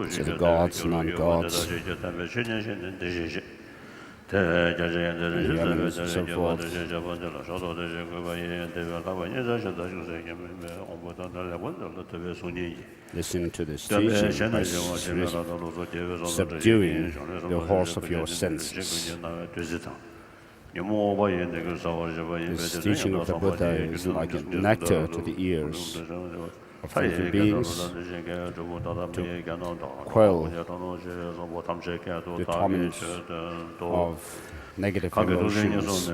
So the gods, non-gods, humans and so forth. Listen to this teaching by subduing the horse of your senses. This teaching of the Buddha is like a nectar to the ears of living beings to quell the torment of negative emotions.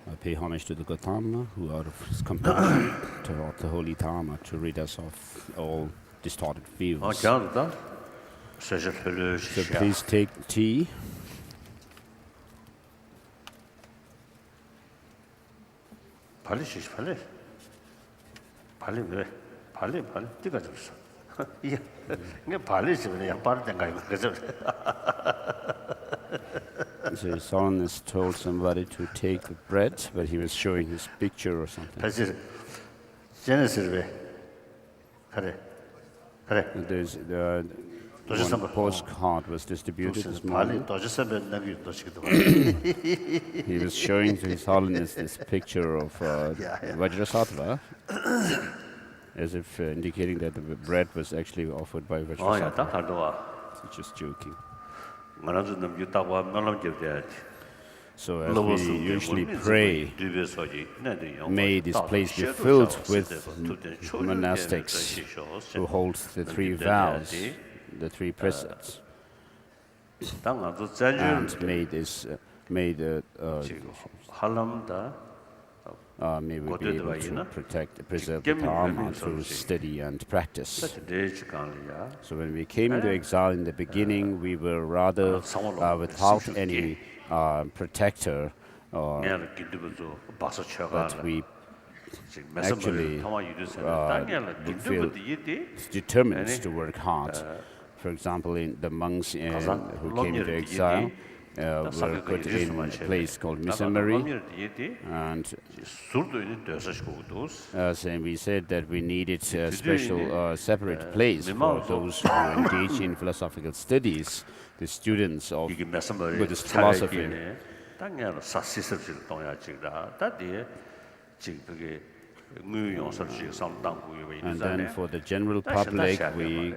I pay homage to the Gautama, who out of his compassion taught the holy Dharma to rid us of all distorted views. So please take tea. So His Holiness told somebody to take the bread, but he was showing his picture or something. There's one postcard was distributed this morning. He was showing to His Holiness this picture of Vajrasattva, as if indicating that the bread was actually offered by Vajrasattva. He's just joking. So as we usually pray, may this place be filled with monastics who hold the three vows, the three precepts, and may this, may we be able to preserve the Dharma through study and practice. So when we came into exile in the beginning, we were rather without any protector, but we actually feel determined to work hard. For example, in the monks who came into exile were put in a place called Missionary, and we said that we needed a special separate place for those who engage in philosophical studies, the students of Buddhist philosophy. And then for the general public, we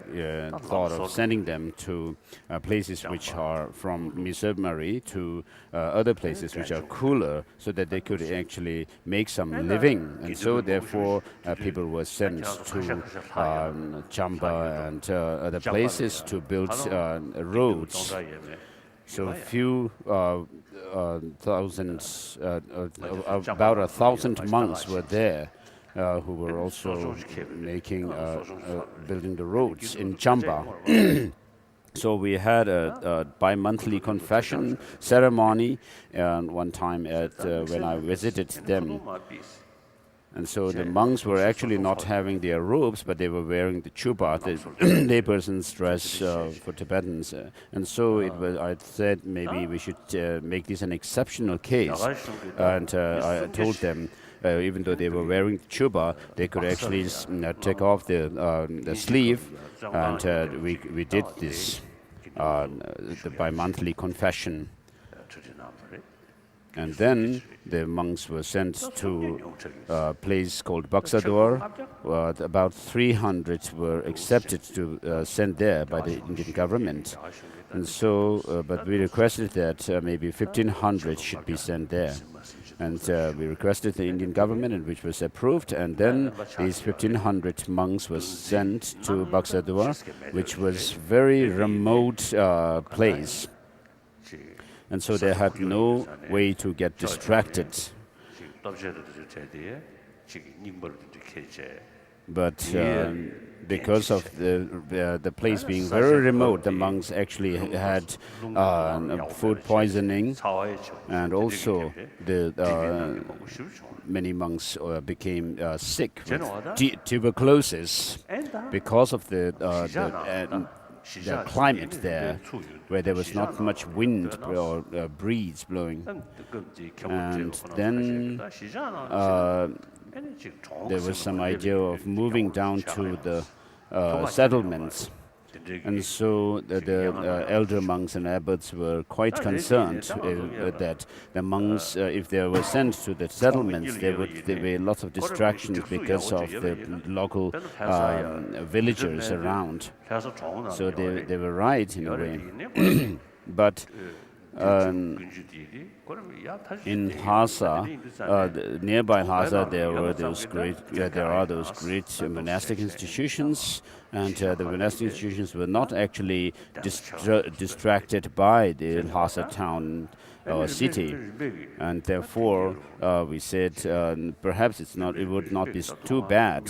thought of sending them to places which are from Missionary to other places which are cooler, so that they could actually make some living. And so therefore people were sent to Chamba and other places to build roads. So few thousands, about 1,000 monks were there, who were also making, building the roads in Chamba. So we had a bi-monthly confession ceremony one time when I visited them. And so the monks were actually not having their robes, but they were wearing the chupa, the layperson's dress for Tibetans. And so I said maybe we should make this an exceptional case. And I told them, even though they were wearing chupa, they could actually take off the sleeve, and we did this, the bi-monthly confession. And then the monks were sent to a place called Baksador. About 300 were accepted to send there by the Indian government. And so, but we requested that maybe 1,500 should be sent there. And we requested the Indian government, and which was approved. And then these 1,500 monks were sent to Baksador, which was very remote place. And so they had no way to get distracted. But because of the place being very remote, the monks actually had food poisoning, and also many monks became sick with tuberculosis because of the the climate there, where there was not much wind or breeze blowing. And then there was some idea of moving down to the settlements. And so the elder monks and abbots were quite concerned that the monks, if they were sent to the settlements, there would be lots of distractions because of the local villagers around. So they were right in a way. But in Lhasa, nearby Lhasa, there are those great monastic institutions, and the monastic institutions were not actually distracted by the Lhasa town or city, and therefore we said perhaps it would not be too bad,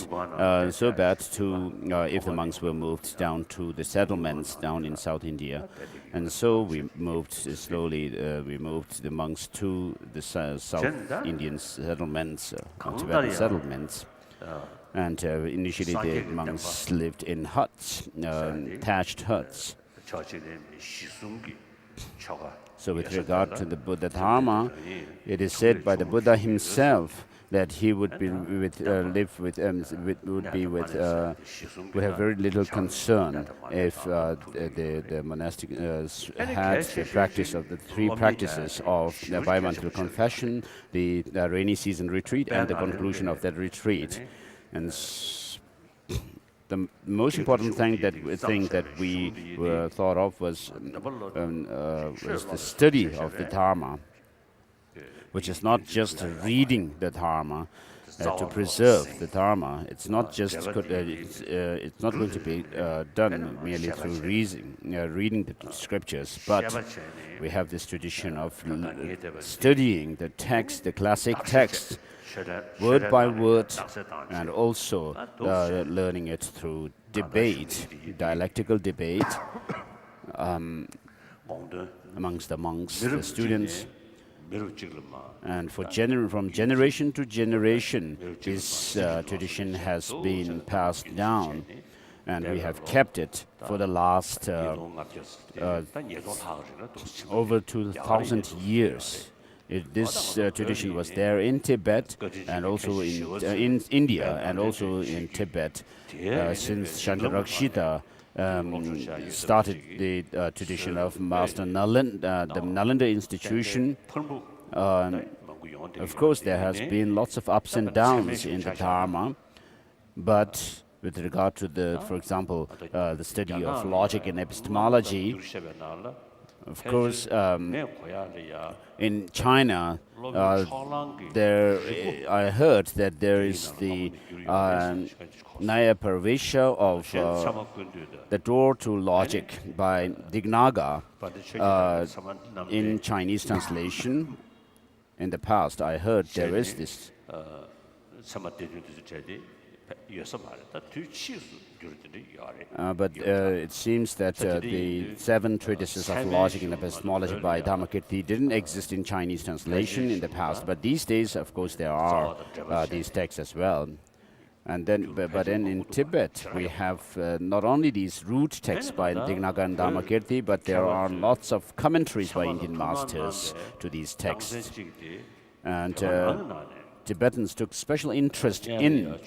so bad to if the monks were moved down to the settlements down in South India, and so we moved slowly. We moved the monks to the South Indian settlements, Tibetan settlements. And initially the monks lived in huts, thatched huts. So with regard to the Buddha Dharma, it is said by the Buddha himself that he would be would have very little concern if the monastic had the practice of the three practices of the bimonthly confession, the rainy season retreat, and the conclusion of that retreat. And the most important thing that we thought of was the study of the Dharma, which is not just reading the Dharma to preserve the Dharma. It's not just it's not going to be done merely through reading the scriptures, but we have this tradition of studying the text, the classic text, word by word, and also learning it through debate, dialectical debate amongst the monks, the students. And from generation to generation, this tradition has been passed down, and we have kept it for the last over 2,000 years. This tradition was there in Tibet and also in India and also in Tibet since Shankarakshita started the tradition of Master Nalanda, the Nalanda institution. Of course, there has been lots of ups and downs in the Dharma, but with regard to for example, the study of logic and epistemology, of course, in China, I heard that there is the Naya Parvesha of the Door to Logic by Dignaga in Chinese translation. In the past, I heard there is this. But it seems that the 7 treatises of logic and epistemology by Dharmakirti didn't exist in Chinese translation in the past. But these days, of course, there are these texts as well. And then, but then in Tibet, we have not only these root texts by Dignaga and Dharmakirti, but there are lots of commentaries by Indian masters to these texts. And Tibetans took special interest in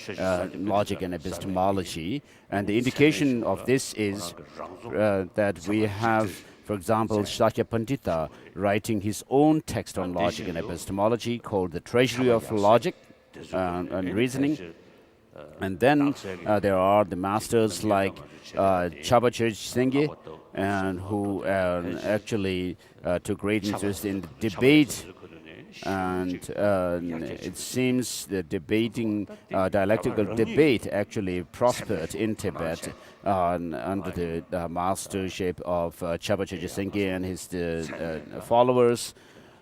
logic and epistemology, and the indication of this is that we have, for example, Shakya Pandita writing his own text on logic and epistemology called The Treasury of Logic and Reasoning. And then there are the masters like Chabachirj Singye, and who actually took great interest in the debate. And it seems the dialectical debate actually prospered in Tibet under the mastership of Chabachirj Singye and his followers.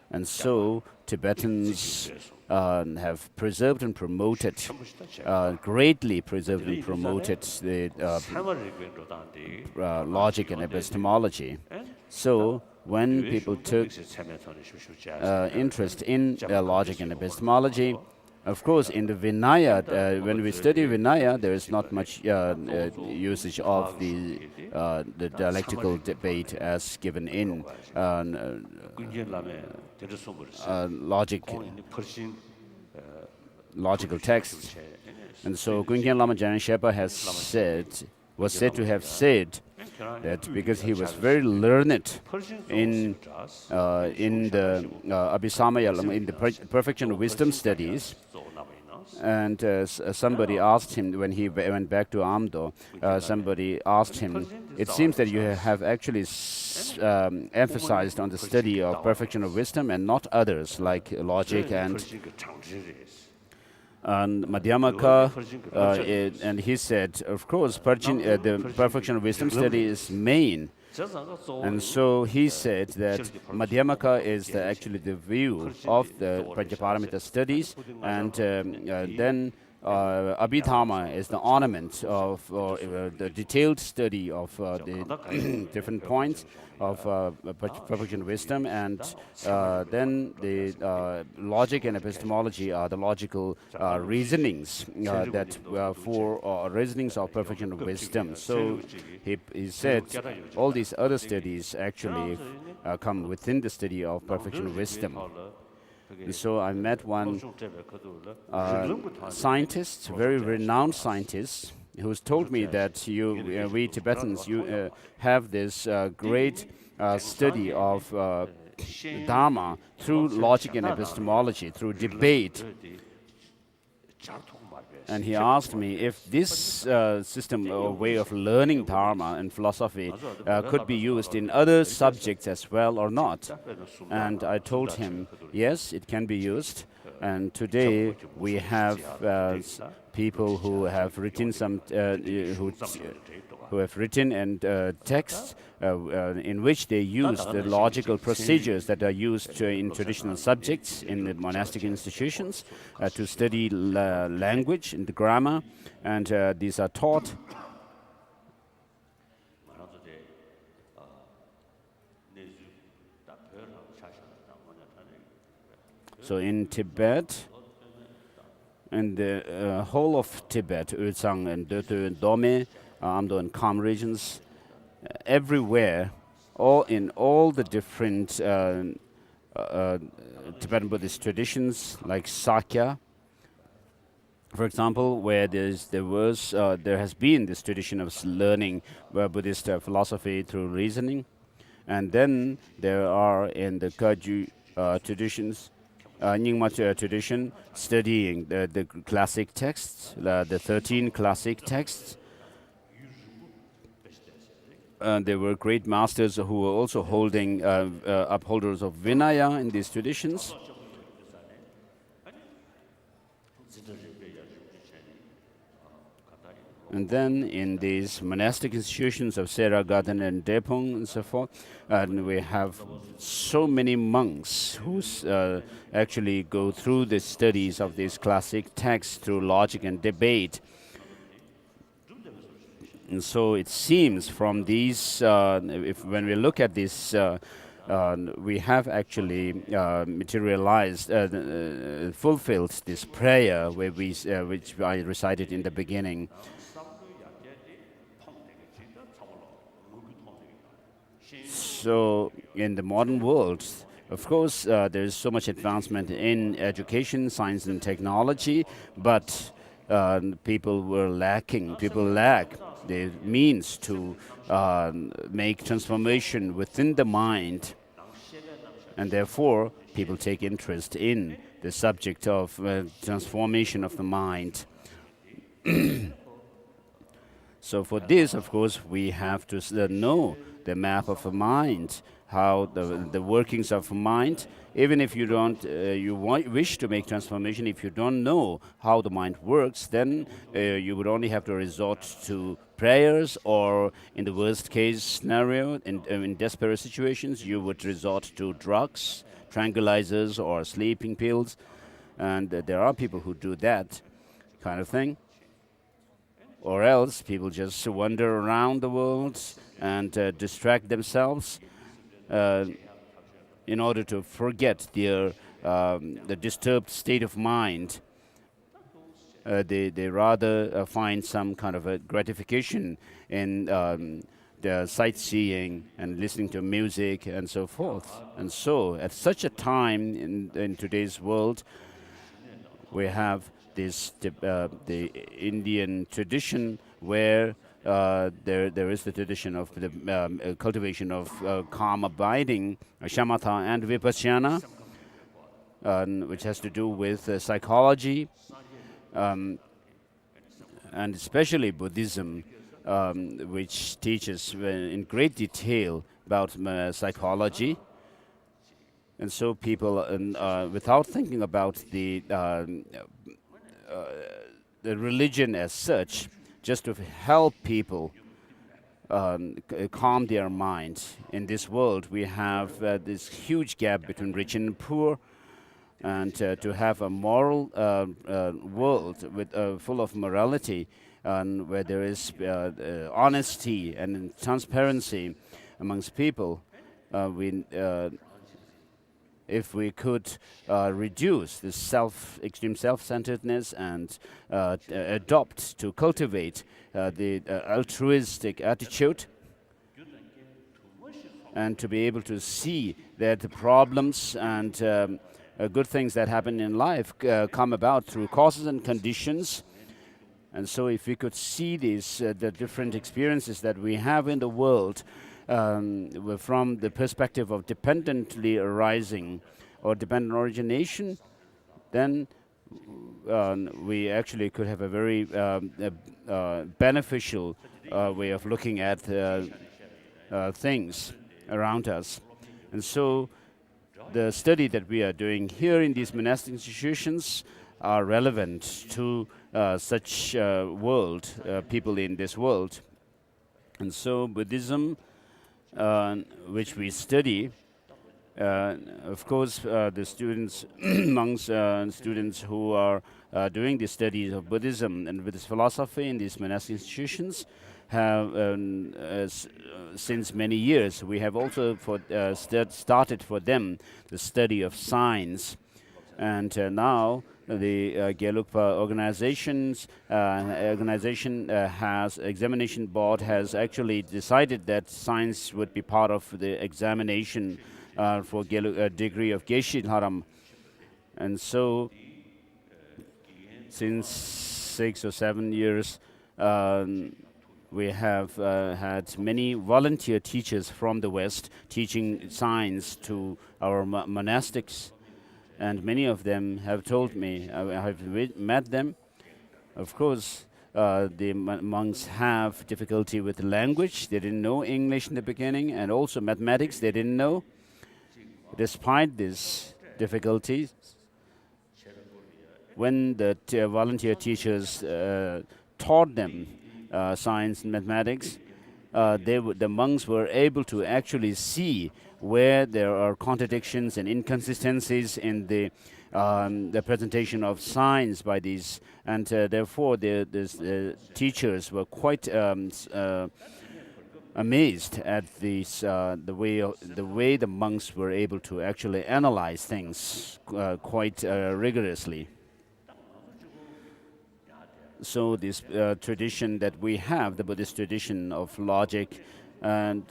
And so Tibetans have preserved and promoted, greatly preserved and promoted the logic and epistemology. So when people took interest in logic and epistemology, Of course, in the Vinaya, when we study Vinaya, there is not much usage of the dialectical debate as given in logic, logical texts. And so Gungyal Lama Jaren Shepa was said to have said that because he was very learned in the Abhisamaya, in the perfection of wisdom studies, and somebody asked him when he went back to Amdo, somebody asked him, it seems that you have actually emphasized on the study of perfection of wisdom and not others like logic and Madhyamaka, and he said, of course, the perfection of wisdom study is main. And so he said that Madhyamaka is actually the view of the Panchaparamita studies, and then Abhidhamma is the ornament of the detailed study of the different points of perfection wisdom, and then the logic and epistemology are the logical reasonings that for reasonings of perfection of wisdom. So he said all these other studies actually come within the study of perfection of wisdom. And so I met one scientist, very renowned scientist, who's told me that we Tibetans, have this great study of Dharma through logic and epistemology, through debate. And he asked me if this system or way of learning Dharma and philosophy could be used in other subjects as well or not. And I told him, yes, it can be used. And today we have people who have written some who have written and texts in which they use the logical procedures that are used in traditional subjects in the monastic institutions to study language and the grammar, and these are taught. So in Tibet, in the whole of Tibet, Ulsang and Dötu and Dome, Amdo and Kham regions, everywhere, in all the different Tibetan Buddhist traditions, like Sakya, for example, where there has been this tradition of learning Buddhist philosophy through reasoning, and then there are in the Kagyu traditions, Nyingma tradition, studying the classic texts, the 13 classic texts. There were great masters who were also holding upholders of Vinaya in these traditions. And then in these monastic institutions of Sera, Gadan, and Depong, and so forth, we have so many monks who actually go through the studies of these classic texts through logic and debate. And so it seems from these, when we look at this, we have actually materialized, fulfilled this prayer which I recited in the beginning. So in the modern world, of course, there is so much advancement in education, science, and technology, but people lack the means to make transformation within the mind, and therefore people take interest in the subject of transformation of the mind. So for this, of course, we have to know the map of the mind, how the workings of the mind. Even if you don't, wish to make transformation, if you don't know how the mind works, then you would only have to resort to prayers, or in the worst case scenario, in desperate situations, you would resort to drugs, tranquilizers, or sleeping pills. And there are people who do that kind of thing. Or else people just wander around the world and distract themselves in order to forget the disturbed state of mind. they rather find some kind of a gratification in the sightseeing and listening to music and so forth. And so, at such a time in today's world, we have the Indian tradition where there is the tradition of the cultivation of calm abiding, shamatha and vipassana, which has to do with psychology, and especially Buddhism, which teaches in great detail about psychology. And so people, without thinking about the religion as such, just to help people calm their minds. In this world, we have this huge gap between rich and poor, and to have a moral world with full of morality, where there is honesty and transparency amongst people, if we could reduce this extreme self-centeredness and adopt to cultivate the altruistic attitude, and to be able to see that the problems and good things that happen in life come about through causes and conditions. And so if we could see these the different experiences that we have in the world from the perspective of dependently arising or dependent origination, then we actually could have a very beneficial way of looking at things around us. And so the study that we are doing here in these monastic institutions are relevant to such world, people in this world. And so Buddhism, which we study, of course, the students, monks and students who are doing the studies of Buddhism and Buddhist philosophy in these monastic institutions have, since many years, we have also started for them the study of science. And now the Gelugpa organization examination board has actually decided that science would be part of the examination for degree of Geshe Haram. And so, since 6 or 7 years, we have had many volunteer teachers from the West teaching science to our monastics. And many of them have told me, I have met them. Of course, the monks have difficulty with language. They didn't know English in the beginning, and also mathematics they didn't know. Despite these difficulties, when the volunteer teachers taught them science and mathematics, the monks were able to actually see where there are contradictions and inconsistencies in the presentation of science by these, and therefore the teachers were quite amazed at the way the monks were able to actually analyze things quite rigorously. So this tradition that we have, the Buddhist tradition of logic and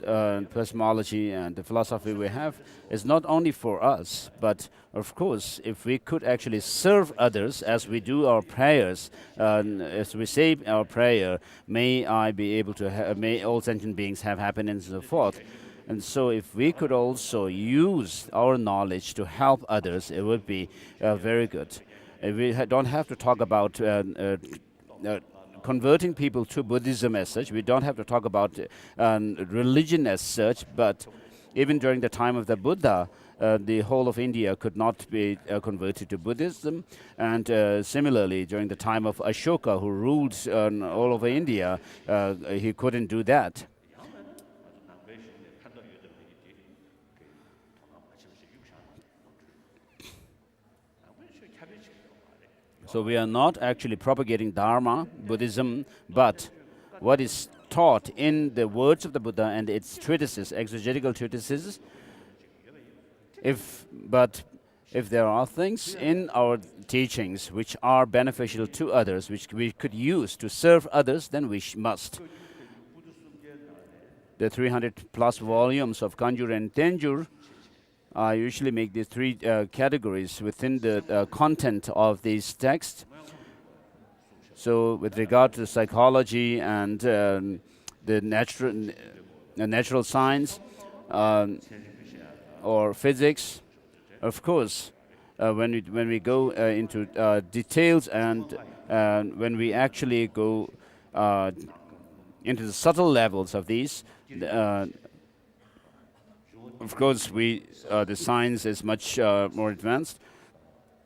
cosmology and the philosophy we have, is not only for us, but of course, if we could actually serve others as we do our prayers, as we say our prayer, may I be able to, may all sentient beings have happiness and so forth. And so if we could also use our knowledge to help others, it would be very good. We don't have to talk about converting people to Buddhism as such. We don't have to talk about religion as such, but even during the time of the Buddha, the whole of India could not be converted to Buddhism. And similarly, during the time of Ashoka, who ruled all over India, he couldn't do that. So we are not actually propagating Dharma, Buddhism, but what is taught in the words of the Buddha and its treatises, exegetical treatises. But If there are things in our teachings which are beneficial to others, which we could use to serve others, then we must. The 300 plus volumes of Kanjur and Tenjur, I usually make these three categories within the content of these texts. So with regard to psychology and the natural science or physics, of course, when we go into details and when we actually go into the subtle levels of these, of course, the science is much more advanced.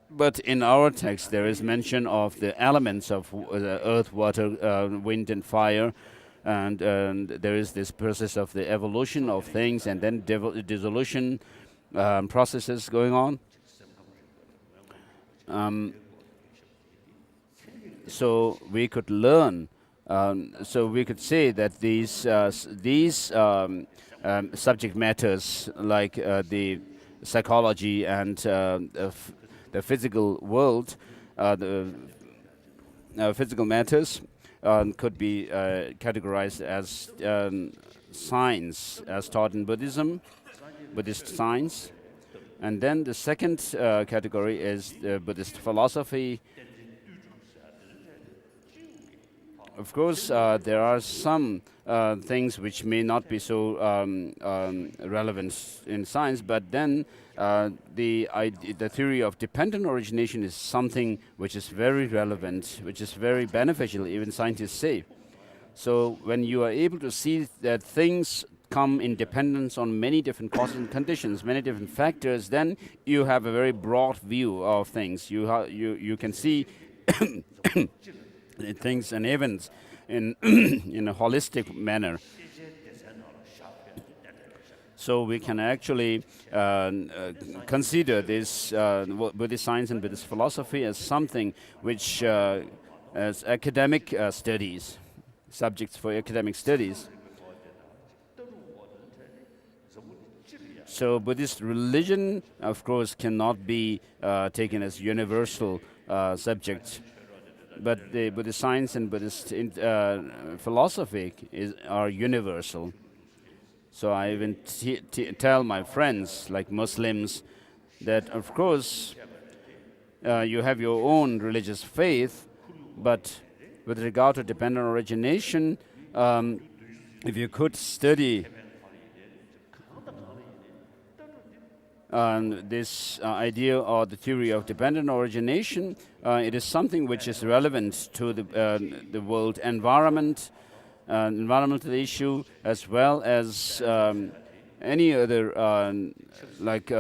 But in our text, there is mention of the elements of earth, water, wind, and fire, and there is this process of the evolution of things, and then dissolution processes going on. So we could learn. So we could say that these subject matters, like the psychology and the physical world, the physical matters, could be categorized as science, as taught in Buddhism, Buddhist science. And then the second category is the Buddhist philosophy. Of course, there are some things which may not be so relevant in science, but then the theory of dependent origination is something which is very relevant, which is very beneficial, even scientists say. So when you are able to see that things come in dependence on many different causes and conditions, many different factors, then you have a very broad view of things. You can see things and events in in a holistic manner. So we can actually consider this Buddhist science and Buddhist philosophy as something which as academic studies, subjects for academic studies. So Buddhist religion, of course, cannot be taken as universal subject. But the Buddhist science and Buddhist philosophy are universal. So I even tell my friends, like Muslims, that of course you have your own religious faith, but with regard to dependent origination, if you could study this idea or the theory of dependent origination, it is something which is relevant to the world environment, environmental issue, as well as any other like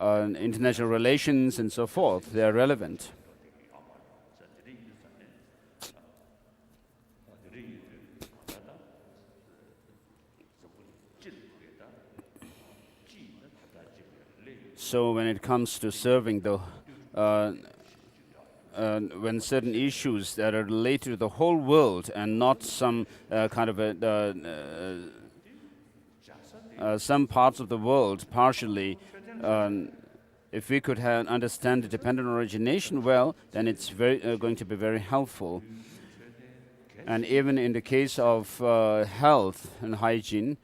international relations and so forth. They are relevant. So when it comes to serving the, when certain issues that are related to the whole world and not some kind of some parts of the world partially, if we could understand the dependent origination well, then it's going to be very helpful. And even in the case of health and hygiene,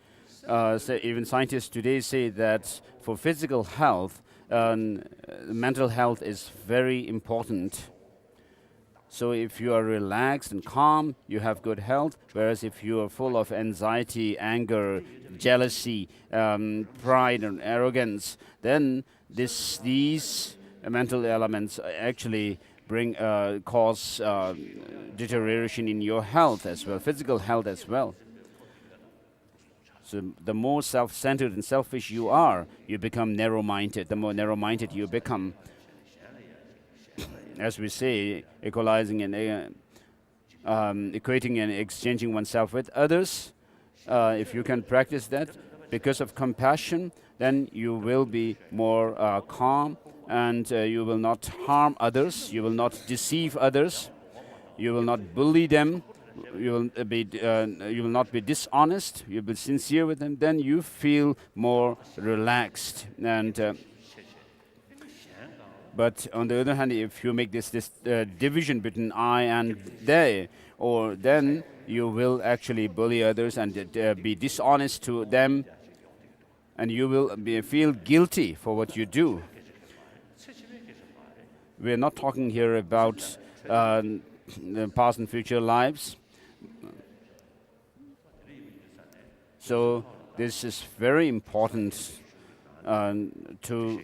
even scientists today say that for physical health, mental health is very important. So if you are relaxed and calm, you have good health, whereas if you are full of anxiety, anger, jealousy, pride and arrogance, then these mental elements actually cause deterioration in your health as well, physical health as well. So the more self-centered and selfish you are, you become narrow-minded. The more narrow-minded you become, as we say, equalizing and equating and exchanging oneself with others, if you can practice that because of compassion, then you will be more calm, and you will not harm others, you will not deceive others, you will not bully them, you will not be dishonest. You'll be sincere with them. Then you feel more relaxed. But on the other hand, if you make this division between I and they, or then you will actually bully others and be dishonest to them, and you will feel guilty for what you do. We're not talking here about the past and future lives. So this is very important to.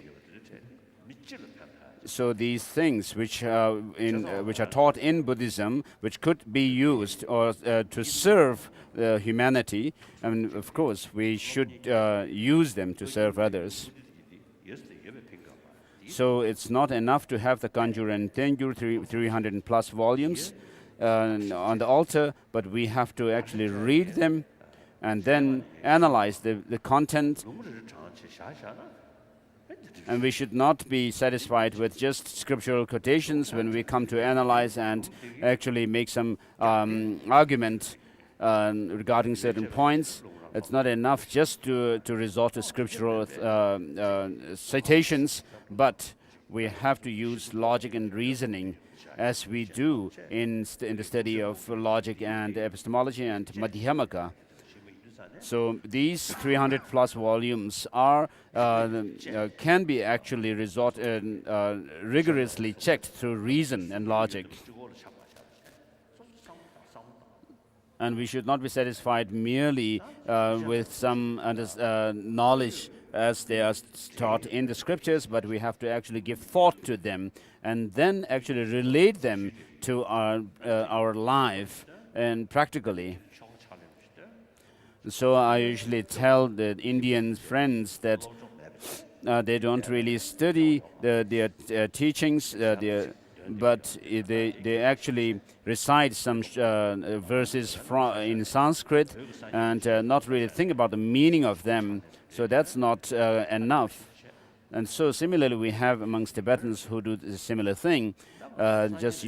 So these things which which are taught in Buddhism, which could be used or to serve humanity, and of course we should use them to serve others. So it's not enough to have the Kanjur and Tenjur 300 plus volumes on the altar, but we have to actually read them and then analyze the content. And we should not be satisfied with just scriptural quotations when we come to analyze and actually make some argument regarding certain points. It's not enough just to resort to scriptural citations, but we have to use logic and reasoning as we do in the study of logic and epistemology and Madhyamaka. So these 300 plus volumes are can be actually rigorously checked through reason and logic. And we should not be satisfied merely with some knowledge as they are taught in the scriptures, but we have to actually give thought to them and then actually relate them to our life and practically. So I usually tell the Indian friends that they don't really study their teachings, but they actually recite some verses in Sanskrit and not really think about the meaning of them. So that's not enough. And so similarly, we have amongst Tibetans who do a similar thing, just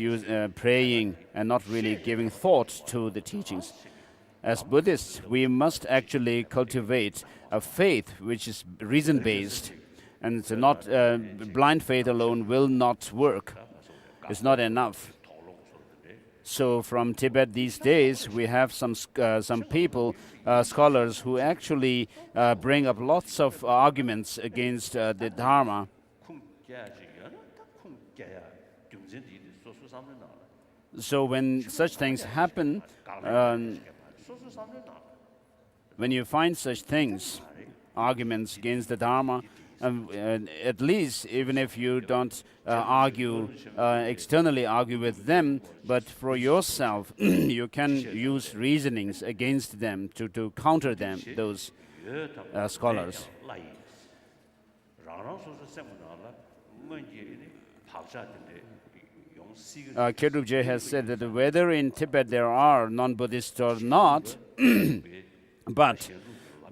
praying and not really giving thought to the teachings. As Buddhists, we must actually cultivate a faith which is reason-based, and it's not blind faith alone will not work. It's not enough. So from Tibet these days, we have some people, scholars, who actually bring up lots of arguments against the Dharma. So when such things happen, when you find such things, arguments against the Dharma, at least even if you don't externally argue with them, but for yourself, you can use reasonings against them to counter them, those scholars. Kedrubje has said that whether in Tibet there are non-Buddhists or not, but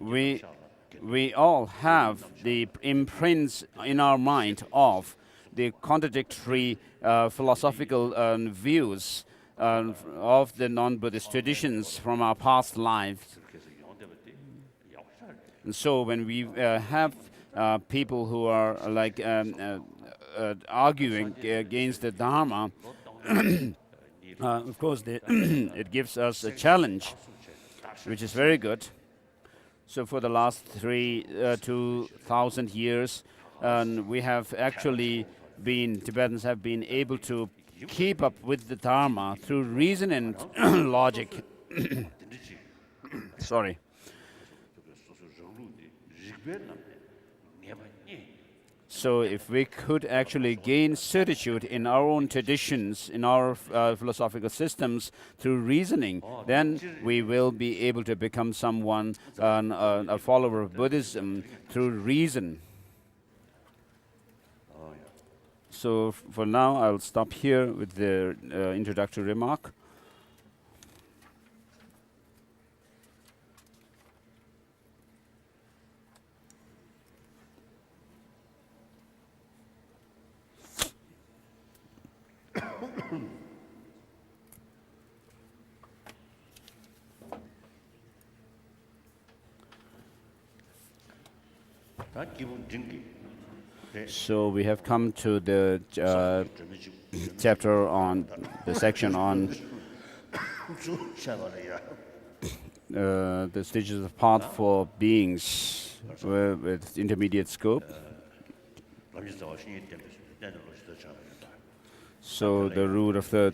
we all have the imprints in our mind of the contradictory philosophical views of the non-Buddhist traditions from our past lives. And so when we have people who are like arguing against the Dharma, of course it gives us a challenge, which is very good. So for the last 2,000 years, we have actually Tibetans have been able to keep up with the Dharma through reason and logic. Sorry. So if we could actually gain certitude in our own traditions, in our philosophical systems through reasoning, then we will be able to become someone, a follower of Buddhism through reason. So for now, I'll stop here with the introductory remark. So we have come to the chapter on the section on the stages of path for beings with intermediate scope. So the root of the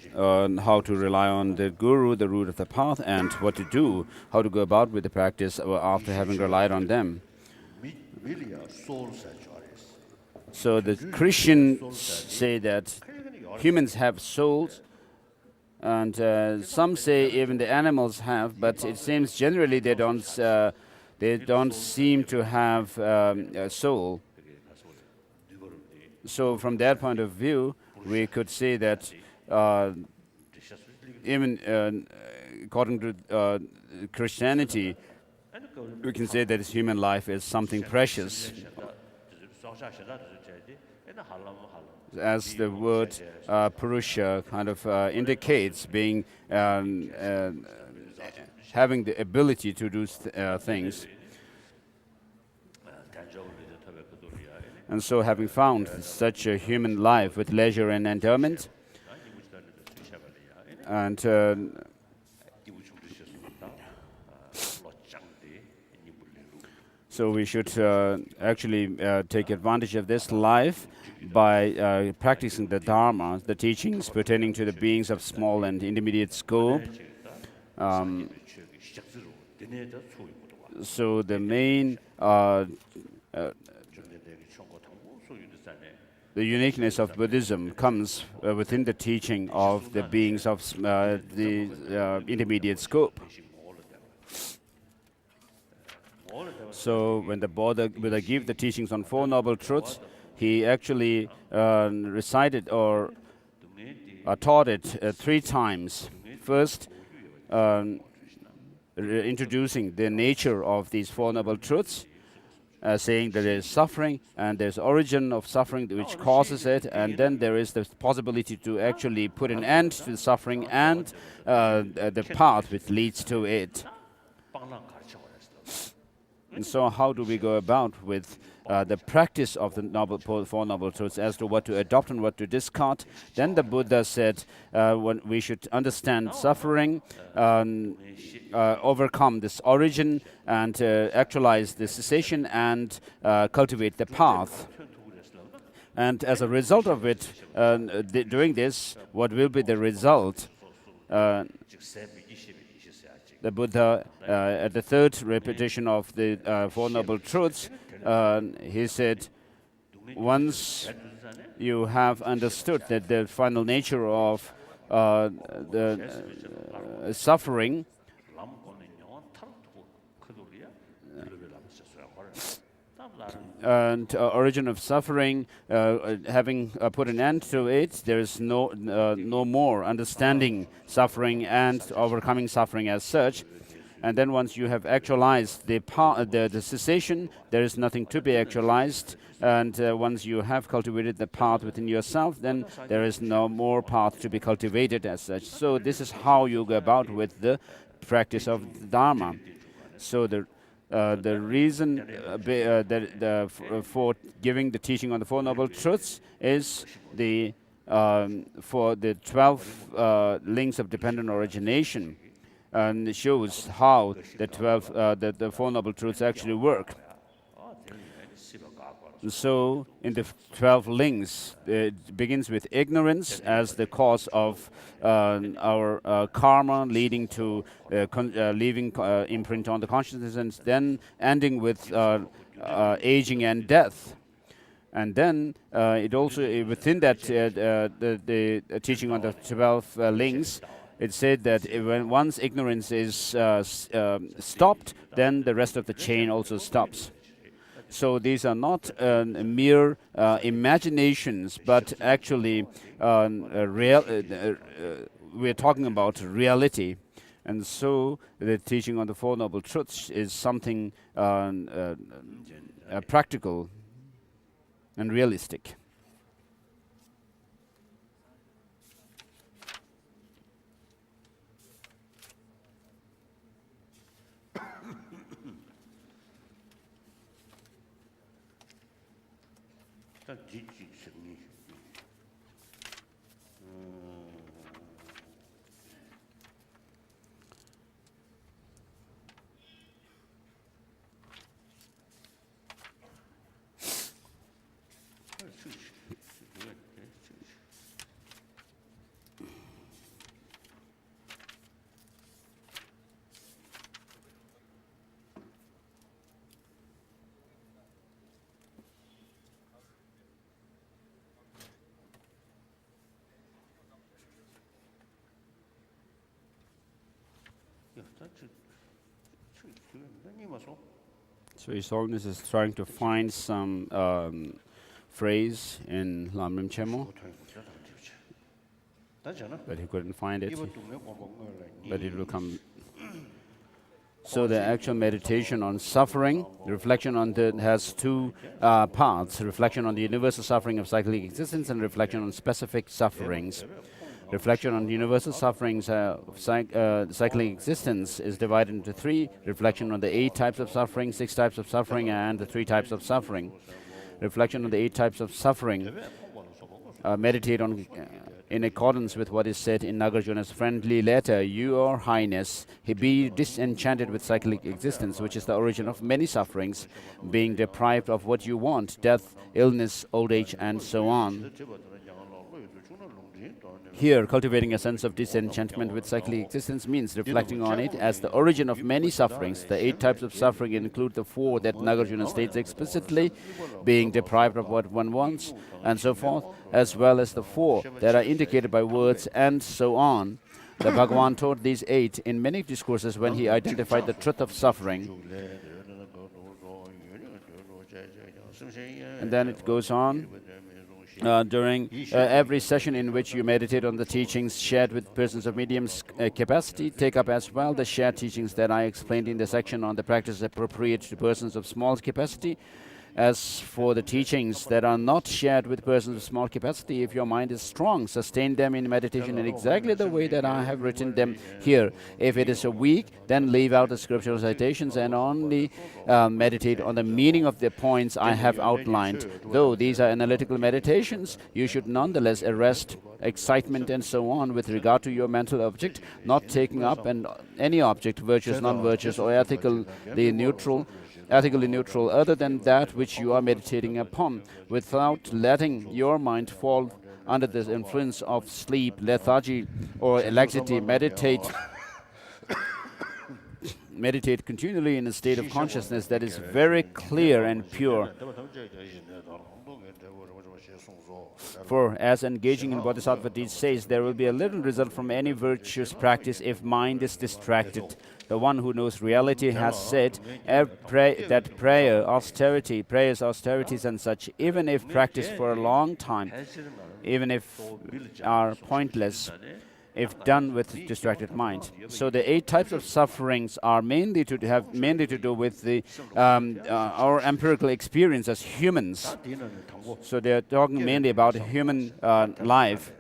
how to rely on the guru, the root of the path, and what to do, how to go about with the practice after having relied on them. So the Christians say that humans have souls, and some say even the animals have, but it seems generally they don't seem to have a soul. So from that point of view, we could say that even according to Christianity, we can say that human life is something precious. As the word Purusha kind of indicates, being having the ability to do things. And so having found such a human life with leisure and endowment, and so we should actually take advantage of this life by practicing the Dharma, the teachings pertaining to the beings of small and intermediate scope. So the main the uniqueness of Buddhism comes within the teaching of the beings of the intermediate scope. So when the Buddha gave the teachings on Four Noble Truths, he actually recited or taught it 3 times. First, introducing the nature of these Four Noble Truths, saying that there is suffering and there's origin of suffering which causes it, and then there is the possibility to actually put an end to the suffering and the path which leads to it. And so how do we go about with the practice of the Four Noble Truths as to what to adopt and what to discard? Then the Buddha said when we should understand suffering, overcome this origin, and actualize the cessation and cultivate the path. And as a result of it, doing this, what will be the result? The Buddha, at the 3rd repetition of the Four Noble Truths, he said, once you have understood that the final nature of the suffering, and origin of suffering, having put an end to it, there is no more understanding suffering and overcoming suffering as such. And then once you have actualized the cessation, there is nothing to be actualized. And once you have cultivated the path within yourself, then there is no more path to be cultivated as such. So this is how you go about with the practice of the Dharma. So the reason for giving the teaching on the Four Noble Truths is for the 12 links of dependent origination, and it shows how the Four Noble Truths actually work. So in the 12 links, it begins with ignorance as the cause of our karma, leading to leaving imprint on the consciousness, and then ending with aging and death. And then it also, within that, the teaching on the 12 links, it said that when once ignorance is stopped, then the rest of the chain also stops. So these are not mere imaginations, but actually we're talking about reality. And so the teaching on the Four Noble Truths is something practical and realistic. So His Holiness is trying to find some phrase in Lamrim Chemo, but he couldn't find it. But it will come. So the actual meditation on suffering, reflection on the has two parts: reflection on the universal suffering of cyclic existence and reflection on specific sufferings. Reflection on universal sufferings of cyclic existence is divided into three: reflection on the 8 types of suffering, 6 types of suffering, and the 3 types of suffering. Reflection on the 8 types of suffering meditate on in accordance with what is said in Nagarjuna's friendly letter. Your Highness, he be disenchanted with cyclic existence, which is the origin of many sufferings, being deprived of what you want: death, illness, old age, and so on. Here, cultivating a sense of disenchantment with cyclic existence means reflecting on it as the origin of many sufferings. The 8 types of suffering include the 4 that Nagarjuna states explicitly, being deprived of what one wants, and so forth, as well as the 4 that are indicated by words, and so on. The Bhagavan taught these 8 in many discourses when he identified the truth of suffering. And then it goes on. During every session in which you meditate on the teachings shared with persons of medium capacity, take up as well the shared teachings that I explained in the section on the practice appropriate to persons of small capacity. As for the teachings that are not shared with persons of small capacity, if your mind is strong, sustain them in meditation in exactly the way that I have written them here. If it is weak, then leave out the scriptural citations and only meditate on the meaning of the points I have outlined. Though these are analytical meditations, you should nonetheless arrest excitement and so on with regard to your mental object, not taking up any object, virtuous, non-virtuous, or ethically neutral, other than that which you are meditating upon, without letting your mind fall under the influence of sleep, lethargy, or laxity. Meditate continually in a state of consciousness that is very clear and pure. For as engaging in Bodhisattva deeds says, there will be a little result from any virtuous practice if mind is distracted. The one who knows reality has said that prayers, austerities and such, even if practiced for a long time, even if are pointless, if done with distracted mind. So the 8 types of sufferings are mainly to do with our empirical experience as humans. So they're talking mainly about human life.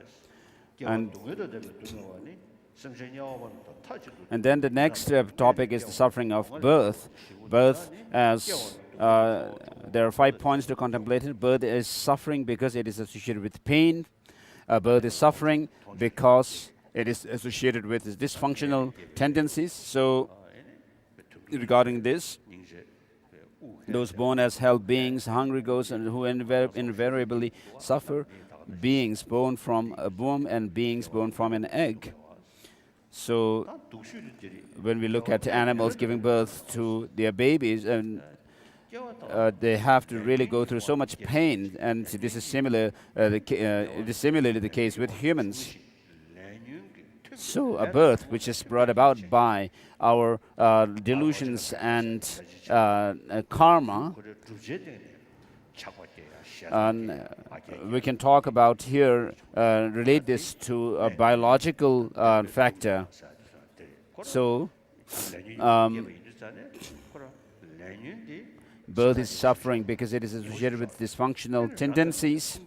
And then the next topic is the suffering of birth. Birth, as there are 5 points to contemplate it. Birth is suffering because it is associated with pain. Birth is suffering because it is associated with dysfunctional tendencies. So, regarding this, those born as hell beings, hungry ghosts, and who invariably suffer, beings born from a womb and beings born from an egg. So, when we look at animals giving birth to their babies, and they have to really go through so much pain, and this is similarly the case with humans. So a birth which is brought about by our delusions and karma, and we can talk about here, relate this to a biological factor. So birth is suffering because it is associated with dysfunctional tendencies.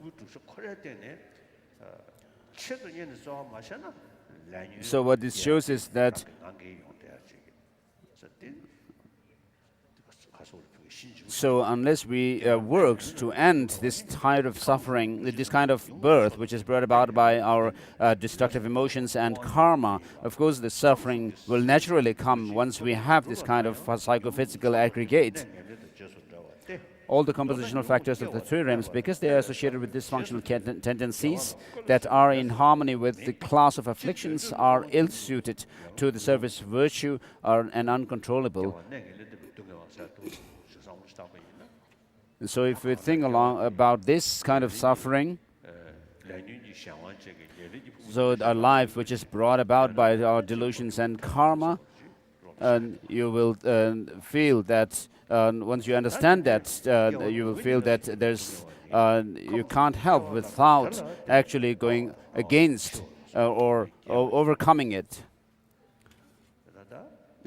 So what this shows is that So unless we work to end this type of suffering, this kind of birth, which is brought about by our destructive emotions and karma, of course the suffering will naturally come once we have this kind of psychophysical aggregate. All the compositional factors of the three realms, because they are associated with dysfunctional tendencies that are in harmony with the class of afflictions, are ill-suited to the service virtue and uncontrollable. So if we think about this kind of suffering, so a life which is brought about by our delusions and karma, you will feel that once you understand that, you will feel that you can't help without actually going against or overcoming it.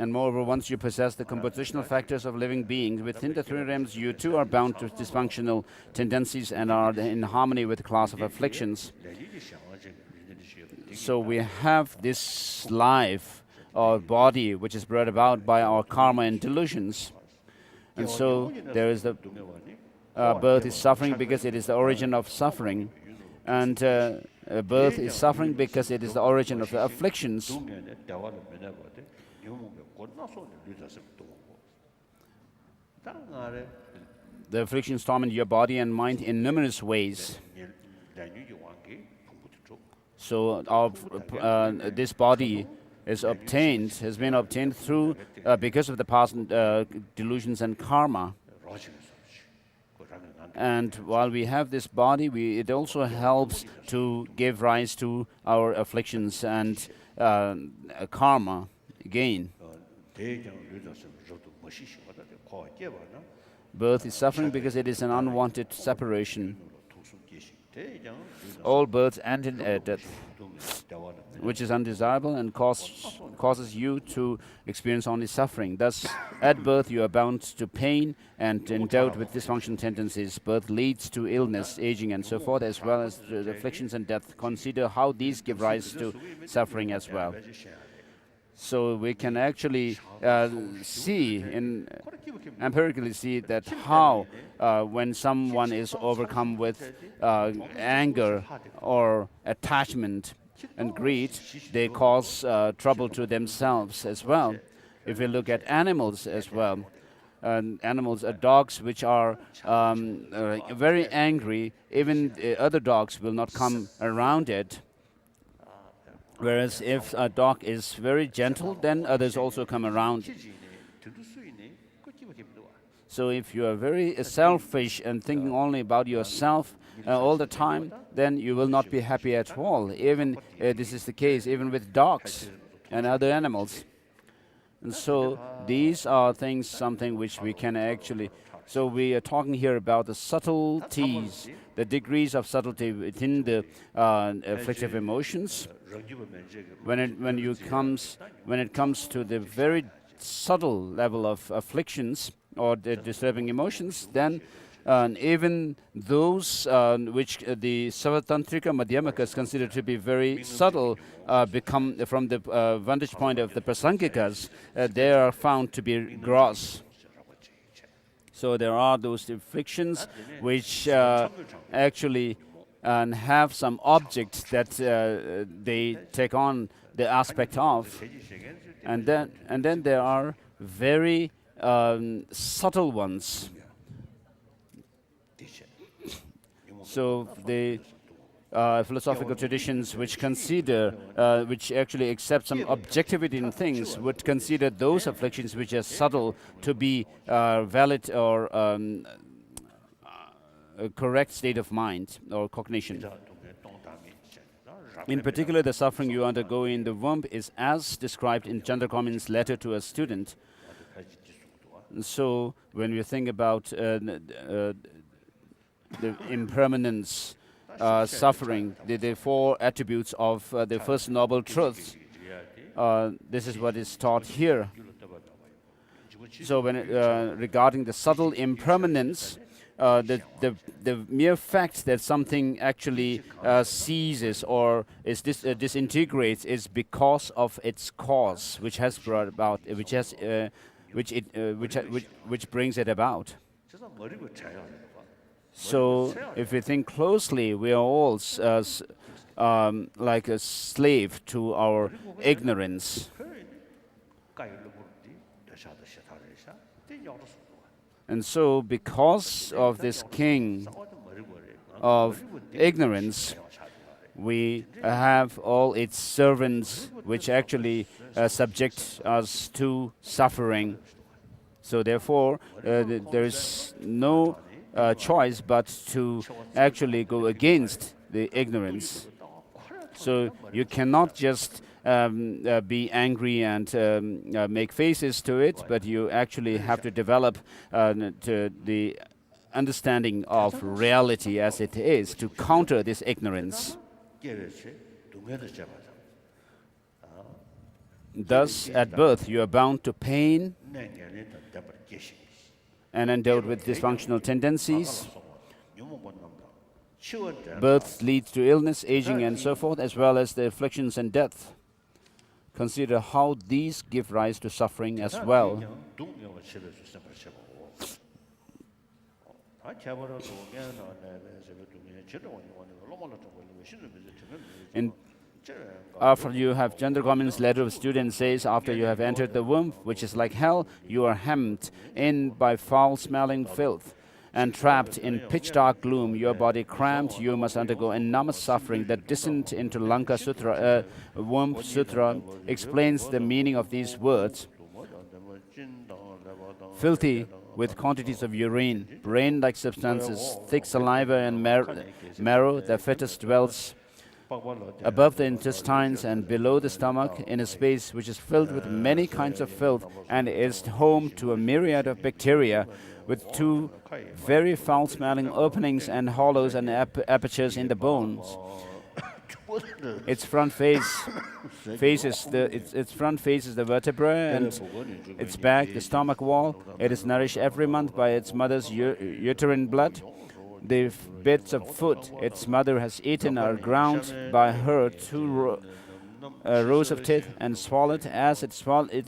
And moreover, once you possess the compositional factors of living beings within the three realms, you too are bound to dysfunctional tendencies and are in harmony with the class of afflictions. So we have this life or body which is brought about by our karma and delusions. And so there is the birth is suffering because it is the origin of suffering. And birth is suffering because it is the origin of the afflictions. The afflictions torment your body and mind in numerous ways. So this body has been obtained through because of the past delusions and karma. And while we have this body, it also helps to give rise to our afflictions and karma again. Birth is suffering because it is an unwanted separation. All births end in death, which is undesirable and causes you to experience only suffering. Thus, at birth you are bound to pain and endowed with dysfunctional tendencies. Birth leads to illness, aging, and so forth, as well as the afflictions and death. Consider how these give rise to suffering as well. So we can actually empirically see that how when someone is overcome with anger or attachment and greed, they cause trouble to themselves as well. If we look at animals as well, animals, dogs which are very angry, even other dogs will not come around it. Whereas if a dog is very gentle, then others also come around. So if you are very selfish and thinking only about yourself all the time, then you will not be happy at all. Even this is the case even with dogs and other animals. And so these are something which we can actually. So we are talking here about the subtleties, the degrees of subtlety within the afflictive emotions. When it comes to the very subtle level of afflictions or the disturbing emotions, then even those which the Savatantrika Madhyamakas consider to be very subtle become, from the vantage point of the Prasangikas, they are found to be gross. So there are those afflictions which actually have some object that they take on the aspect of, and then there are very subtle ones. So the philosophical traditions which consider, which actually accept some objectivity in things, would consider those afflictions which are subtle to be valid or a correct state of mind or cognition. In particular, the suffering you undergo in the womb is as described in Chandrakomin's letter to a student. So when we think about the impermanence, suffering, the four attributes of the First Noble Truth, this is what is taught here. So when regarding the subtle impermanence, the mere fact that something actually ceases or is disintegrates is because of its cause, which has brought about, which has which brings it about. So, if we think closely, we are all like a slave to our ignorance. And so, because of this king of ignorance, we have all its servants which actually subject us to suffering. So therefore, there is no choice but to actually go against the ignorance. So you cannot just be angry and make faces to it, but you actually have to develop the understanding of reality as it is to counter this ignorance. Thus, at birth, you are bound to pain and endowed with dysfunctional tendencies. Birth leads to illness, aging, and so forth, as well as the afflictions and death. Consider how these give rise to suffering as well. After you have Chandra Gomin's letter of student says, after you have entered the womb, which is like hell, you are hemmed in by foul-smelling filth and trapped in pitch-dark gloom, your body cramped, you must undergo enormous suffering. The descent into Lanka Sutra, Womb Sutra, explains the meaning of these words. Filthy with quantities of urine, brain-like substances, thick saliva and marrow, the fetus dwells above the intestines and below the stomach in a space which is filled with many kinds of filth and is home to a myriad of bacteria with two very foul-smelling openings and hollows and apertures in the bones. Its front faces the vertebra, and its back the stomach wall. It is nourished every month by its mother's uterine blood. The bits of food its mother has eaten are ground by her two rows of teeth and swallowed. As it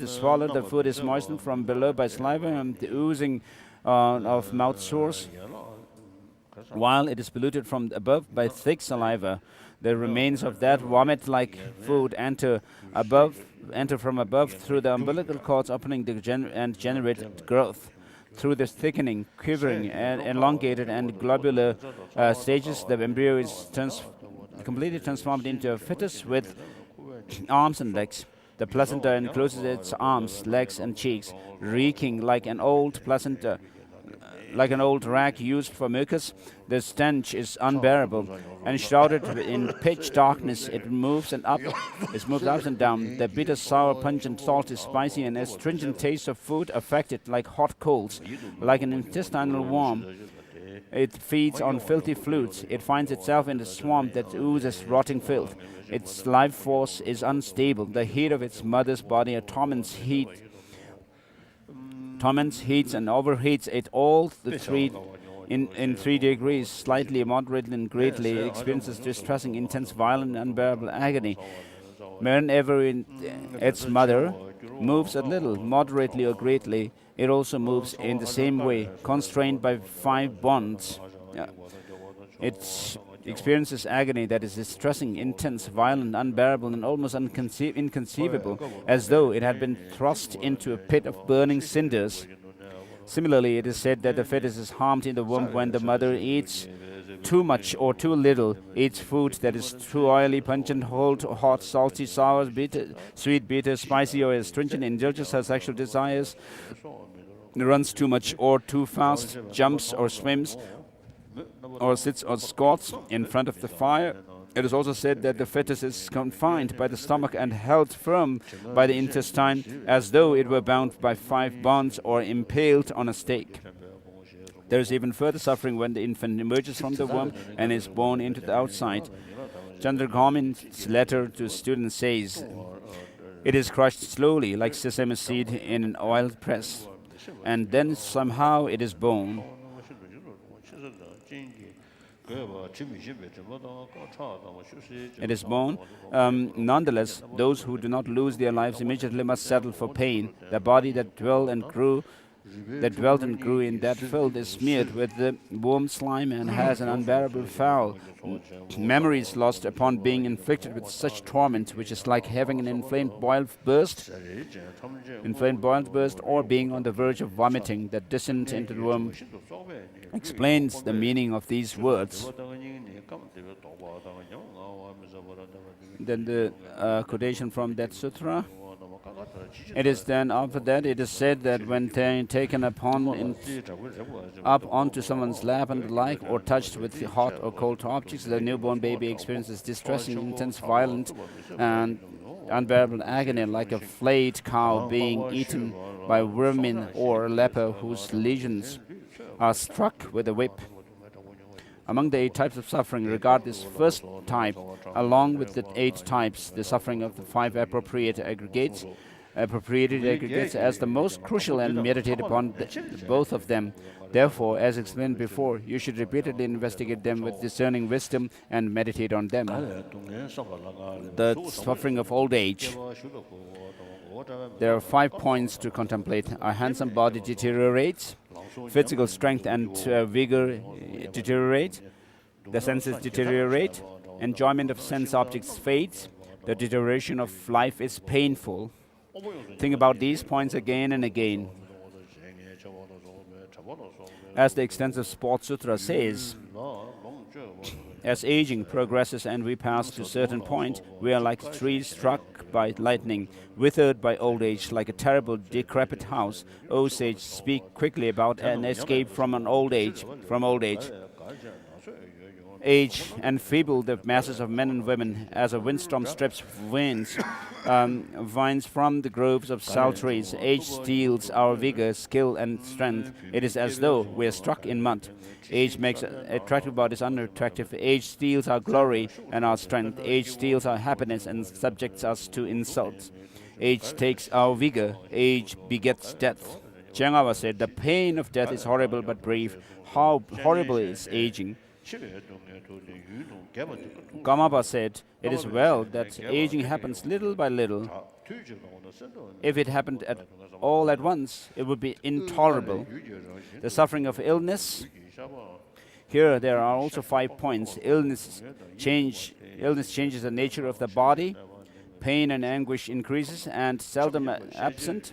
is swallowed, the food is moistened from below by saliva and the oozing of mouth sores, while it is polluted from above by thick saliva. The remains of that vomit-like food enter from above through the umbilical cord's opening and generate growth. Through this thickening, quivering, and elongated and globular stages, the embryo is completely transformed into a fetus with arms and legs. The placenta encloses its arms, legs, and cheeks, reeking like an old placenta, like an old rag used for mucus. The stench is unbearable, and shrouded in pitch darkness, it moves up and down. The bitter, sour, pungent, salty, spicy, and astringent taste of food affect it like hot coals, like an intestinal worm. It feeds on filthy fluids. It finds itself in a swamp that oozes rotting filth. Its life force is unstable. The heat of its mother's body torments, heats, and overheats it all in 3 degrees, slightly, moderately, and greatly. It experiences distressing, intense, violent, unbearable agony. Whenever its mother moves a little, moderately or greatly, it also moves in the same way, constrained by 5 bonds. It experiences agony that is distressing, intense, violent, unbearable, and almost inconceivable, as though it had been thrust into a pit of burning cinders. Similarly, it is said that the fetus is harmed in the womb when the mother eats too much or too little, eats food that is too oily, pungent, hot, salty, sour, bitter, sweet, bitter, spicy, or astringent, indulges her sexual desires, runs too much or too fast, jumps or swims, or sits or squats in front of the fire. It is also said that the fetus is confined by the stomach and held firm by the intestine, as though it were bound by 5 bonds or impaled on a stake. There is even further suffering when the infant emerges from the womb and is born into the outside. Chandra Gomin's letter to students says, it is crushed slowly like sesame seed in an oil press, and then somehow it is born. It is born. Nonetheless, those who do not lose their lives immediately must settle for pain. The body that dwelt and grew in that filth is smeared with the warm slime and has an unbearable foul. Memories lost upon being inflicted with such torment, which is like having an inflamed boil burst, or being on the verge of vomiting. The descent into the womb explains the meaning of these words. Then the quotation from that sutra. It is then after that it is said that when taken up onto someone's lap and the like, or touched with hot or cold objects, the newborn baby experiences distressing, intense, violent, and unbearable agony, like a flayed cow being eaten by vermin or a leper whose lesions are struck with a whip. Among the 8 types of suffering, regard this first type, along with the 8 types, the suffering of the 5 appropriated aggregates, as the most crucial, and meditate upon both of them. Therefore, as explained before, you should repeatedly investigate them with discerning wisdom and meditate on them. The suffering of old age. There are 5 points to contemplate. A handsome body deteriorates. Physical strength and vigor deteriorate. The senses deteriorate. Enjoyment of sense objects fades. The deterioration of life is painful. Think about these points again and again. As the extensive Sports Sutra says, as aging progresses and we pass to a certain point, we are like trees struck by lightning, withered by old age, like a terrible decrepit house. O sage, speak quickly about an escape from old age. Age enfeebled the masses of men and women as a windstorm strips vines from the groves of sal trees. Age steals our vigor, skill, and strength. It is as though we are struck in mud. Age makes attractive bodies unattractive. Age steals our glory and our strength. Age steals our happiness and subjects us to insults. Age takes our vigor. Age begets death. Chang'ava said, the pain of death is horrible but brief. How horrible is aging. Gamapa said, it is well that aging happens little by little. If it happened all at once, it would be intolerable. The suffering of illness. Here there are also 5 points. Illness changes the nature of the body. Pain and anguish increases and are seldom absent.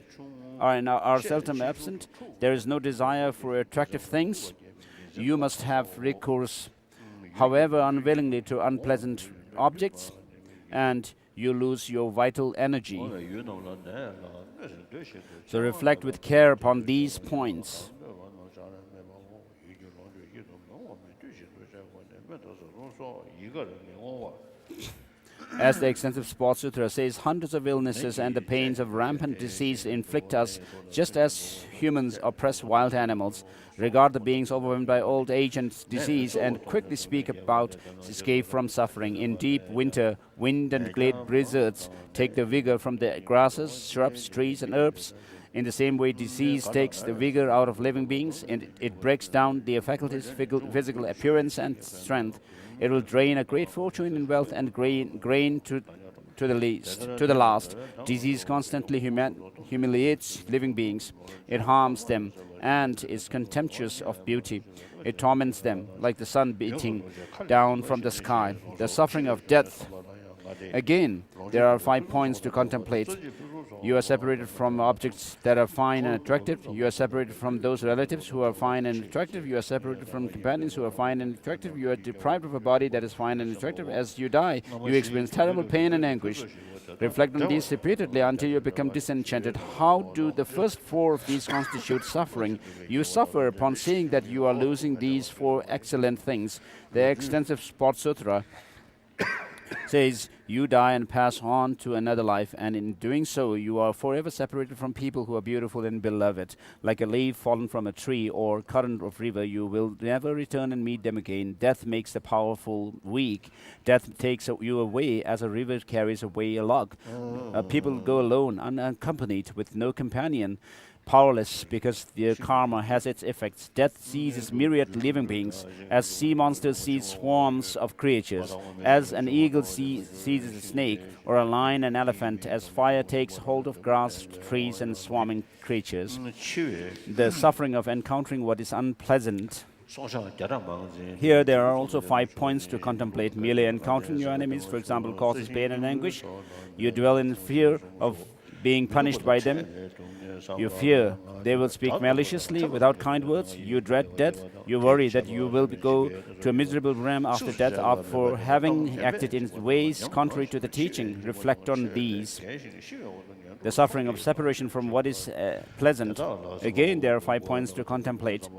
There is no desire for attractive things. You must have recourse, however unwillingly, to unpleasant objects, and you lose your vital energy. So reflect with care upon these points. As the extensive Sports Sutra says, hundreds of illnesses and the pains of rampant disease inflict us, just as humans oppress wild animals. Regard the beings overwhelmed by old age and disease, and quickly speak about escape from suffering. In deep winter, wind and great blizzards take the vigor from the grasses, shrubs, trees, and herbs. In the same way, disease takes the vigor out of living beings, and it breaks down their faculties, physical appearance, and strength. It will drain a great fortune in wealth and grain to the last. Disease constantly humiliates living beings. It harms them and is contemptuous of beauty. It torments them like the sun beating down from the sky. The suffering of death. Again, there are 5 points to contemplate. You are separated from objects that are fine and attractive. You are separated from those relatives who are fine and attractive. You are separated from companions who are fine and attractive. You are deprived of a body that is fine and attractive. As you die, you experience terrible pain and anguish. Reflect on these repeatedly until you become disenchanted. How do the first 4 of these constitute suffering? You suffer upon seeing that you are losing these 4 excellent things. The extensive Sports Sutra says, you die and pass on to another life, and in doing so, you are forever separated from people who are beautiful and beloved. Like a leaf fallen from a tree or current of river, you will never return and meet them again. Death makes the powerful weak. Death takes you away as a river carries away a log. People go alone, unaccompanied, with no companion. powerless because the karma has its effects. Death seizes myriad living beings, as sea monsters seize swarms of creatures, as an eagle seizes a snake, or a lion an elephant, as fire takes hold of grass, trees, and swarming creatures. The suffering of encountering what is unpleasant. Here there are also 5 points to contemplate. Merely encountering your enemies, for example, causes pain and anguish. You dwell in fear of being punished by them. You fear they will speak maliciously without kind words. You dread death. You worry that you will go to a miserable realm after death for having acted in ways contrary to the teaching. Reflect on these. The suffering of separation from what is pleasant. Again, there are 5 points to contemplate.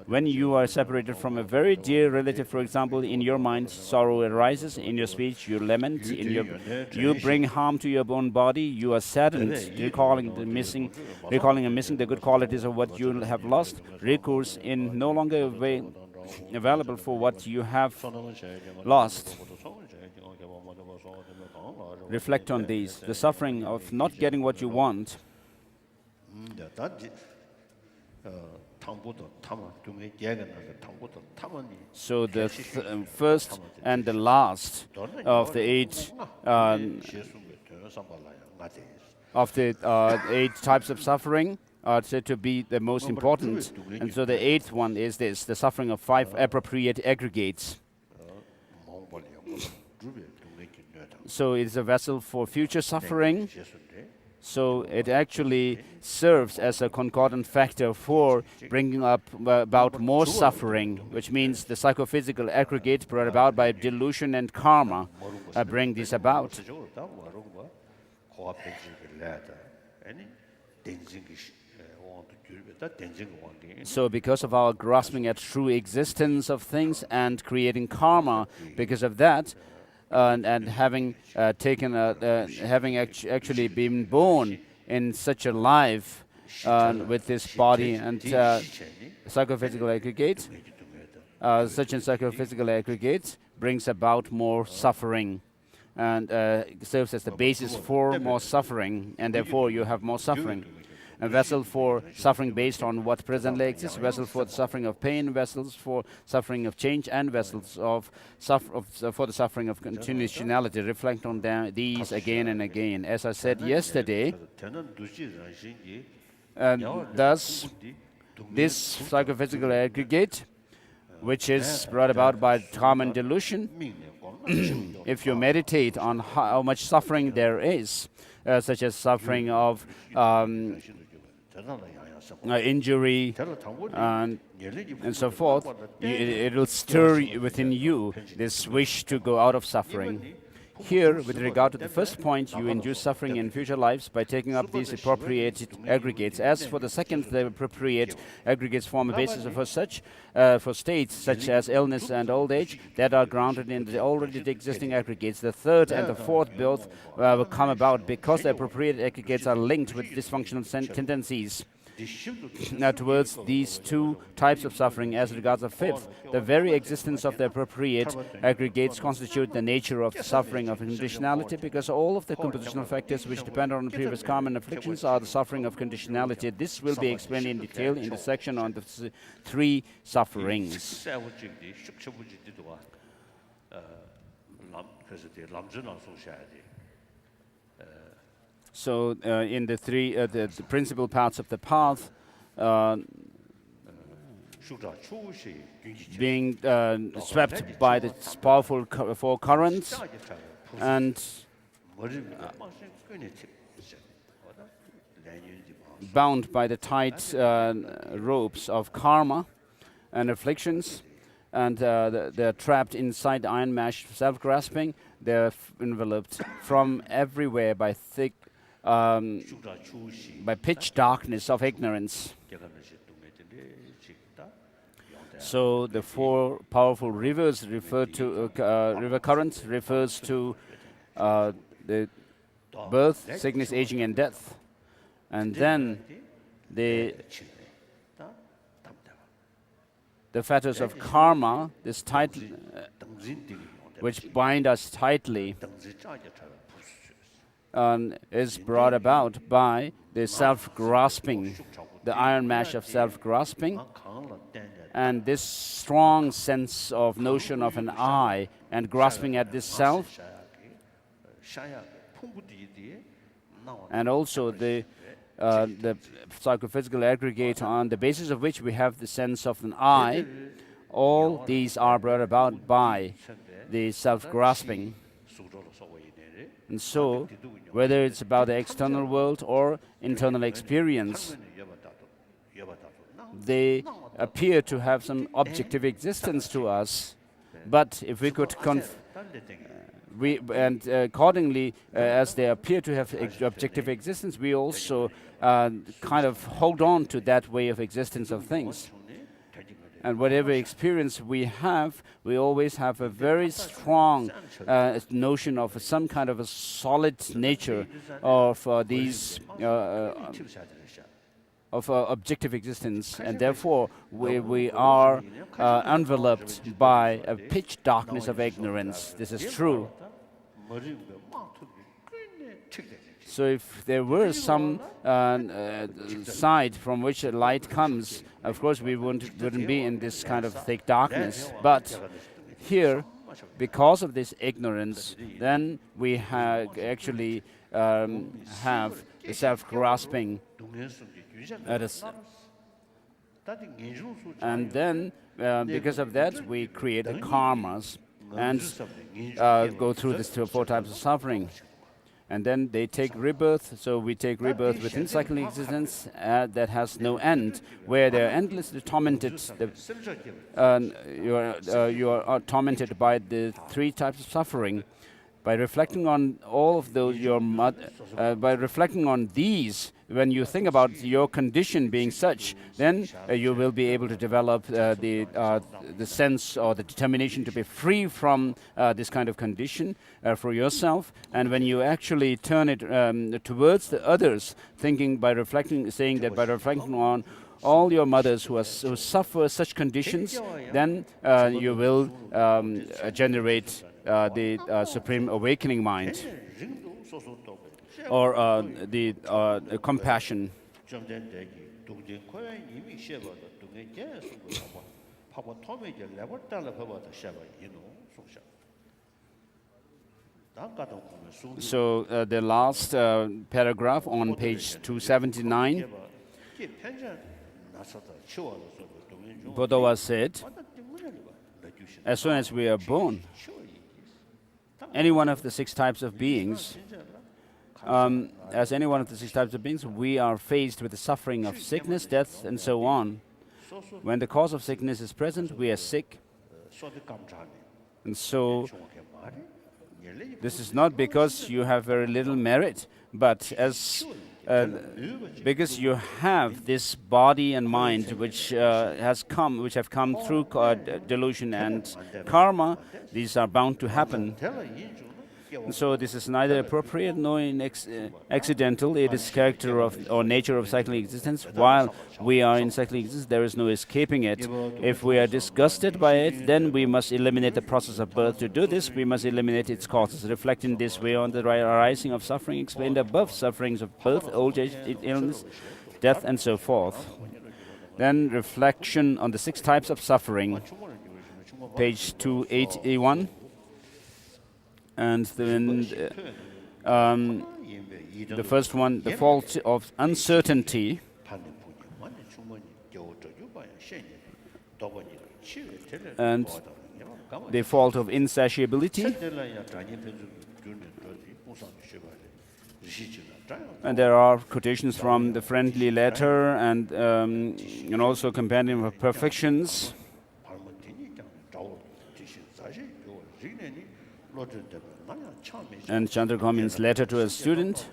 When you are separated from a very dear relative, for example, in your mind, sorrow arises. In your speech, you lament. You bring harm to your own body. You are saddened, recalling and missing the good qualities of what you have lost. Recourse in no longer available for what you have lost. Reflect on these. The suffering of not getting what you want. So the first and the last of the 8 types of suffering are said to be the most important. And so the 8th one is this: the suffering of 5 appropriate aggregates. So it's a vessel for future suffering. So it actually serves as a concordant factor for bringing about more suffering, which means the psychophysical aggregate brought about by delusion and karma bring this about. So because of our grasping at true existence of things and creating karma, because of that, and having actually been born in such a life with this body and psychophysical aggregate, such a psychophysical aggregate brings about more suffering and serves as the basis for more suffering, and therefore you have more suffering. A vessel for suffering based on what presently exists, vessel for the suffering of pain, vessels for suffering of change, and vessels for the suffering of continuationality. Reflect on these again and again. As I said yesterday, thus this psychophysical aggregate, which is brought about by common delusion, if you meditate on how much suffering there is, such as suffering of injury and so forth, it will stir within you this wish to go out of suffering. Here, with regard to the first point, you induce suffering in future lives by taking up these appropriate aggregates. As for the second, the appropriate aggregates form a basis for states such as illness and old age that are grounded in the already existing aggregates. The third and the fourth both will come about because the appropriate aggregates are linked with dysfunctional tendencies towards these 2 types of suffering. As regards the fifth, the very existence of the appropriate aggregates constitute the nature of the suffering of conditionality, because all of the compositional factors which depend on previous karma and afflictions are the suffering of conditionality. This will be explained in detail in the section on the 3 sufferings. So in the 3 the principal parts of the path, being swept by the powerful 4 currents and bound by the tight ropes of karma and afflictions, and they're trapped inside the iron mesh self-grasping. They're enveloped from everywhere by thick by pitch darkness of ignorance. So the 4 powerful rivers referred to river currents refers to the birth, sickness, aging, and death, and then the fetters of karma, this which bind us tightly, is brought about by the self-grasping, the iron mesh of self-grasping, and this strong sense of notion of an I and grasping at this self, and also the psychophysical aggregate on the basis of which we have the sense of an I. All these are brought about by the self-grasping. And so, whether it's about the external world or internal experience, they appear to have some objective existence to us. But if we could accordingly, as they appear to have objective existence, we also kind of hold on to that way of existence of things. And whatever experience we have, we always have a very strong notion of some kind of a solid nature of these of objective existence, and therefore we are enveloped by a pitch darkness of ignorance. This is true. So if there were some side from which a light comes, of course we wouldn't be in this kind of thick darkness. But here, because of this ignorance, then we actually have the self-grasping. And then, because of that, we create the karmas and go through these 4 types of suffering. And then they take rebirth, so we take rebirth within cyclic existence that has no end, where they're endlessly tormented. You are tormented by the 3 types of suffering. By reflecting on all of those, by reflecting on these, when you think about your condition being such, then you will be able to develop the sense or the determination to be free from this kind of condition for yourself. And when you actually turn it towards the others, saying that by reflecting on all your mothers who suffer such conditions, then you will generate the supreme awakening mind, or the compassion. So the last paragraph on page 279, Bodhawa said, as soon as we are born, any one of the 6 types of beings, we are faced with the suffering of sickness, death, and so on. When the cause of sickness is present, we are sick. And so, this is not because you have very little merit, but because you have this body and mind which have come through delusion and karma. These are bound to happen. And so this is neither appropriate nor accidental. It is character of or nature of cyclic existence. While we are in cyclic existence, there is no escaping it. If we are disgusted by it, then we must eliminate the process of birth. To do this, we must eliminate its causes. Reflect in this way on the arising of suffering explained above, sufferings of birth, old age, illness, death, and so forth. Then reflection on the 6 types of suffering, page 281. And then the first one, the fault of uncertainty. And the fault of insatiability. And there are quotations from the friendly letter and also compendium of perfections. And Chandraghomin's letter to a student.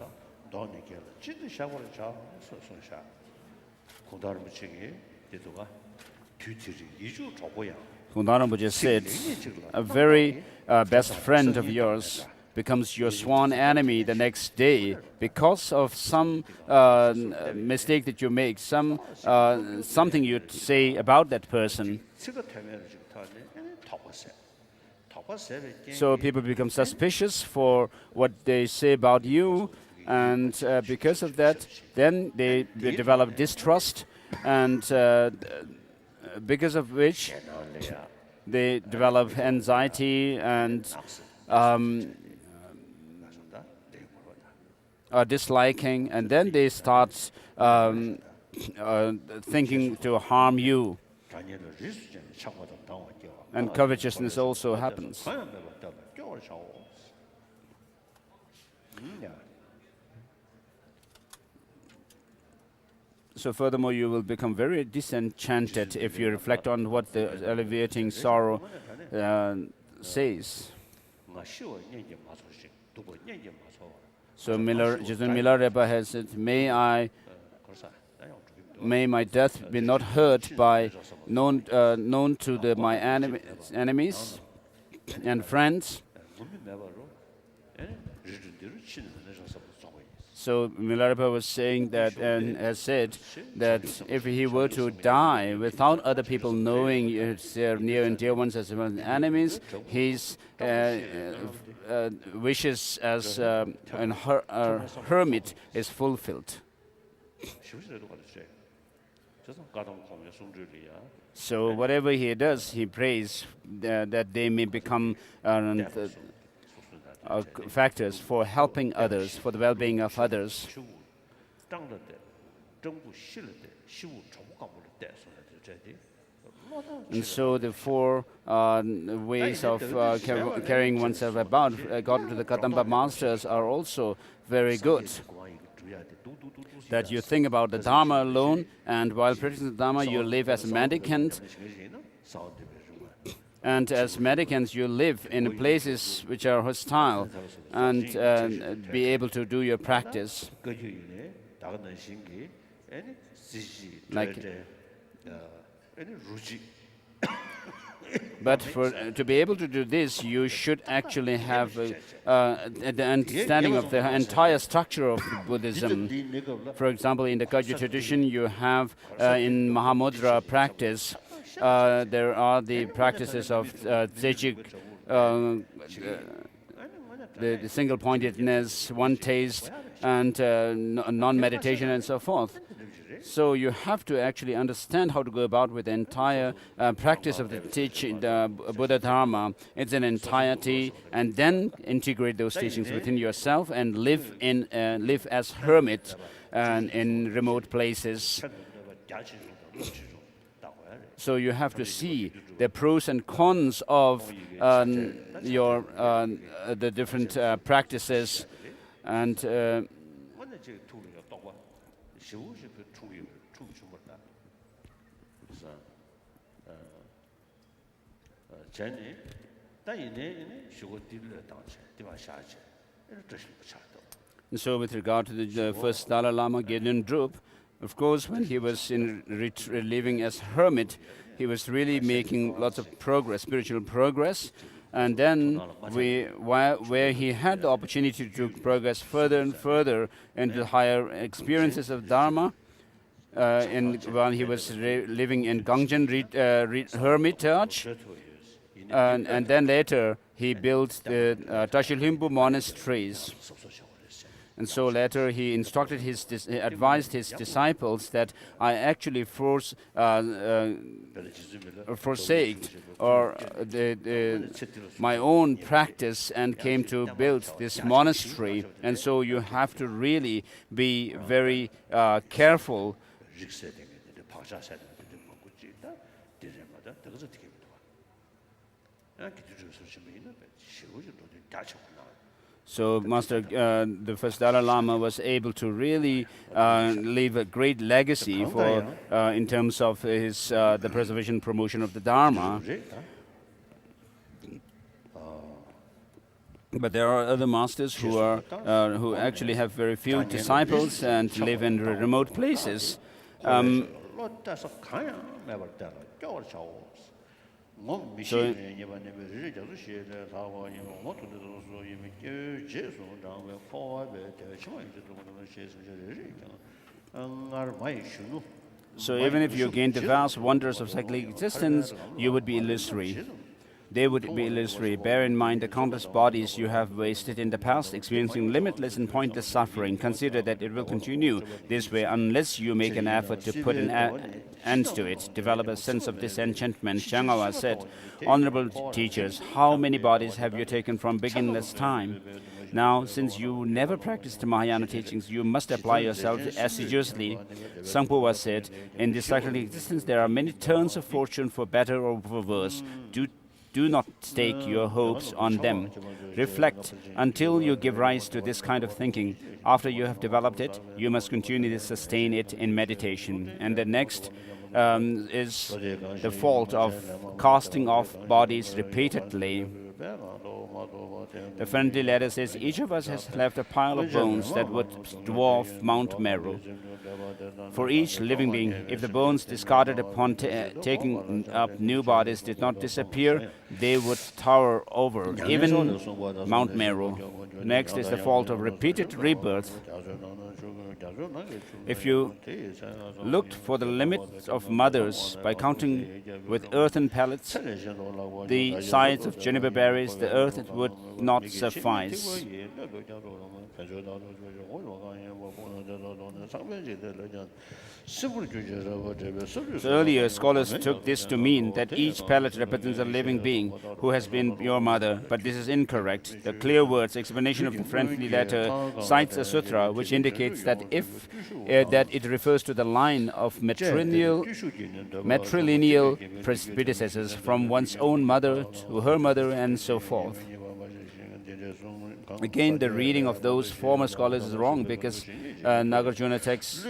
Kundarambuja said, a very best friend of yours becomes your sworn enemy the next day because of some mistake that you make, something you say about that person. So people become suspicious for what they say about you, and because of that, then they develop distrust, and because of which they develop anxiety and disliking, and then they start thinking to harm you. And covetousness also happens. So furthermore, you will become very disenchanted if you reflect on what the alleviating sorrow says. So Jason Milarepa has said, may my death be not heard by known to my enemies and friends. So Milarepa was saying that, and has said that if he were to die without other people knowing their near and dear ones as well as enemies, his wishes as a hermit is fulfilled. So whatever he does, he prays that they may become factors for helping others, for the well-being of others. And so the four ways of carrying oneself about, according to the Kadamba masters, are also very good. That you think about the Dharma alone, and while practicing the Dharma, you live as a mendicant. And as mendicants, you live in places which are hostile and be able to do your practice. But to be able to do this, you should actually have the understanding of the entire structure of Buddhism. For example, in the Kagyu tradition, you have in Mahamudra practice, there are the practices of Tsechik, the single-pointedness, one taste, and non-meditation, and so forth. So you have to actually understand how to go about with the entire practice of the teaching, the Buddha Dharma. It's an entirety, and then integrate those teachings within yourself and live as hermit in remote places. So you have to see the pros and cons of the different practices, and so with regard to the first Dalai Lama, Gedun Drup, of course, when he was living as hermit, he was really making lots of progress, spiritual progress. And then where he had the opportunity to progress further and further into higher experiences of Dharma, while he was living in Gangjen Hermitage, and then later he built the Tashilhimbu monasteries. And so later he instructed advised his disciples that I actually forsake my own practice and came to build this monastery. And so you have to really be very careful. So the first Dalai Lama was able to really leave a great legacy in terms of the preservation and promotion of the Dharma. But there are other masters who actually have very few disciples and live in remote places. So even if you gain the vast wonders of cyclic existence, you would be illusory. they would be illusory. Bear in mind the countless bodies you have wasted in the past, experiencing limitless and pointless suffering. Consider that it will continue this way unless you make an effort to put an end to it. Develop a sense of disenchantment. Changawa said, "Honorable teachers, how many bodies have you taken from beginningless time? Now, since you never practiced the Mahayana teachings, you must apply yourself assiduously." Sangpo said, "In this cyclic existence, there are many turns of fortune for better or for worse. Do not stake your hopes on them. Reflect until you give rise to this kind of thinking. After you have developed it, you must continue to sustain it in meditation." And the next is the fault of casting off bodies repeatedly. The friendly letter says, "Each of us has left a pile of bones that would dwarf Mount Meru. For each living being, if the bones discarded upon taking up new bodies did not disappear, they would tower over even Mount Meru." Next is the fault of repeated rebirth. If you looked for the limit of mothers by counting with earthen pellets the size of juniper berries, the earth would not suffice. So earlier, scholars took this to mean that each pellet represents a living being who has been your mother, but this is incorrect. The clear words explanation of the friendly letter cites a sutra which indicates that that it refers to the line of matrilineal predecessors from one's own mother to her mother and so forth. Again, the reading of those former scholars is wrong because Nagarjuna text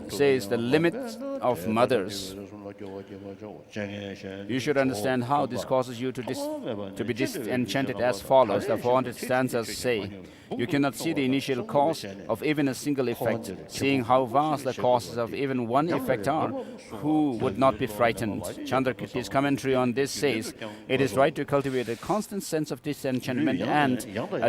says the limit of mothers. You should understand how this causes you to be disenchanted as follows. The 400 stanzas say, "You cannot see the initial cause of even a single effect. Seeing how vast the causes of even one effect are, who would not be frightened?" Chandrakirti's commentary on this says, "It is right to cultivate a constant sense of disenchantment and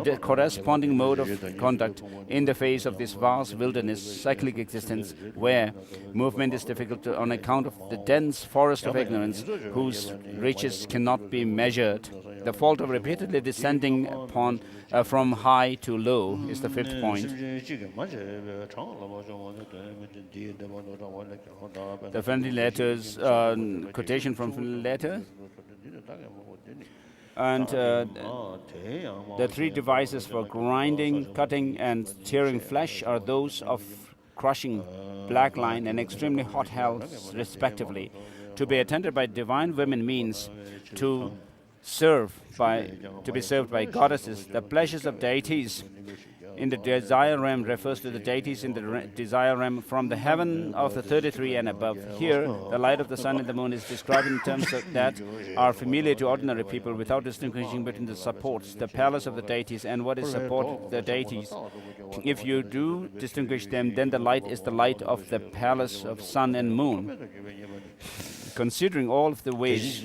a corresponding mode of conduct in the face of this vast wilderness, cyclic existence, where movement is difficult on account of the dense forest of ignorance, whose reaches cannot be measured." The fault of repeatedly descending from high to low is the fifth point. The friendly letters, quotation from friendly letter. And the three devices for grinding, cutting, and tearing flesh are those of crushing, black line, and extremely hot hell, respectively. To be attended by divine women means to be served by goddesses. The pleasures of deities in the desire realm refers to the deities in the desire realm from the heaven of the 33 and above. Here, the light of the sun and the moon is described in terms that are familiar to ordinary people without distinguishing between the supports, the palace of the deities, and what is supported the deities. If you do distinguish them, then the light is the light of the palace of sun and moon. Considering all the ways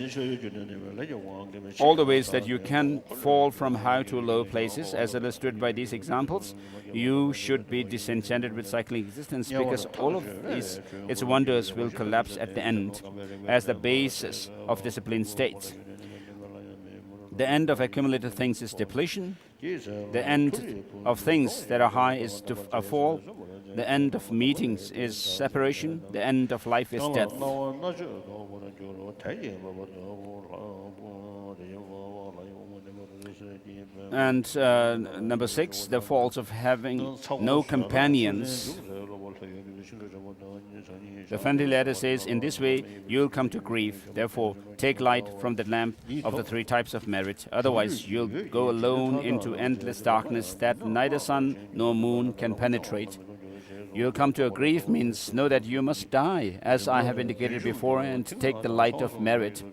that you can fall from high to low places, as illustrated by these examples, you should be disenchanted with cyclic existence, because all of its wonders will collapse at the end, as the basis of discipline states. The end of accumulated things is depletion. The end of things that are high is a fall. The end of meetings is separation. The end of life is death. And number 6, the faults of having no companions. The friendly letter says, "In this way you'll come to grief. Therefore, take light from the lamp of the 3 types of merit. Otherwise, you'll go alone into endless darkness that neither sun nor moon can penetrate." You'll come to a grief means know that you must die, as I have indicated before, and take the light of merit.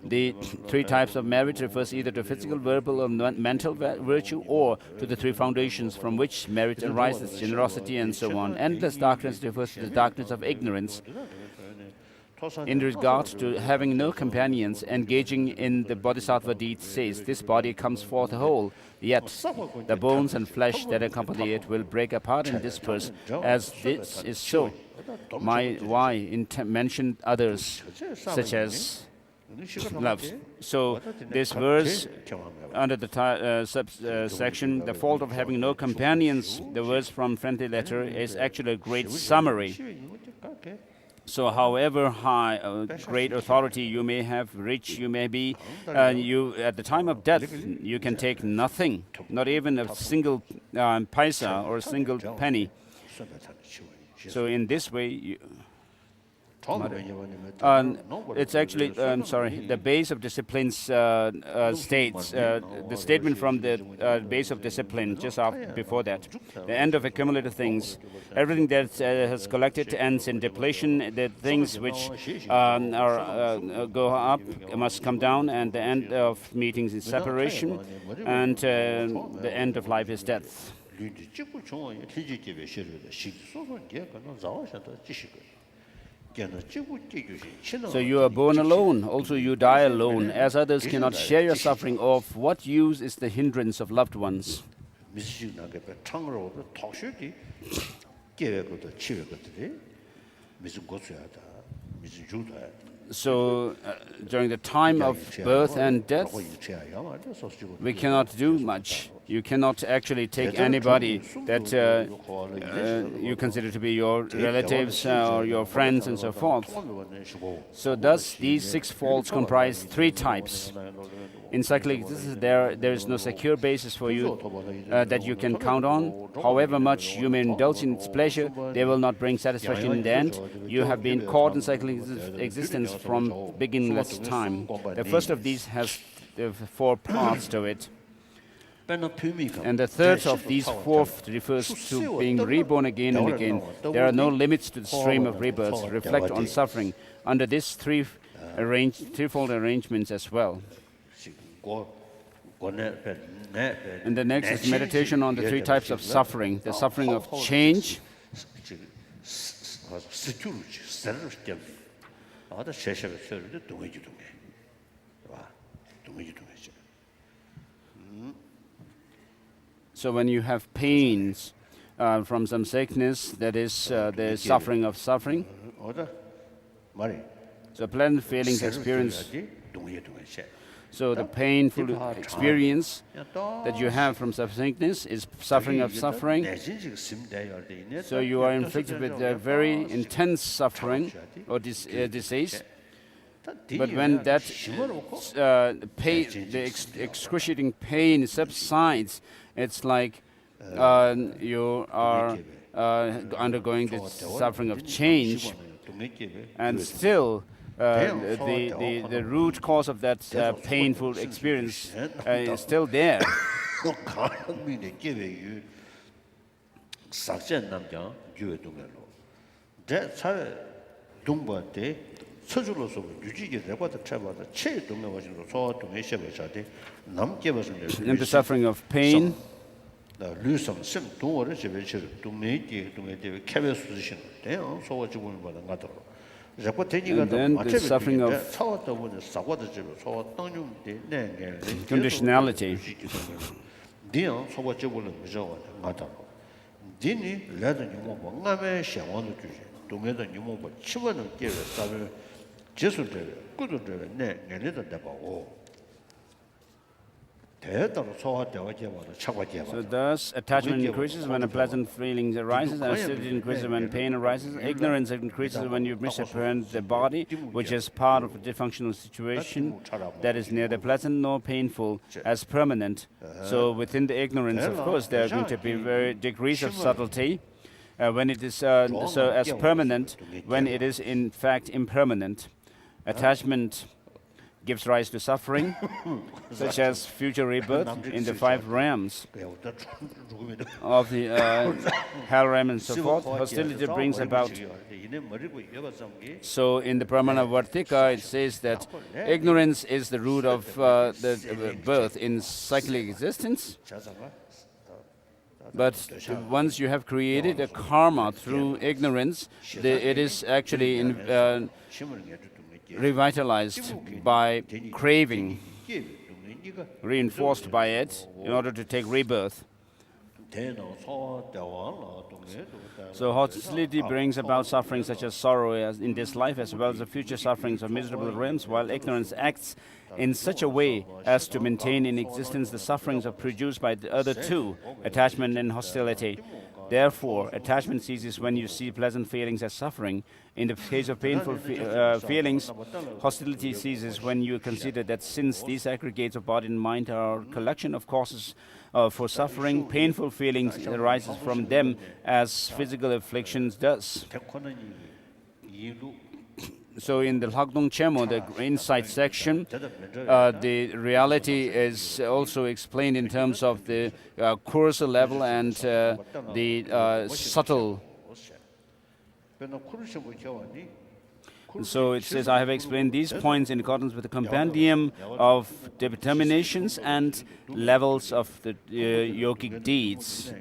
The 3 types of merit refers either to physical, verbal, or mental virtue, or to the 3 foundations from which merit arises, generosity and so on. Endless darkness refers to the darkness of ignorance. In regard to having no companions, engaging in the bodhisattva deed says, "This body comes forth whole, yet the bones and flesh that accompany it will break apart and disperse. As this is so, why mentioned others, such as love. So this verse, under the subsection, the fault of having no companions, the verse from friendly letter, is actually a great summary. So however high, great authority you may have, rich you may be, you at the time of death, you can take nothing, not even a single paisa or a single penny. So in this way, it's actually, the base of discipline states, the statement from the base of discipline, just before that, the end of accumulated things, everything that has collected ends in depletion, the things which go up must come down, and the end of meetings is separation, and the end of life is death. So you are born alone, also you die alone, as others cannot share your suffering. Of what use is the hindrance of loved ones? So during the time of birth and death, we cannot do much. You cannot actually take anybody that you consider to be your relatives or your friends and so forth. So thus these 6 faults comprise 3 types. In cyclic existence, there is no secure basis for you that you can count on. However much you may indulge in its pleasure, they will not bring satisfaction in the end. You have been caught in cyclic existence from beginningless time. The first of these has 4 parts to it. And the third of these 4 refers to being reborn again and again. There are no limits to the stream of rebirths. Reflect on suffering under this threefold arrangements as well. And the next is meditation on the 3 types of suffering. The suffering of change, so when you have pains from some sickness, that is the suffering of suffering. So pleasant feelings experience. So the painful experience that you have from sickness is suffering of suffering. So you are inflicted with a very intense suffering or disease. But when that pain, the excruciating pain subsides, it's like you are undergoing the suffering of change, and still the root cause of that painful experience is still there. And the suffering of pain, and then the suffering of conditionality. So thus, attachment increases when a pleasant feeling arises, and hostility increases when pain arises. Ignorance increases when you misapprehend the body, which is part of a dysfunctional situation that is neither pleasant nor painful, as permanent. So within the ignorance, of course, there are going to be very degrees of subtlety. When it is so as permanent, when it is in fact impermanent. Attachment gives rise to suffering, such as future rebirth in the 5 realms of the hell realm and so forth. Hostility brings about. So in the Pramana Vartika, it says that ignorance is the root of the birth in cyclic existence. But once you have created a karma through ignorance, it is actually revitalized by craving, reinforced by it in order to take rebirth. So hostility brings about suffering such as sorrow as in this life, as well as the future sufferings of miserable realms, while ignorance acts in such a way as to maintain in existence the sufferings produced by the other two, attachment and hostility. Therefore, attachment ceases when you see pleasant feelings as suffering. In the case of painful feelings, hostility ceases when you consider that since these aggregates of body and mind are a collection of causes for suffering, painful feelings arises from them as physical afflictions does. So in the Lhagdong Chemo, the insight section, the reality is also explained in terms of the coarser level and the subtle. So it says, I have explained these points in accordance with the compendium of determinations and levels of the yogic deeds.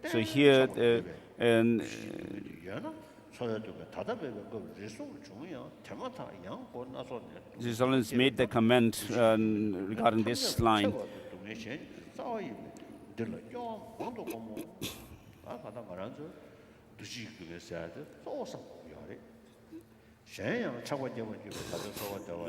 So here, Zizolins made the comment regarding this line.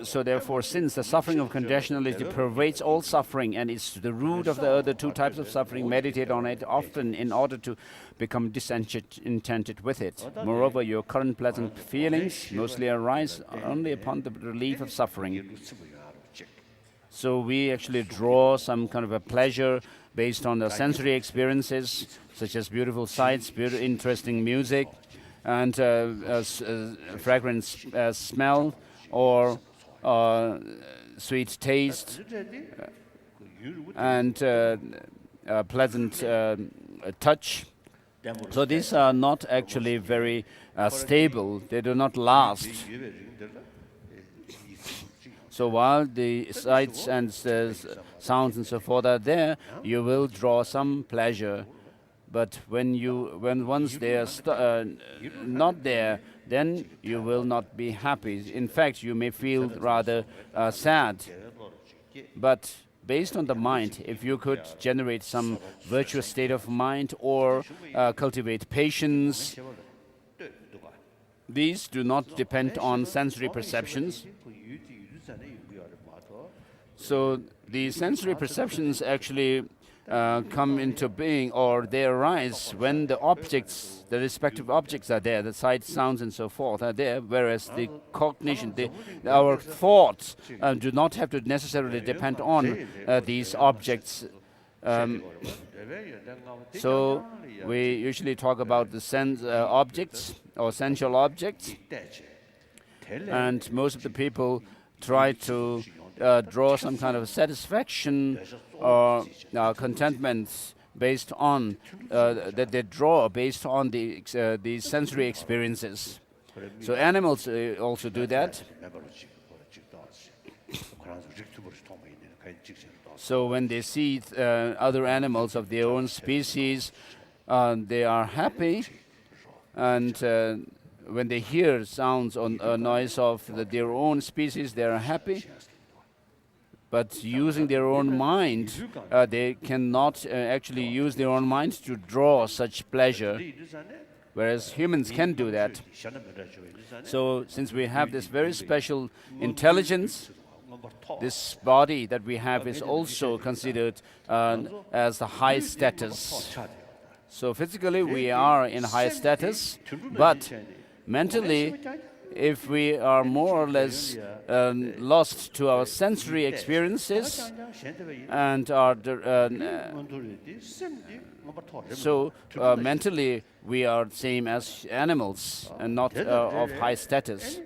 So therefore, since the suffering of conditionality pervades all suffering and is the root of the other two types of suffering, meditate on it often in order to become disenchanted with it. Moreover, your current pleasant feelings mostly arise only upon the relief of suffering. So we actually draw some kind of a pleasure based on the sensory experiences, such as beautiful sights, interesting music, and fragrant smell or sweet taste and pleasant touch. So these are not actually very stable. They do not last. So while the sights and sounds and so forth are there, you will draw some pleasure. But when once they are not there, then you will not be happy. In fact, you may feel rather sad. But based on the mind, if you could generate some virtuous state of mind or cultivate patience, these do not depend on sensory perceptions. So the sensory perceptions actually come into being, or they arise when the objects, the respective objects are there, the sight, sounds and so forth are there, whereas the cognition, our thoughts do not have to necessarily depend on these objects. So we usually talk about the sense objects or sensual objects, and most of the people try to draw some kind of satisfaction or contentment based on that they draw based on the sensory experiences. So animals also do that. So when they see other animals of their own species, they are happy, and when they hear sounds or noise of their own species, they are happy. But using their own mind, they cannot actually use their own mind to draw such pleasure, whereas humans can do that. So since we have this very special intelligence, this body that we have is also considered as a high status. So physically we are in high status, but mentally, if we are more or less lost to our sensory experiences and are so mentally we are same as animals and not of high status.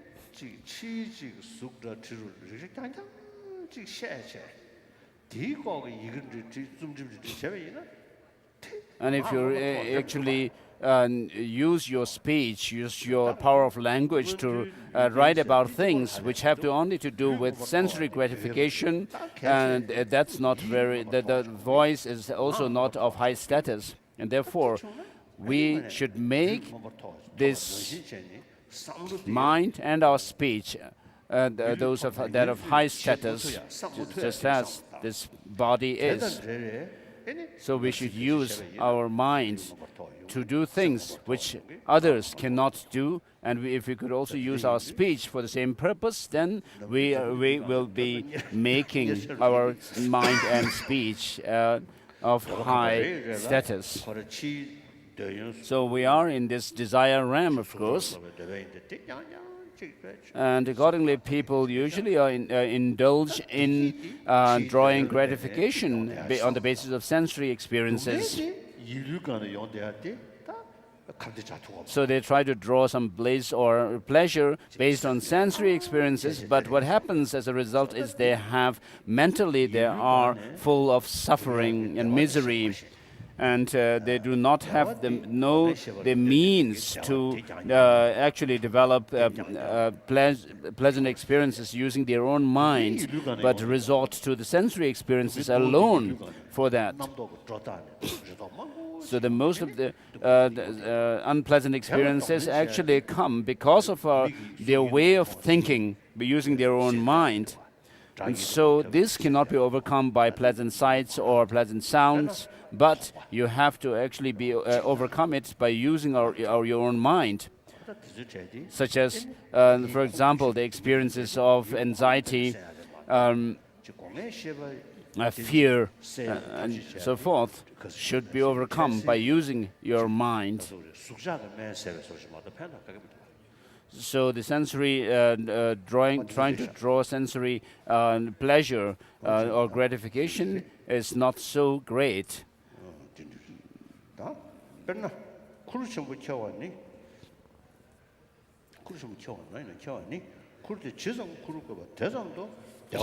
And if you actually use your speech, use your power of language to write about things which have only to do with sensory gratification, and that's not very, the voice is also not of high status. And therefore, we should make this mind and our speech those of that of high status, just as this body is. So we should use our minds to do things which others cannot do. And if we could also use our speech for the same purpose, then we will be making our mind and speech of high status. So we are in this desire realm, of course. And accordingly, people usually indulge in drawing gratification on the basis of sensory experiences. So they try to draw some bliss or pleasure based on sensory experiences, but what happens as a result is they are full of suffering and misery. And they do not have the means to actually develop pleasant experiences using their own mind, but resort to the sensory experiences alone for that. So the most of the unpleasant experiences actually come because of their way of thinking, using their own mind. And so this cannot be overcome by pleasant sights or pleasant sounds, but you have to actually overcome it by using your own mind. Such as, for example, the experiences of anxiety, fear, and so forth, should be overcome by using your mind. So the sensory trying to draw sensory pleasure or gratification is not so great.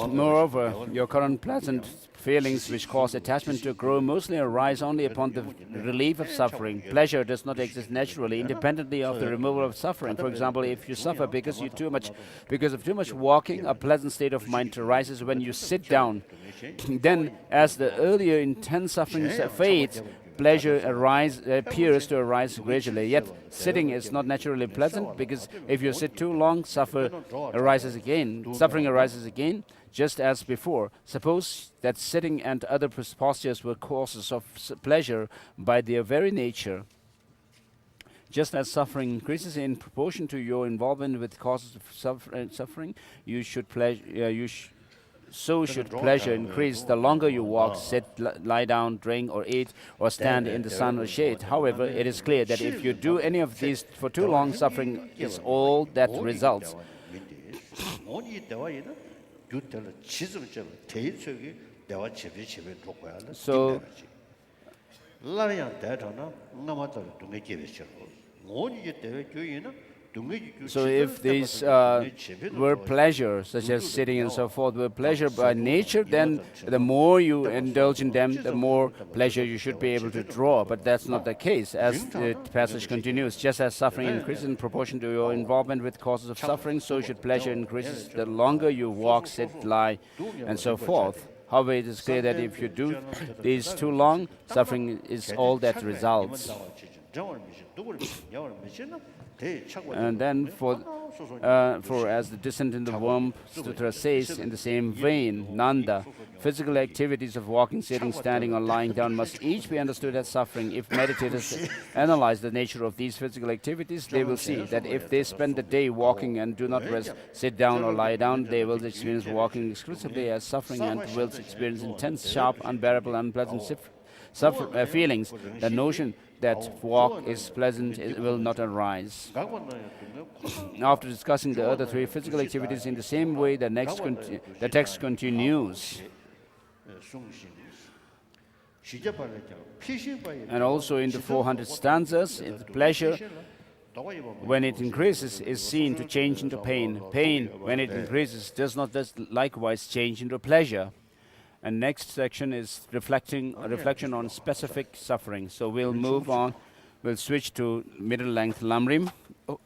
Moreover, your current pleasant feelings which cause attachment to grow mostly arise only upon the relief of suffering. Pleasure does not exist naturally, independently of the removal of suffering. For example, if you suffer because of too much walking, a pleasant state of mind arises when you sit down. Then, as the earlier intense sufferings fade, pleasure appears to arise gradually. Yet, sitting is not naturally pleasant, because if you sit too long, suffering arises again, just as before. Suppose that sitting and other postures were causes of pleasure by their very nature. Just as suffering increases in proportion to your involvement with causes of suffering, so should pleasure increase the longer you walk, sit, lie down, drink, or eat, or stand in the sun or shade. However, it is clear that if you do any of these for too long, suffering is all that results. So, if these were pleasure, such as sitting and so forth, were pleasure by nature, then the more you indulge in them, the more pleasure you should be able to draw. But that's not the case, as the passage continues. Just as suffering increases in proportion to your involvement with causes of suffering, so should pleasure increases the longer you walk, sit, lie, and so forth. However, it is clear that if you do these too long, suffering is all that results. And then for as the Descent in the Womb Sutra says, in the same vein, Nanda, physical activities of walking, sitting, standing, or lying down must each be understood as suffering. If meditators analyze the nature of these physical activities, they will see that if they spend the day walking and do not rest, sit down, or lie down, they will experience walking exclusively as suffering and will experience intense, sharp, unbearable, unpleasant feelings. The notion that walk is pleasant will not arise. After discussing the other three physical activities in the same way, the text continues. And also in the 400 stanzas, pleasure, when it increases, is seen to change into pain. Pain, when it increases, does not likewise change into pleasure. And next section is reflection on specific suffering. So we'll move on. We'll switch to middle length lamrim. Oh.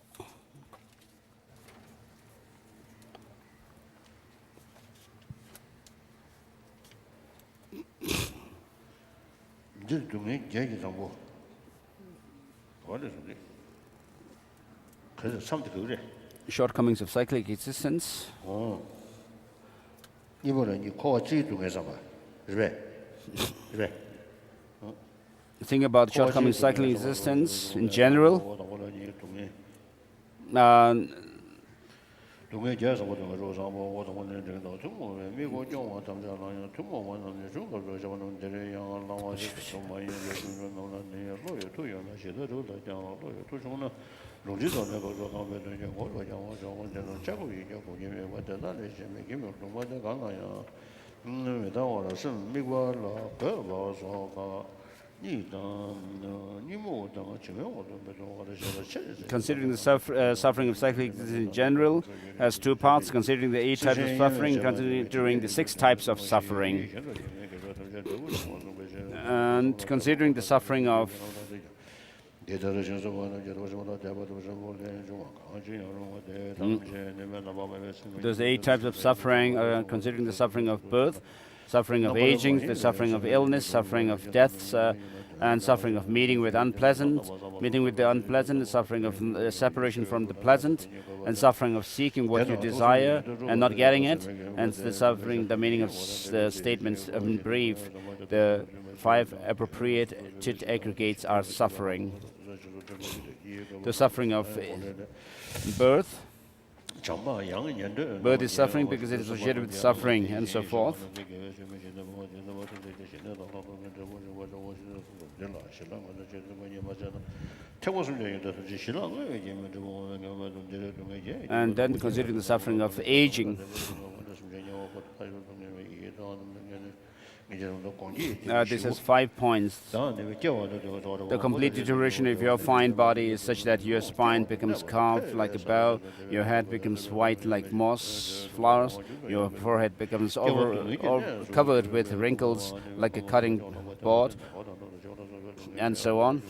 Shortcomings of cyclic existence. 이번에 이 코어 지 중에서 봐. 그래. think about shortcoming cycling existence in general. Uh, Considering the suffering of cyclic existence in general has two parts, considering the 8 types of suffering, considering the 6 types of suffering, and considering the suffering of those 8 types of suffering, considering the suffering of birth, suffering of aging, the suffering of illness, suffering of deaths, and suffering of meeting with the unpleasant, the suffering of separation from the pleasant, and suffering of seeking what you desire and not getting it, and the suffering, the meaning of the statements in brief, the 5 appropriate aggregates are suffering. The suffering of birth. Birth is suffering because it is associated with suffering and so forth. And then considering the suffering of aging. This has 5 points. The complete deterioration of your fine body is such that your spine becomes carved like a bow, your head becomes white like moss flowers, your forehead becomes covered with wrinkles like a cutting board, and so on,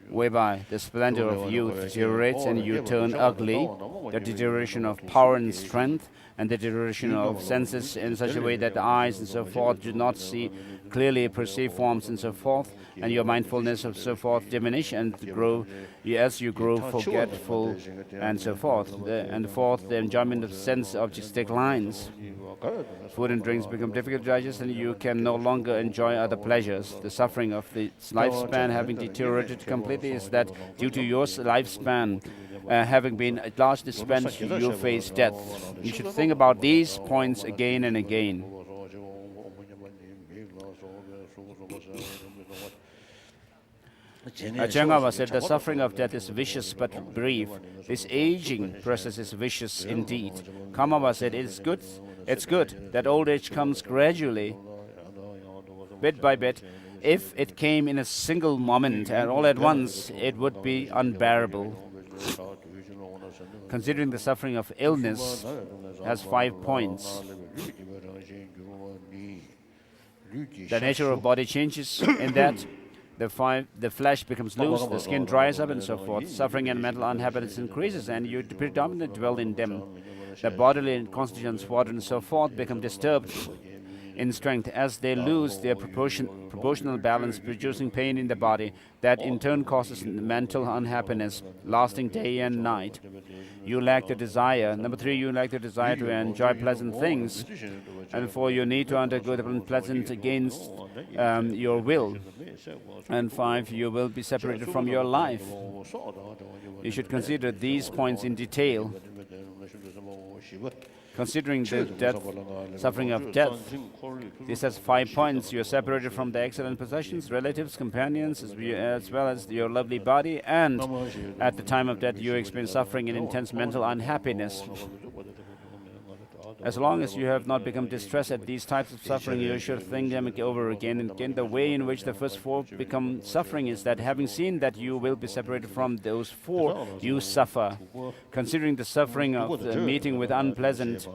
whereby the splendor of youth deteriorates and you turn ugly, the deterioration of power and strength, and the deterioration of senses in such a way that the eyes and so forth do not see clearly, perceive forms and so forth, and your mindfulness and so forth diminish and grow as you grow forgetful and so forth. And fourth, the enjoyment of sense objects declines. Food and drinks become difficult to digest and you can no longer enjoy other pleasures. The suffering of the lifespan having deteriorated completely is that due to your lifespan having been at largely spent, you face death. You should think about these points again and again. Chang'aba said the suffering of death is vicious but brief. This aging process is vicious indeed. Karmapa said it's good that old age comes gradually, bit by bit. If it came in a single moment and all at once, it would be unbearable. Considering the suffering of illness has 5 points. The nature of body changes in that the flesh becomes loose, the skin dries up and so forth. Suffering and mental unhappiness increases and you predominantly dwell in them. The bodily constituents, water and so forth become disturbed in strength as they lose their proportional balance, producing pain in the body that in turn causes mental unhappiness, lasting day and night. You lack the desire. Number 3, you lack the desire to enjoy pleasant things. And 4, you need to undergo the unpleasant against your will. And 5, you will be separated from your life. You should consider these points in detail. Considering the suffering of death, this has 5 points. You are separated from the excellent possessions, relatives, companions, as well as your lovely body, and at the time of death you experience suffering and intense mental unhappiness. As long as you have not become distressed at these types of suffering, you should think them over again and again. The way in which the first 4 become suffering is that having seen that you will be separated from those 4, you suffer. Considering the suffering of the meeting with unpleasant,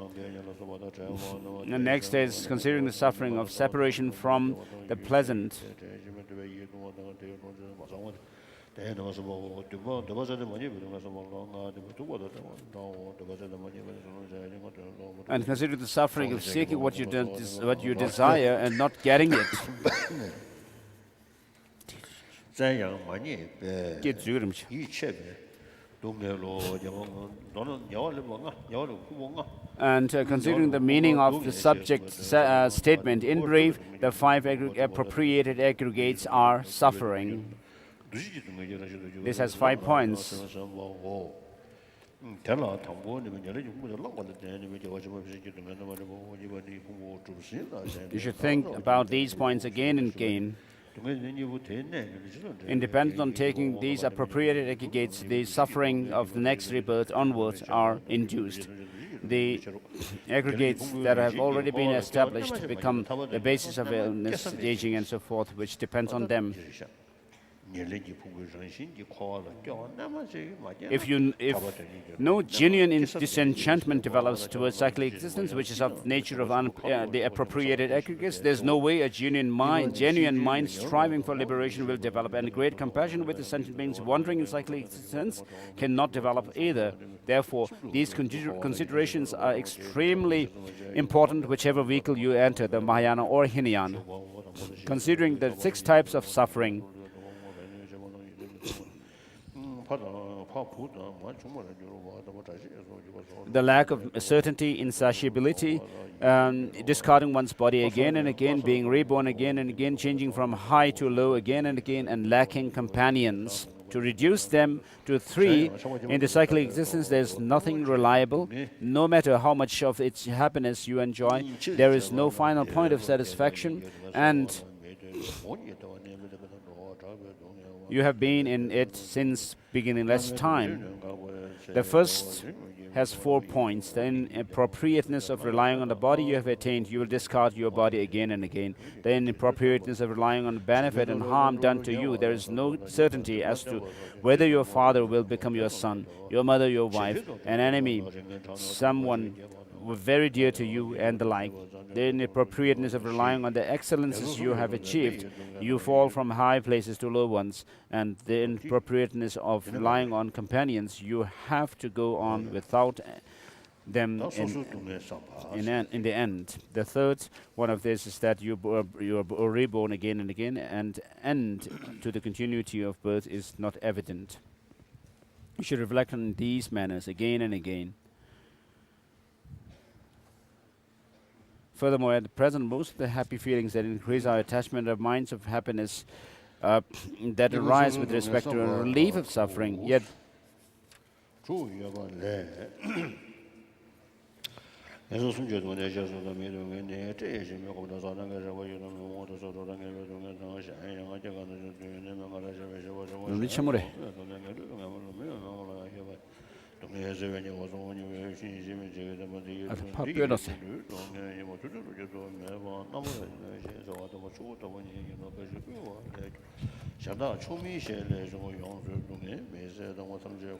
the next is considering the suffering of separation from the pleasant. And consider the suffering of seeking what you desire and not getting it. And considering the meaning of the subject statement, in brief, the five appropriated aggregates are suffering. This has 5 points. You should think about these points again and again. Independent on taking these appropriated aggregates, the suffering of the next rebirth onwards are induced. The aggregates that have already been established become the basis of illness, aging, and so forth, which depends on them. If no genuine disenchantment develops towards cyclic existence, which is of nature of the appropriated aggregates, there's no way a genuine mind striving for liberation will develop, and great compassion with the sentient beings wandering in cyclic existence cannot develop either. Therefore, these considerations are extremely important whichever vehicle you enter, the Mahayana or Hinayana. Considering the 6 types of suffering, the lack of certainty, insatiability, discarding one's body again and again, being reborn again and again, changing from high to low again and again, and lacking companions. To reduce them to 3, in the cyclic existence, there's nothing reliable. No matter how much of its happiness you enjoy, there is no final point of satisfaction, and you have been in it since beginningless time. The first has 4 points. The inappropriateness of relying on the body you have attained, you will discard your body again and again. The inappropriateness of relying on benefit and harm done to you, there is no certainty as to whether your father will become your son, your mother your wife, an enemy, someone very dear to you, and the like. The inappropriateness of relying on the excellences you have achieved, you fall from high places to low ones, and the inappropriateness of relying on companions, you have to go on without them in the end. The third one of this is that you are reborn again and again, and end to the continuity of birth is not evident. You should reflect on these manners again and again. Furthermore, at the present, most of the happy feelings that increase our attachment are minds of happiness that arise with respect to a relief of suffering, yet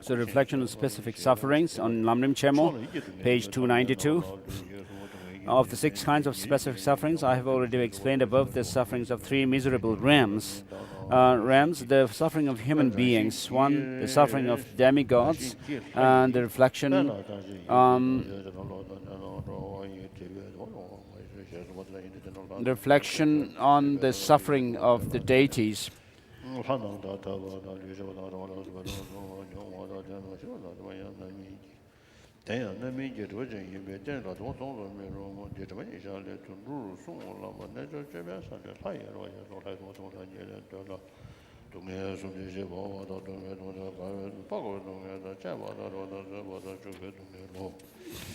So reflection on specific sufferings on Lamrim Chemo, page 292. Of the 6 kinds of specific sufferings, I have already explained above the sufferings of 3 miserable realms. The suffering of human beings, 1, the suffering of demigods, and the reflection on the suffering of the deities.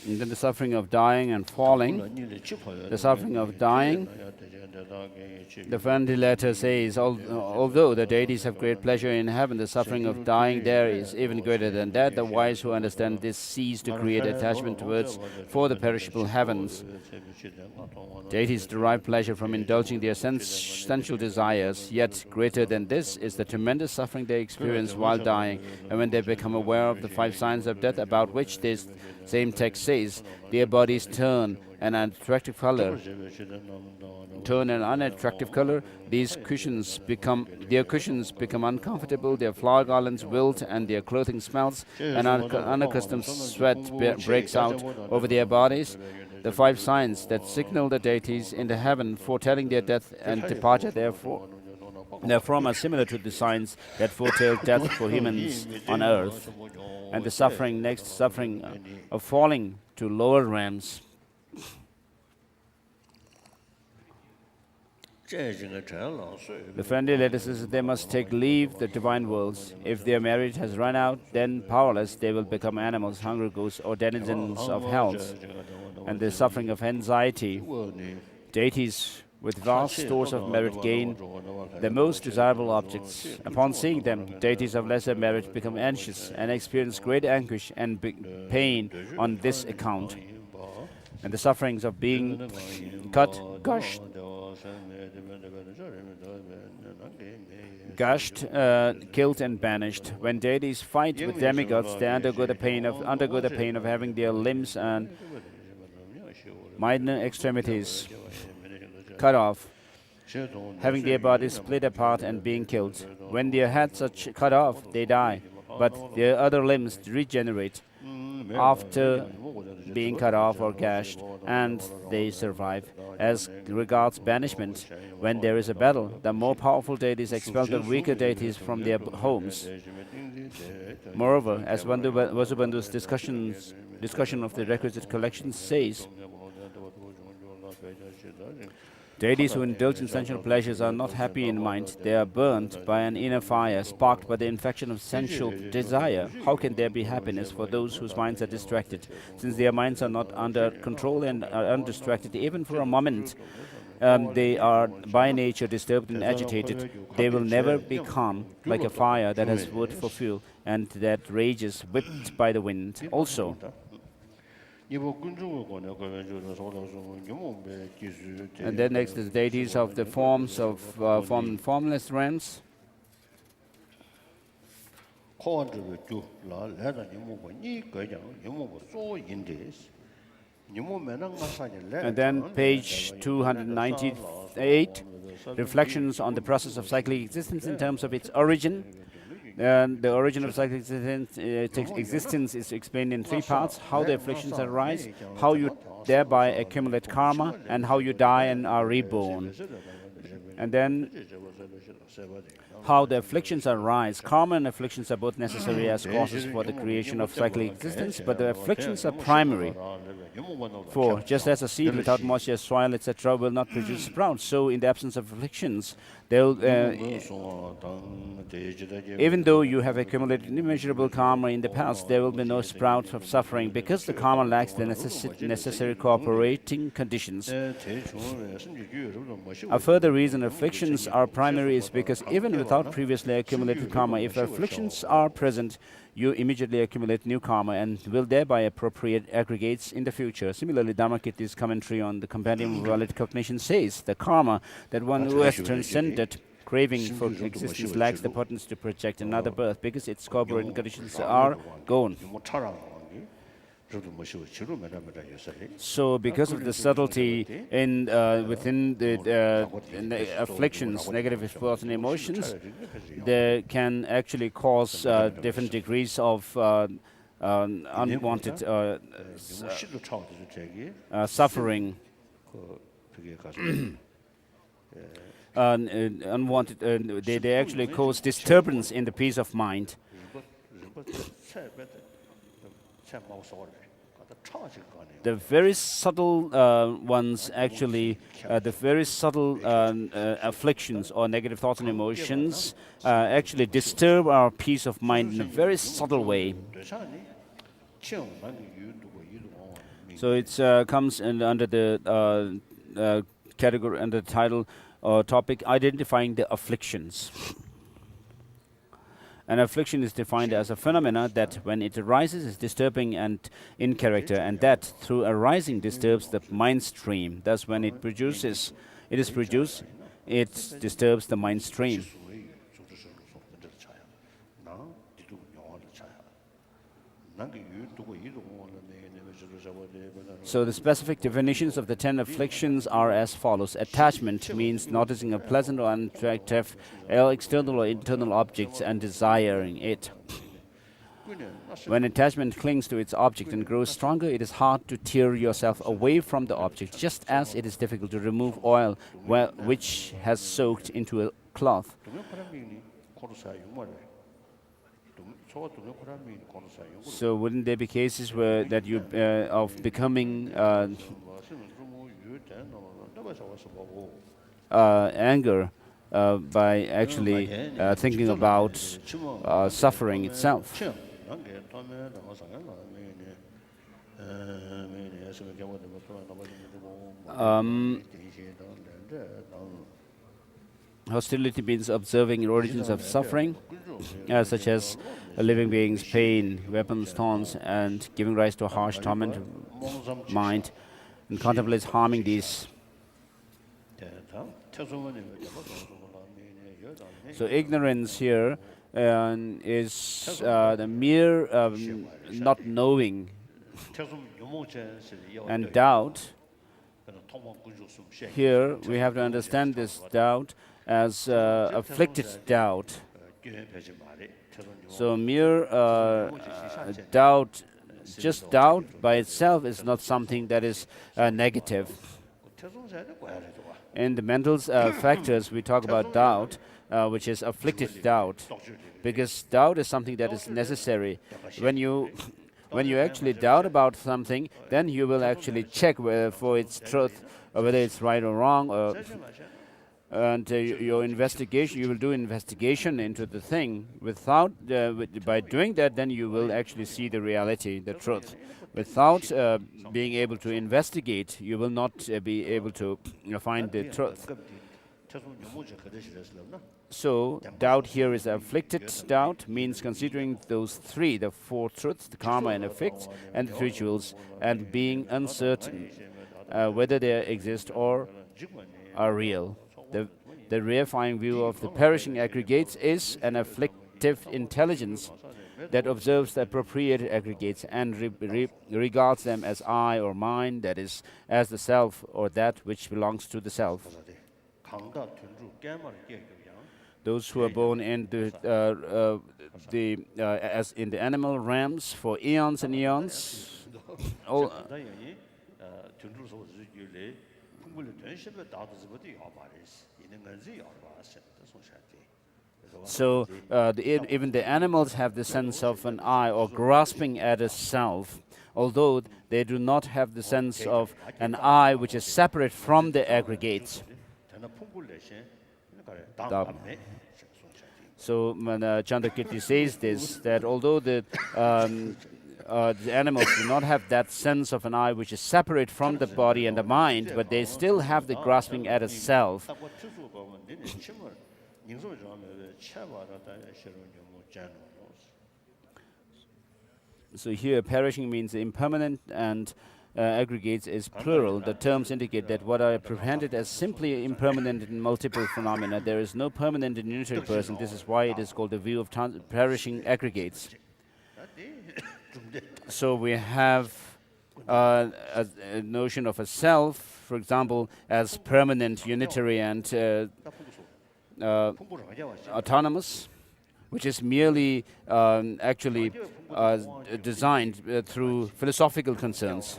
And then the suffering of dying and falling. The suffering of dying, the ventilator says, although the deities have great pleasure in heaven, the suffering of dying there is even greater than that. The wise who understand this cease to create attachment towards for the perishable heavens. Deities derive pleasure from indulging their sensual desires, yet greater than this is the tremendous suffering they experience while dying, and when they become aware of the 5 signs of death about which this same text says, their bodies turn an unattractive color. Their cushions become uncomfortable, their flower garlands wilt, and their clothing smells, and unaccustomed sweat breaks out over their bodies. The 5 signs that signal the deities in the heaven foretelling their death and departure therefore Their form are similar to the signs that foretell death for humans on earth, and the suffering, of falling to lower realms. The friendly letter says they must take leave the divine worlds. If their merit has run out, then powerless they will become animals, hungry ghosts, or denizens of hells. And the suffering of anxiety, deities with vast stores of merit gain the most desirable objects. Upon seeing them, deities of lesser merit become anxious and experience great anguish and pain on this account. And the sufferings of being cut, gushed, killed and banished. When deities fight with demigods, they undergo the pain of having their limbs and minor extremities cut off, having their bodies split apart and being killed. When their heads are cut off, they die, but their other limbs regenerate after being cut off or gashed, and they survive. As regards banishment, when there is a battle, the more powerful deities expel the weaker deities from their homes. Moreover, as Vasubandhu's discussion of the requisite collection says, deities who indulge in sensual pleasures are not happy in mind. They are burnt by an inner fire, sparked by the infection of sensual desire. How can there be happiness for those whose minds are distracted? Since their minds are not under control and are undistracted even for a moment, they are by nature disturbed and agitated. They will never be calm, like a fire that has wood for fuel and that rages, whipped by the wind. Also, and then next is deities of the forms of form and formless realms. And then page 298, reflections on the process of cyclic existence in terms of its origin. The origin of cyclic existence is explained in three parts: how the afflictions arise, how you thereby accumulate karma, and how you die and are reborn. And then how the afflictions arise. Karma and afflictions are both necessary as causes for the creation of cyclic existence, but the afflictions are primary. For just as a seed without moisture, soil, etc. will not produce sprouts, so in the absence of afflictions, even though you have accumulated immeasurable karma in the past, there will be no sprout of suffering because the karma lacks the necessary cooperating conditions. A further reason afflictions are primary is because even without previously accumulated karma, if afflictions are present, you immediately accumulate new karma and will thereby appropriate aggregates in the future. Similarly, Dharmakirti's commentary on the Compendium of Valid Cognition says the karma that one who has transcended craving for existence lacks the potency to project another birth because its cooperating conditions are gone. So, because of the subtlety in within the afflictions, negative thoughts and emotions, they can actually cause different degrees of unwanted suffering. They actually cause disturbance in the peace of mind. The very subtle ones, actually, the very subtle afflictions or negative thoughts and emotions actually disturb our peace of mind in a very subtle way. So it comes under the category, under the title or topic, identifying the afflictions. An affliction is defined as a phenomena that, when it arises, is disturbing and in character, and that, through arising, disturbs the mind stream. Thus, when it is produced, it disturbs the mind stream. So the specific definitions of the 10 afflictions are as follows. Attachment means noticing a pleasant or unattractive external or internal objects and desiring it. When attachment clings to its object and grows stronger, it is hard to tear yourself away from the object, just as it is difficult to remove oil which has soaked into cloth. So wouldn't there be cases where that you of becoming anger by actually thinking about suffering itself? Hostility means observing origins of suffering, such as living beings, pain, weapons, thorns, and giving rise to a harsh torment mind, and contemplates harming these. So ignorance here is the mere not knowing, and doubt. Here we have to understand this doubt as afflicted doubt. So mere doubt, just doubt by itself is not something that is negative. In the mental factors, we talk about doubt, which is afflicted doubt, because doubt is something that is necessary. When you actually doubt about something, then you will actually check for its truth, or whether it's right or wrong, and your investigation, you will do investigation into the thing. Without, by doing that, then you will actually see the reality, the truth. Without being able to investigate, you will not be able to find the truth. So doubt here is afflicted doubt, means considering those three, the four truths, the karma and effects, and the rituals, and being uncertain whether they exist or are real. The reifying view of the perishing aggregates is an afflictive intelligence that observes the appropriated aggregates and regards them as I or mine, that is, as the self or that which belongs to the self. Those who are born in as in the animal realms for eons and eons, so even the animals have the sense of an I, or grasping at a self, although they do not have the sense of an I which is separate from the aggregates. So when Chandrakirti says this, that although the animals do not have that sense of an I which is separate from the body and the mind, but they still have the grasping at a self. So here perishing means impermanent, and aggregates is plural. The terms indicate that what are apprehended as simply impermanent in multiple phenomena. There is no permanent in unitary person. This is why it is called the view of perishing aggregates. So we have a notion of a self, for example, as permanent, unitary, and autonomous, which is merely actually designed through philosophical concerns.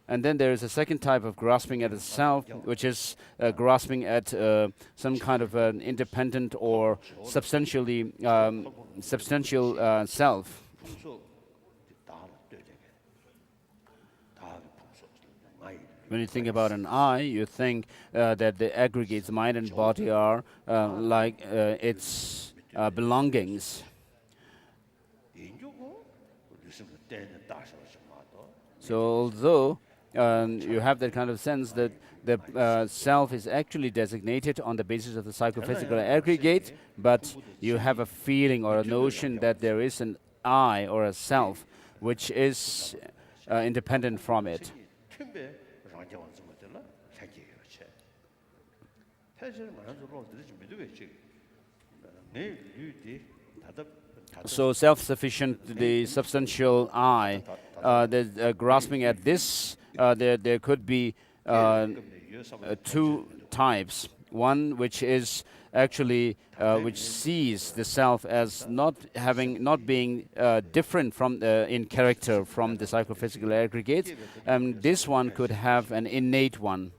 And then there is a second type of grasping at a self, which is grasping at some kind of an independent or substantial self. When you think about an I, you think that the aggregates, mind and body, are like its belongings. So although you have that kind of sense that the self is actually designated on the basis of the psychophysical aggregate, but you have a feeling or a notion that there is an I or a self which is independent from it. So self-sufficient, the substantial I, grasping at this, there could be two types. One which is actually which sees the self as not being different from in character from the psychophysical aggregates. This one could have an innate one.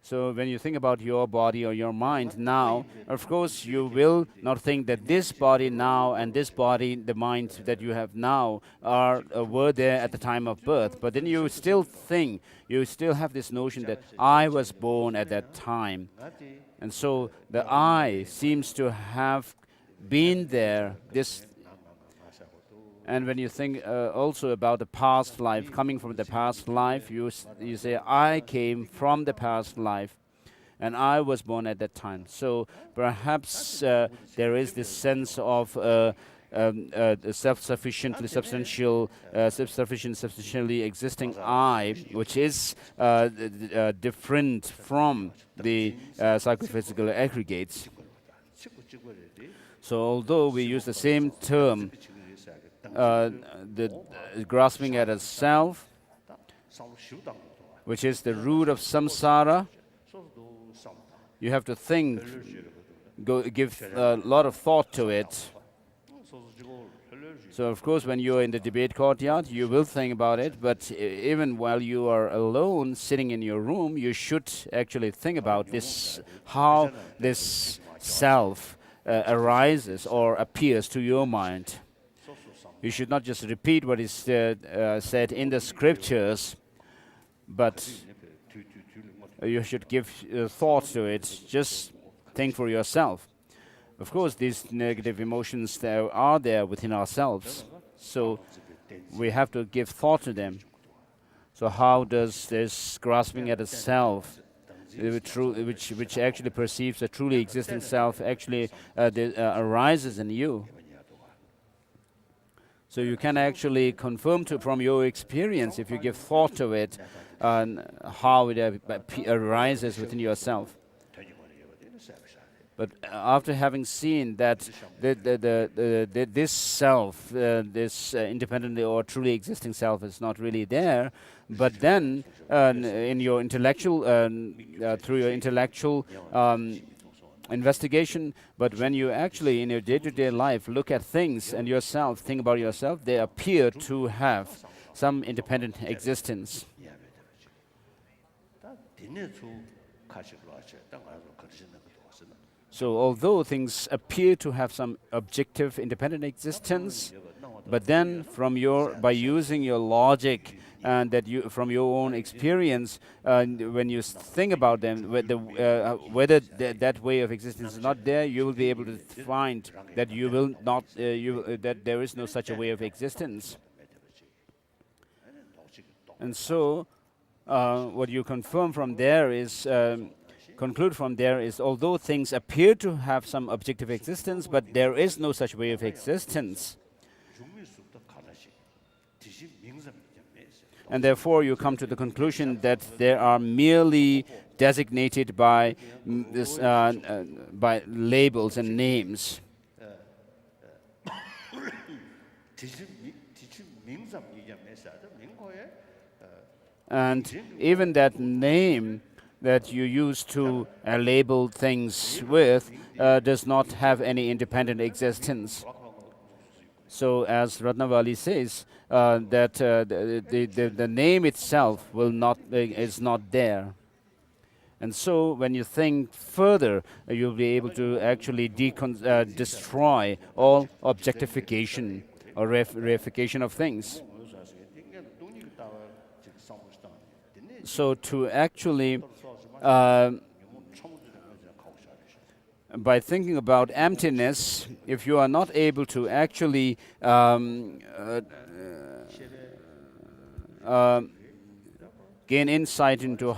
So when you think about your body or your mind now, of course, you will not think that this body now and this body, the mind that you have now, were there at the time of birth. But then you still think, you still have this notion that I was born at that time. And so the I seems to have been there. And when you think also about the past life, coming from the past life, you say, I came from the past life, and I was born at that time. So perhaps there is this sense of self-sufficiently substantially existing I, which is different from the psychophysical aggregates. So although we use the same term, the grasping at a self, which is the root of samsara, you have to think, give a lot of thought to it. So of course, when you're in the debate courtyard, you will think about it, but even while you are alone, sitting in your room, you should actually think about this, how this self arises or appears to your mind. You should not just repeat what is said in the scriptures, but you should give thought to it. Just think for yourself. Of course, these negative emotions are there within ourselves, so we have to give thought to them. So how does this grasping at a self, which actually perceives a truly existing self, actually arises in you? So you can actually confirm from your experience, if you give thought to it, how it arises within yourself. But after having seen that this self, this independently or truly existing self, is not really there, but then in your intellectual, through your intellectual investigation, but when you actually in your day-to-day life look at things and yourself, think about yourself, they appear to have some independent existence. So although things appear to have some objective independent existence, but then by using your logic and from your own experience, when you think about them, whether that way of existence is not there, you will be able to find that that there is no such a way of existence. And so, what you confirm from there is. Conclude from there is, although things appear to have some objective existence, but there is no such way of existence. And therefore, you come to the conclusion that they are merely designated by labels and names. And even that name that you use to label things with does not have any independent existence. So as Ratnavali says, that the name itself is not there. And so when you think further, you'll be able to actually destroy all objectification or reification of things. So to actually by thinking about emptiness, if you are not able to actually gain insight into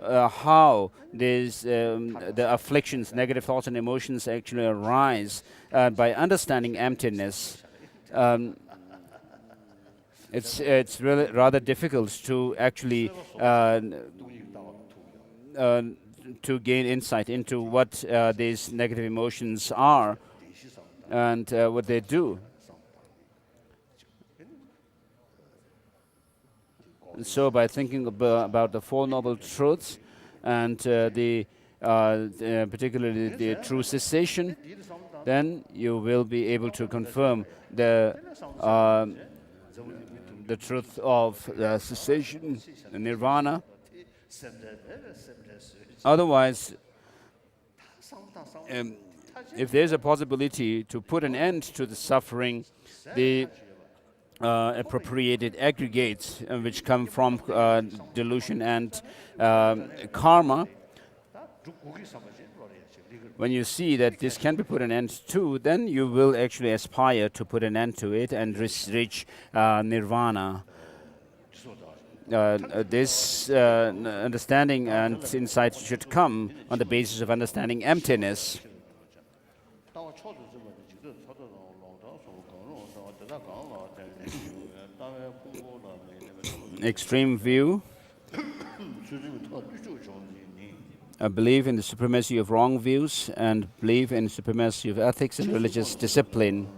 how the afflictions, negative thoughts and emotions actually arise, by understanding emptiness, it's really rather difficult to actually to gain insight into what these negative emotions are and what they do. And so by thinking about the Four Noble Truths and particularly the true cessation, then you will be able to confirm the truth of cessation, the nirvana, Otherwise, if there's a possibility to put an end to the suffering, the appropriated aggregates which come from delusion and karma, when you see that this can be put an end to, then you will actually aspire to put an end to it and reach nirvana. This understanding and insight should come on the basis of understanding emptiness. Extreme view, a belief in the supremacy of wrong views and belief in the supremacy of ethics and religious discipline.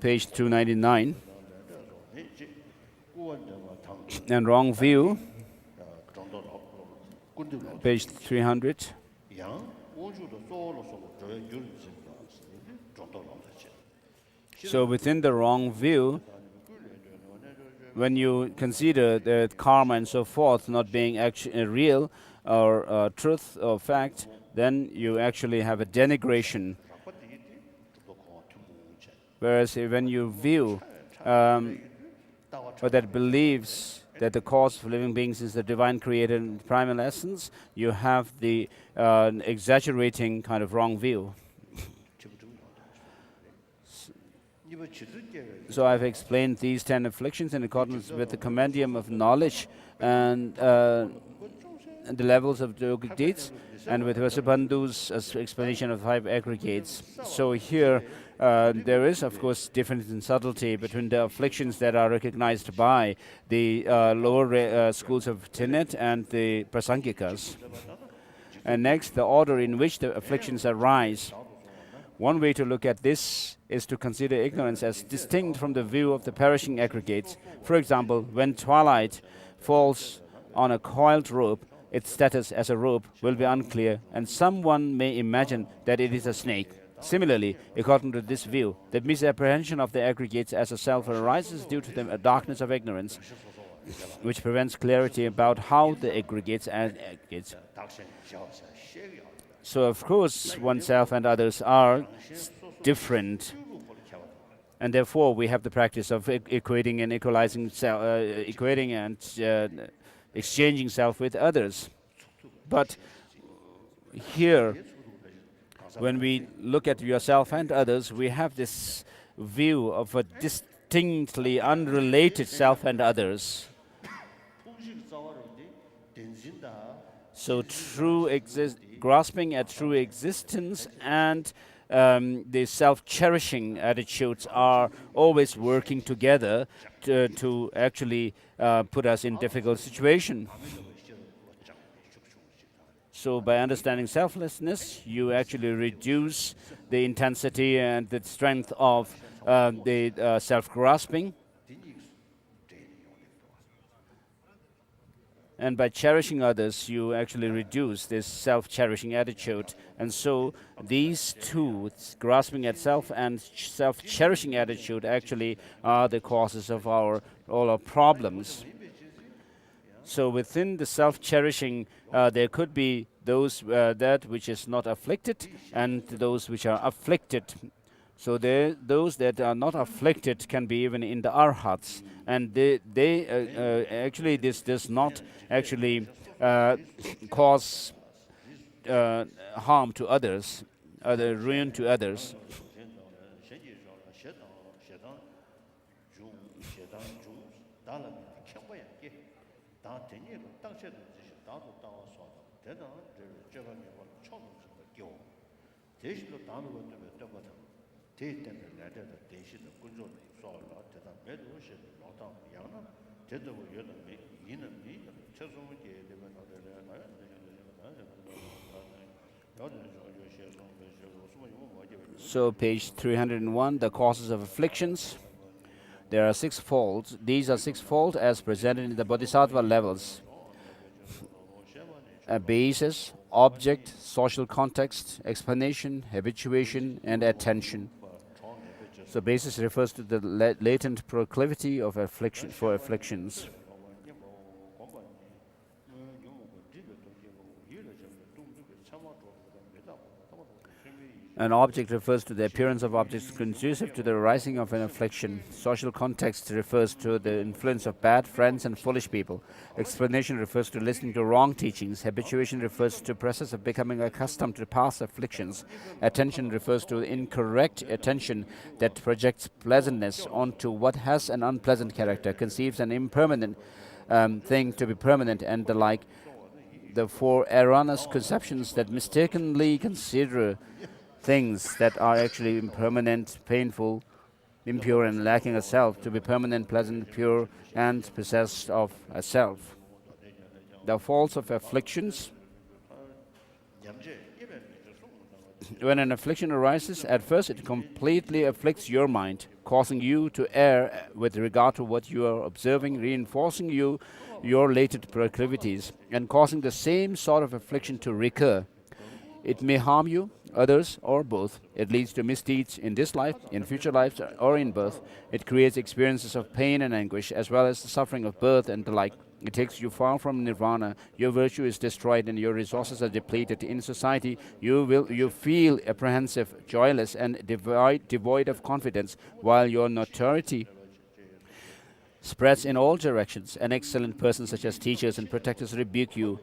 Page 299. And wrong view, page 300. So within the wrong view, when you consider that karma and so forth not being actually real or truth or fact, then you actually have a denigration. Whereas when you view or that believes that the cause of living beings is the divine creator and primal essence, you have the exaggerating kind of wrong view. So I've explained these 10 afflictions in accordance with the compendium of knowledge and the levels of the yogic deeds, and with Vasubandhu's explanation of 5 aggregates. So here there is, of course, difference in subtlety between the afflictions that are recognized by the lower schools of Tenet and the Prasangikas. And next, the order in which the afflictions arise. One way to look at this is to consider ignorance as distinct from the view of the perishing aggregates. For example, when twilight falls on a coiled rope, its status as a rope will be unclear, and someone may imagine that it is a snake. Similarly, according to this view, the misapprehension of the aggregates as a self arises due to the darkness of ignorance, which prevents clarity about how the aggregates and aggregates. So, of course, oneself and others are different, and therefore we have the practice of equating and equalizing, equating and exchanging self with others. But here, when we look at yourself and others, we have this view of a distinctly unrelated self and others. So grasping at true existence and the self-cherishing attitudes are always working together to actually put us in difficult situation. So by understanding selflessness, you actually reduce the intensity and the strength of the self-grasping. And by cherishing others, you actually reduce this self-cherishing attitude. And so these two, grasping at self and self-cherishing attitude, actually are the causes of all our problems. So within the self-cherishing, there could be those that which is not afflicted and those which are afflicted. So those that are not afflicted can be even in the arhats, and they actually this does not actually cause harm to others, ruin to others. So page 301, the causes of afflictions. There are 6 folds. These are 6 folds as presented in the Bodhisattva levels. A basis, object, social context, explanation, habituation, and attention. So basis refers to the latent proclivity of afflictions. An object refers to the appearance of objects conducive to the arising of an affliction. Social context refers to the influence of bad friends and foolish people. Explanation refers to listening to wrong teachings. Habituation refers to the process of becoming accustomed to past afflictions. Attention refers to incorrect attention that projects pleasantness onto what has an unpleasant character, conceives an impermanent thing to be permanent, and the like. The four erroneous conceptions that mistakenly consider things that are actually impermanent, painful, impure, and lacking a self to be permanent, pleasant, pure, and possessed of a self. The faults of afflictions. When an affliction arises, at first it completely afflicts your mind, causing you to err with regard to what you are observing, reinforcing your latent proclivities, and causing the same sort of affliction to recur. It may harm you, others, or both. It leads to misdeeds in this life, in future lives, or in birth. It creates experiences of pain and anguish, as well as the suffering of birth and the like. It takes you far from nirvana. Your virtue is destroyed and your resources are depleted. In society, you feel apprehensive, joyless, and devoid of confidence, while your notoriety spreads in all directions. An excellent person, such as teachers and protectors, rebuke you.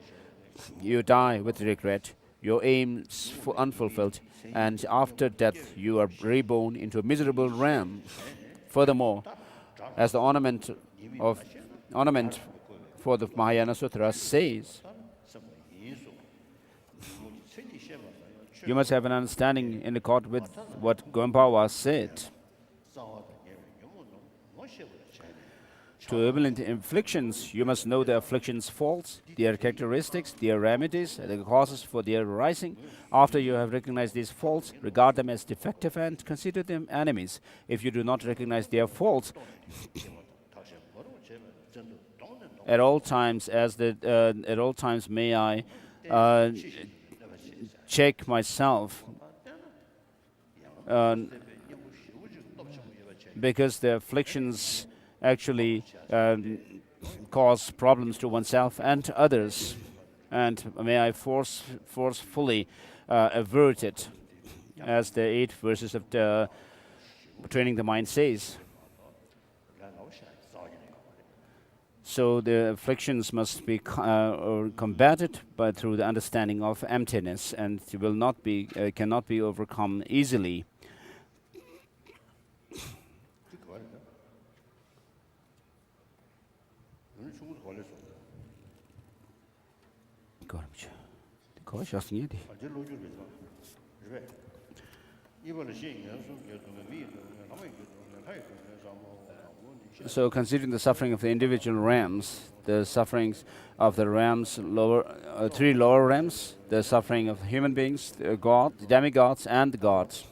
You die with regret. Your aims unfulfilled, and after death you are reborn into a miserable ram. Furthermore, as the ornament for the Mahayana Sutra says, you must have an understanding in accord with what Goenpawa said. To eliminate afflictions, you must know the affliction's faults, their characteristics, their remedies, and the causes for their arising. After you have recognized these faults, regard them as defective and consider them enemies. If you do not recognize their faults, at all times may I check myself, because the afflictions actually cause problems to oneself and others, and may I forcefully avert it, as the 8 verses of the Training the Mind says. So the afflictions must be combated through the understanding of emptiness, and cannot be overcome easily. So, considering the suffering of the individual realms, the sufferings of the realms, three lower realms, the suffering of human beings, the demigods, and the gods.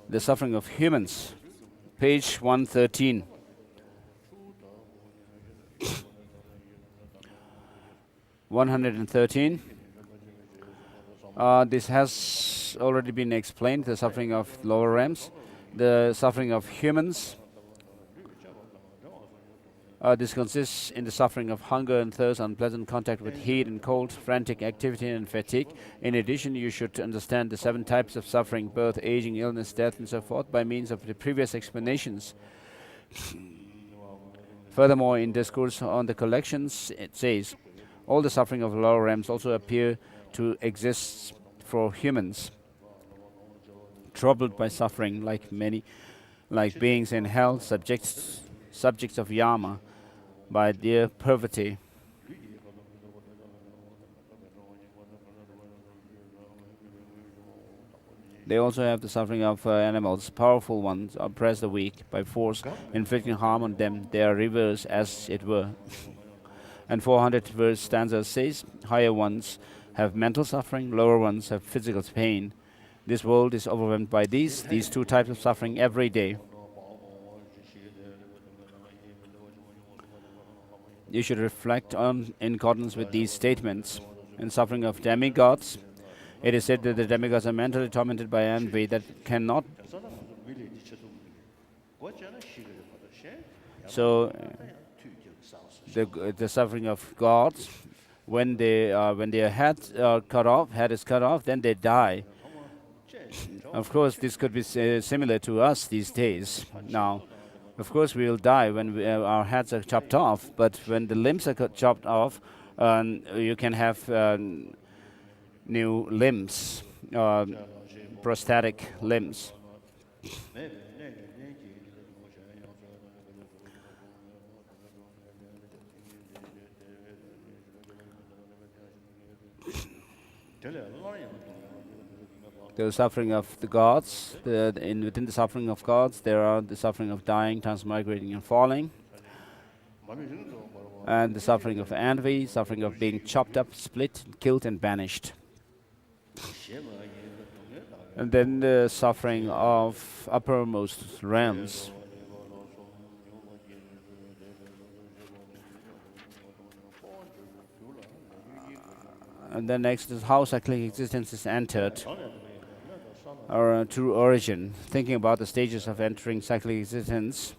The suffering of humans, page 113. This has already been explained, the suffering of lower realms, the suffering of humans. This consists in the suffering of hunger and thirst, unpleasant contact with heat and cold, frantic activity and fatigue. In addition, you should understand the 7 types of suffering: birth, aging, illness, death, and so forth, by means of the previous explanations. Furthermore, in Discourse on the Collections, it says, all the suffering of lower realms also appear to exist for humans, troubled by suffering, like beings in hell, subjects of Yama, by their poverty. They also have the suffering of animals. Powerful ones oppress the weak by force, inflicting harm on them. They are rivers, as it were. And 400 verse stanza says, higher ones have mental suffering, lower ones have physical pain. This world is overwhelmed by these 2 types of suffering every day. you should reflect on in accordance with these statements. In suffering of demigods, it is said that the demigods are mentally tormented by envy that cannot. So the suffering of gods, when their head is cut off, then they die. Of course, this could be similar to us these days. Now, of course, we will die when our heads are chopped off, but when the limbs are chopped off, you can have new limbs, prosthetic limbs. The suffering of the gods, within the suffering of gods, there are the suffering of dying, transmigrating, and falling, and the suffering of envy, suffering of being chopped up, split, killed, and banished. And then the suffering of uppermost realms. And then next is how cyclic existence is entered, or true origin. Thinking about the stages of entering cyclic existence,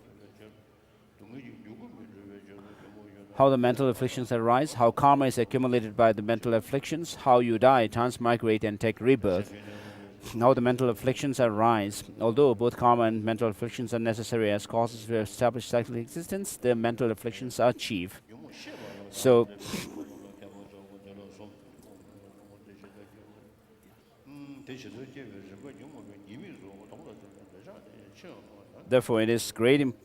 how the mental afflictions arise, how karma is accumulated by the mental afflictions, how you die, transmigrate, and take rebirth, how the mental afflictions arise. Although both karma and mental afflictions are necessary as causes to establish cyclic existence, the mental afflictions are chief. So, therefore, it is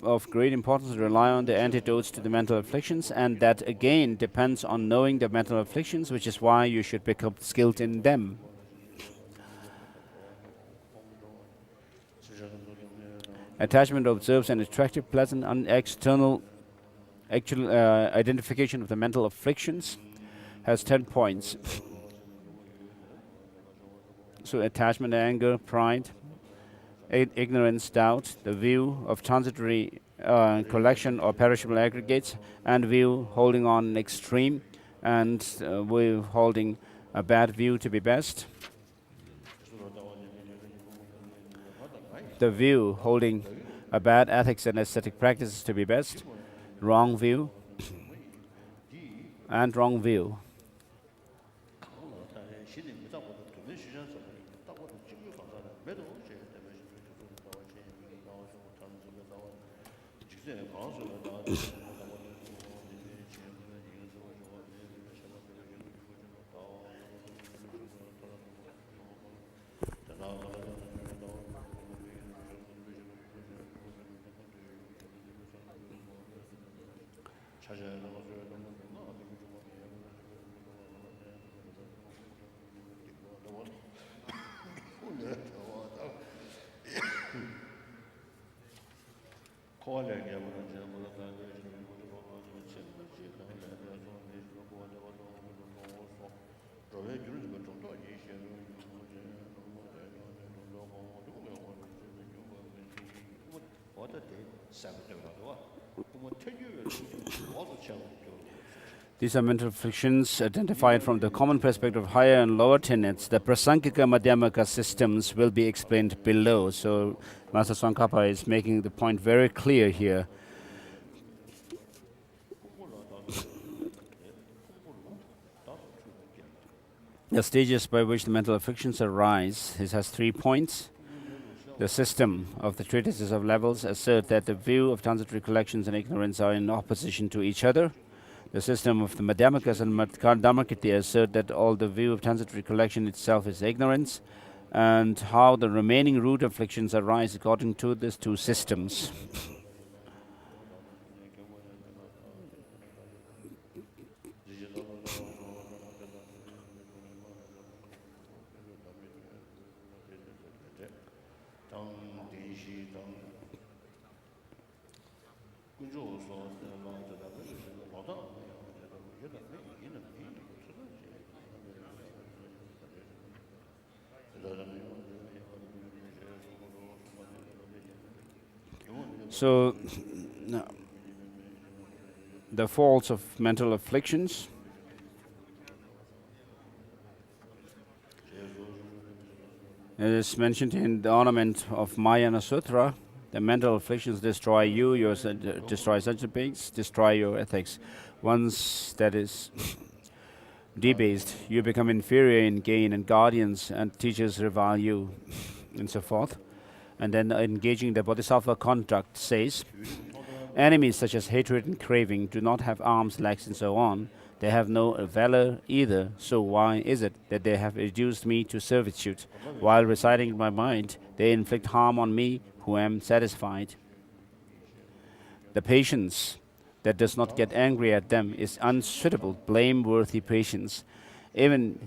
of great importance to rely on the antidotes to the mental afflictions, and that again depends on knowing the mental afflictions, which is why you should become skilled in them. Attachment observes an attractive, pleasant, external actual identification of the mental afflictions, has 10 points. So attachment, anger, pride, ignorance, doubt, the view of transitory collection or perishable aggregates, and view holding on an extreme, and view holding a bad view to be best. The view holding a bad ethics and aesthetic practices to be best, wrong view, and wrong view. These are mental afflictions identified from the common perspective of higher and lower tenets. The Prasangika Madhyamaka systems will be explained below. So Master Tsongkhapa is making the point very clear here. The stages by which the mental afflictions arise, this has 3 points. The system of the treatises of levels assert that the view of transitory collections and ignorance are in opposition to each other. The system of the Madhyamakas and Dharmakirti assert that all the view of transitory collection itself is ignorance, and how the remaining root afflictions arise according to these 2 systems. So, the faults of mental afflictions. It is mentioned in the ornament of Mayana Sutra. The mental afflictions destroy you, destroy sentient beings, destroy your ethics. Once that is debased, you become inferior in gain, and guardians and teachers revile you, and so forth. And then engaging the bodhisattva conduct says, enemies such as hatred and craving do not have arms, legs, and so on. They have no valor either. So why is it that they have reduced me to servitude? While residing in my mind, they inflict harm on me who am satisfied. The patience that does not get angry at them is unsuitable, blameworthy patience. Even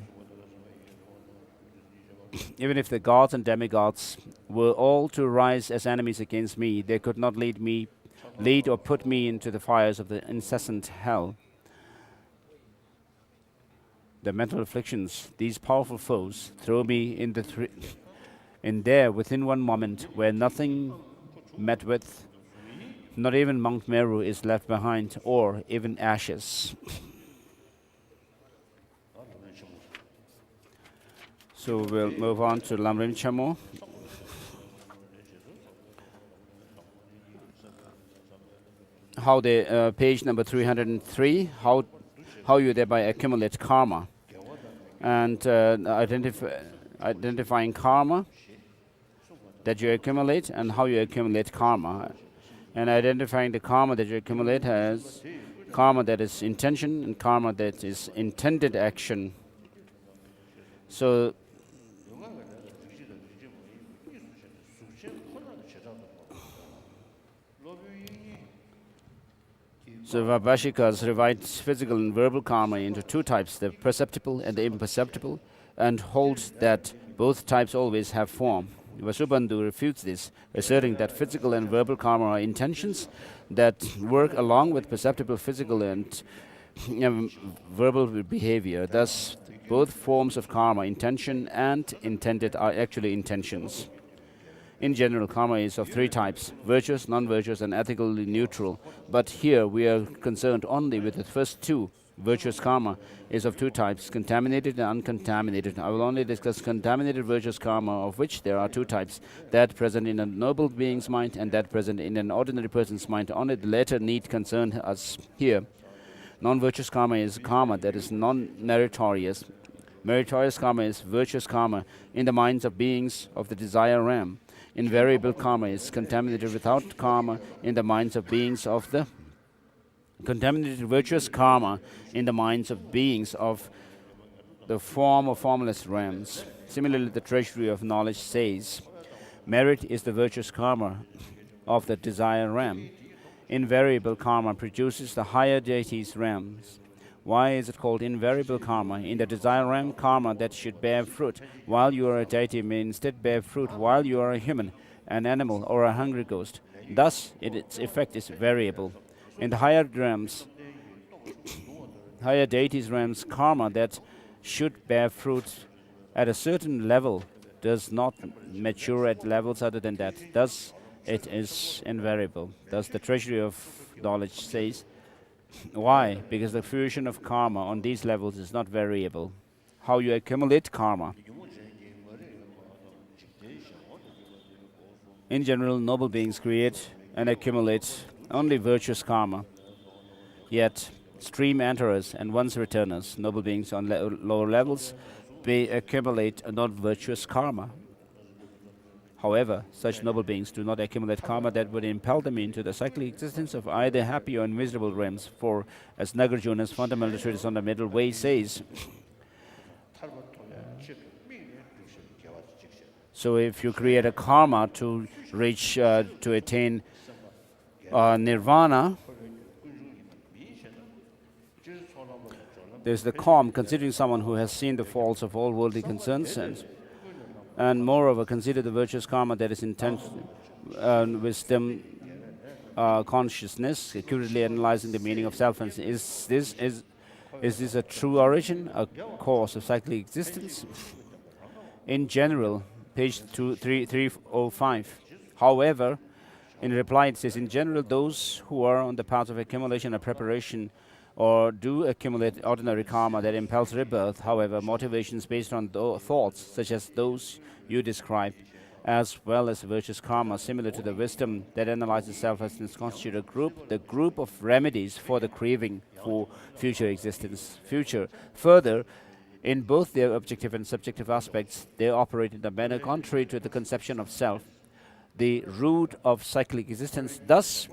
if the gods and demigods were all to rise as enemies against me, they could not lead or put me into the fires of the incessant hell. The mental afflictions, these powerful foes, throw me in there within one moment, where nothing met with, not even Mount Meru is left behind, or even ashes. So we'll move on to Lamrim Chamo. How the page number 303, how you thereby accumulate karma. And identifying karma that you accumulate and how you accumulate karma. And identifying the karma that you accumulate as karma that is intention and karma that is intended action. So Vaibhashikas divides physical and verbal karma into two types, the perceptible and the imperceptible, and holds that both types always have form. Vasubandhu refutes this, asserting that physical and verbal karma are intentions that work along with perceptible physical and verbal behavior. Thus, both forms of karma, intention and intended, are actually intentions. In general, karma is of three types: virtuous, non-virtuous, and ethically neutral. But here we are concerned only with the first two. Virtuous karma is of two types, contaminated and uncontaminated. I will only discuss contaminated virtuous karma, of which there are two types: that present in a noble being's mind and that present in an ordinary person's mind. Only the latter need concern us here. Non-virtuous karma is karma that is non-meritorious. Meritorious karma is virtuous karma in the minds of beings of the desire realm. Invariable karma is contaminated without karma in the minds of beings of the contaminated virtuous karma in the minds of beings of the form or formless realms. Similarly, the treasury of knowledge says, merit is the virtuous karma of the desire realm. Invariable karma produces the higher deities' realms. Why is it called invariable karma? In the desire realm, karma that should bear fruit while you are a deity may instead bear fruit while you are a human, an animal, or a hungry ghost. Thus, its effect is variable. In the higher realms, higher deities' realms, karma that should bear fruit at a certain level does not mature at levels other than that. Thus, it is invariable. Thus, the treasury of knowledge says, why? Because the fruition of karma on these levels is not variable. How you accumulate karma. In general, noble beings create and accumulate only virtuous karma. Yet, stream enterers and once returners, noble beings on lower levels, they accumulate a non-virtuous karma. However, such noble beings do not accumulate karma that would impel them into the cyclic existence of either happy or miserable realms. For, as Nagarjuna's fundamental treatise on the middle way says, so if you create a karma to reach, to attain nirvana, there's the calm, considering someone who has seen the faults of all worldly concerns, and moreover, consider the virtuous karma that is intention, wisdom, consciousness, accurately analyzing the meaning of self. And is this a true origin, a cause of cyclic existence? In general, page 305. However, In reply, it says, in general, those who are on the path of accumulation or preparation or do accumulate ordinary karma that impels rebirth. However, motivations based on thoughts, such as those you describe, as well as virtuous karma, similar to the wisdom that analyzes selflessness, constitute the group of remedies for the craving for future existence. Further, in both their objective and subjective aspects, they operate in a manner contrary to the conception of self, the root of cyclic existence. Thus,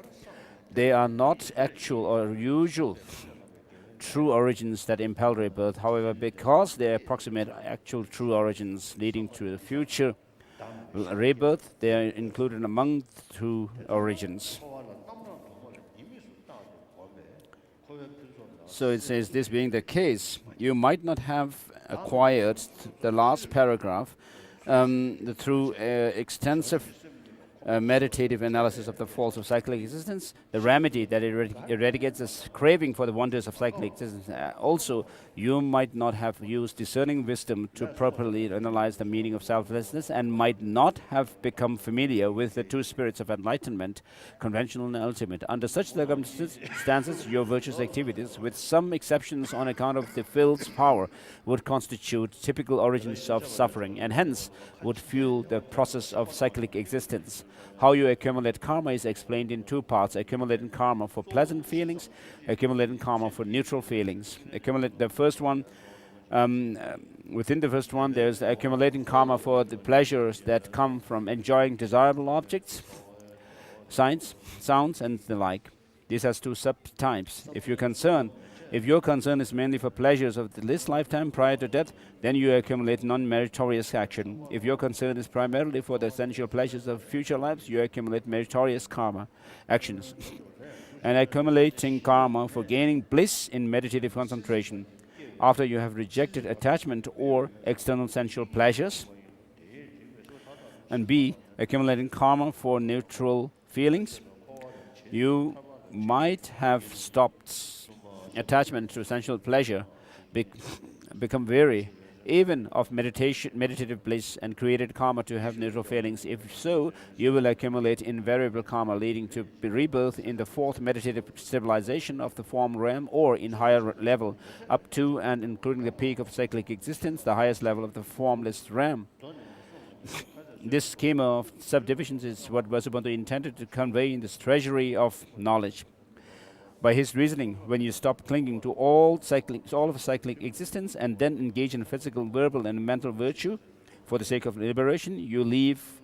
they are not actual or usual true origins that impel rebirth. However, because they approximate actual true origins leading to the future rebirth, they are included among the true origins. So it says, this being the case, you might not have acquired the last paragraph through extensive meditative analysis of the faults of cyclic existence, the remedy that eradicates this craving for the wonders of cyclic existence. Also, you might not have used discerning wisdom to properly analyze the meaning of selflessness, and might not have become familiar with the two spirits of enlightenment, conventional and ultimate. Under such circumstances, your virtuous activities, with some exceptions on account of the will's power, would constitute typical origins of suffering, and hence would fuel the process of cyclic existence. How you accumulate karma is explained in two parts: accumulating karma for pleasant feelings, accumulating karma for neutral feelings. Within the first one, there's accumulating karma for the pleasures that come from enjoying desirable objects, signs, sounds, and the like. This has two subtypes. If your concern is mainly for pleasures of this lifetime prior to death, then you accumulate non-meritorious action. If your concern is primarily for the essential pleasures of future lives, you accumulate meritorious karma actions. And accumulating karma for gaining bliss in meditative concentration. After you have rejected attachment or external sensual pleasures. And B, accumulating karma for neutral feelings. You might have stopped attachment to sensual pleasure, become weary even of meditative bliss, and created karma to have neutral feelings. If so, you will accumulate invariable karma leading to rebirth in the fourth meditative civilization of the form realm, or in higher level, up to and including the peak of cyclic existence, the highest level of the formless realm. This schema of subdivisions is what Vasubandhu intended to convey in this treasury of knowledge. By his reasoning, when you stop clinging to all of cyclic existence and then engage in physical, verbal, and mental virtue for the sake of liberation, you leave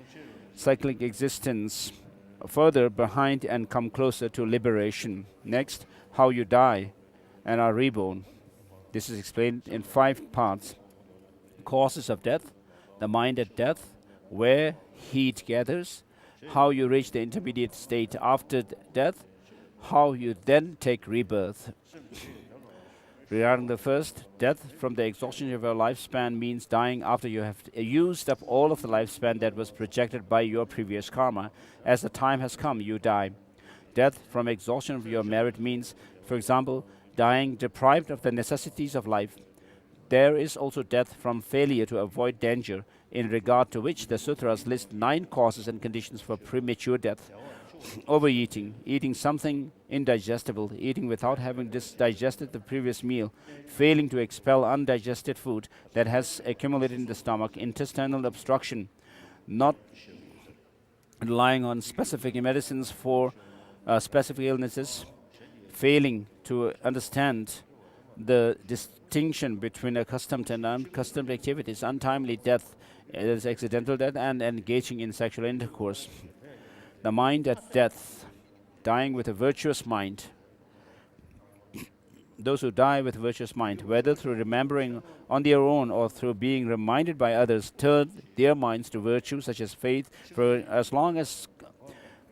cyclic existence further behind and come closer to liberation. Next, how you die and are reborn. This is explained in 5 parts. Causes of death, the mind at death, where heat gathers, how you reach the intermediate state after death, how you then take rebirth. Regarding the first, death from the exhaustion of your lifespan means dying after you have used up all of the lifespan that was projected by your previous karma. As the time has come, you die. Death from exhaustion of your merit means, for example, dying deprived of the necessities of life. There is also death from failure to avoid danger, in regard to which the sutras list 9 causes and conditions for premature death. Overeating, eating something indigestible, eating without having digested the previous meal, failing to expel undigested food that has accumulated in the stomach, intestinal obstruction, not relying on specific medicines for specific illnesses, failing to understand the distinction between accustomed and unaccustomed activities, untimely death, as accidental death, and engaging in sexual intercourse. The mind at death, dying with a virtuous mind. Those who die with a virtuous mind, whether through remembering on their own or through being reminded by others, turn their minds to virtue such as faith, for as long as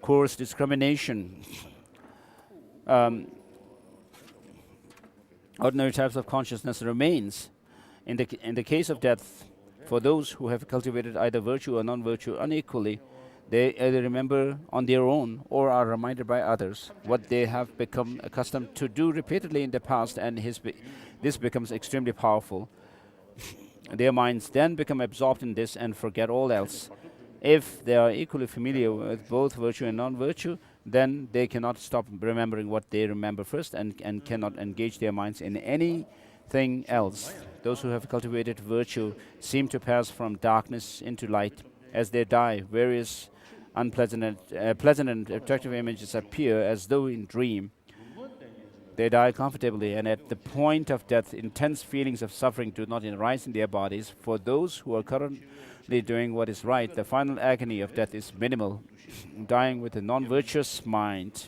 coarse discrimination, ordinary types of consciousness remains. In the case of death, for those who have cultivated either virtue or non-virtue unequally, they either remember on their own or are reminded by others what they have become accustomed to do repeatedly in the past, and this becomes extremely powerful. Their minds then become absorbed in this and forget all else. If they are equally familiar with both virtue and non-virtue, then they cannot stop remembering what they remember first, and cannot engage their minds in anything else. Those who have cultivated virtue seem to pass from darkness into light. As they die, various pleasant and attractive images appear as though in dream. They die comfortably, and at the point of death, intense feelings of suffering do not arise in their bodies. For those who are currently doing what is right, the final agony of death is minimal, dying with a non-virtuous mind.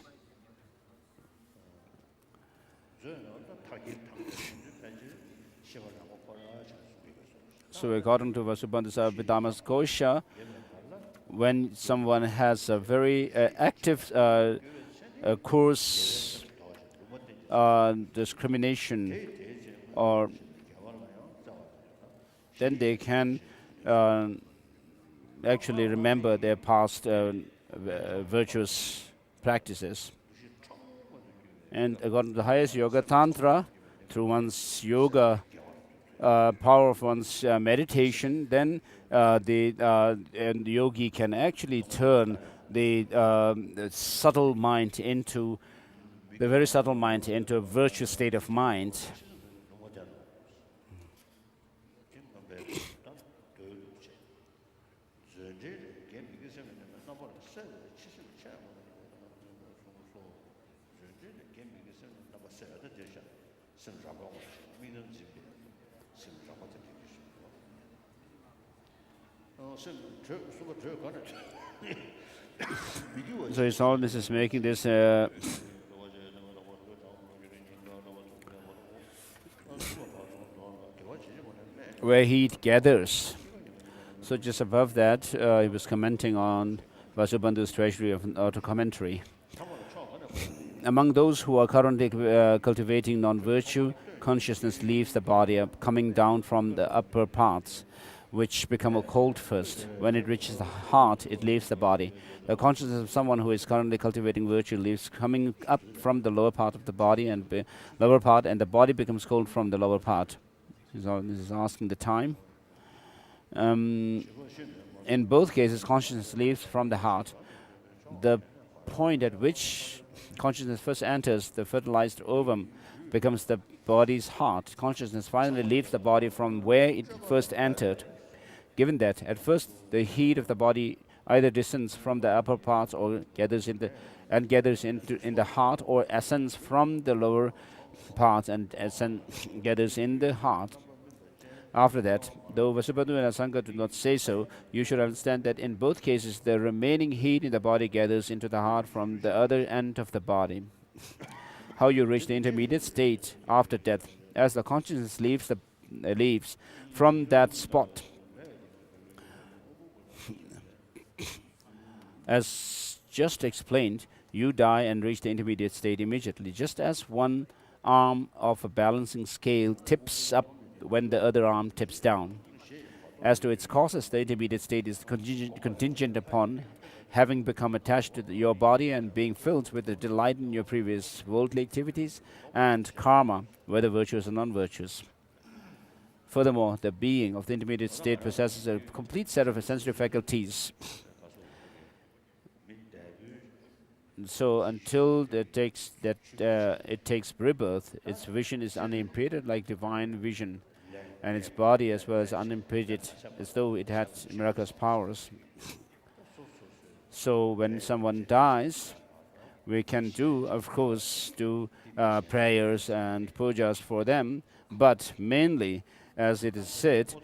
So according to Vasubandhu Abhidhamma's Kosha, when someone has a very active course discrimination, or then they can actually remember their past virtuous practices. And according to the highest yoga tantra, through one's yoga power of one's meditation, then the yogi can actually turn the subtle mind into the very subtle mind into a virtuous state of mind. So it's all this is making this where heat gathers. So just above that, he was commenting on Vasubandhu's treasury of auto commentary. Among those who are currently cultivating non-virtue, consciousness leaves the body, coming down from the upper parts, which become cold first. When it reaches the heart, it leaves the body. The consciousness of someone who is currently cultivating virtue leaves coming up from the lower part of the body and lower part, and the body becomes cold from the lower part. This is asking the time. In both cases, consciousness leaves from the heart. The point at which consciousness first enters the fertilized ovum becomes the body's heart. Consciousness finally leaves the body from where it first entered. Given that, at first, the heat of the body either descends from the upper parts or gathers in the heart, or ascends from the lower parts and gathers in the heart. After that, though Vasubandhu and Asanga do not say so, you should understand that in both cases the remaining heat in the body gathers into the heart from the other end of the body. How you reach the intermediate state after death, as the consciousness leaves from that spot. As just explained, you die and reach the intermediate state immediately, just as one arm of a balancing scale tips up when the other arm tips down. As to its causes, the intermediate state is contingent upon having become attached to your body and being filled with the delight in your previous worldly activities, and karma, whether virtuous or non-virtuous. Furthermore, the being of the intermediate state possesses a complete set of sensory faculties. So until it takes rebirth, its vision is unimpeded like divine vision, and its body as well as unimpeded, as though it had miraculous powers. So when someone dies, we can of course do prayers and pujas for them, but mainly, as it is said,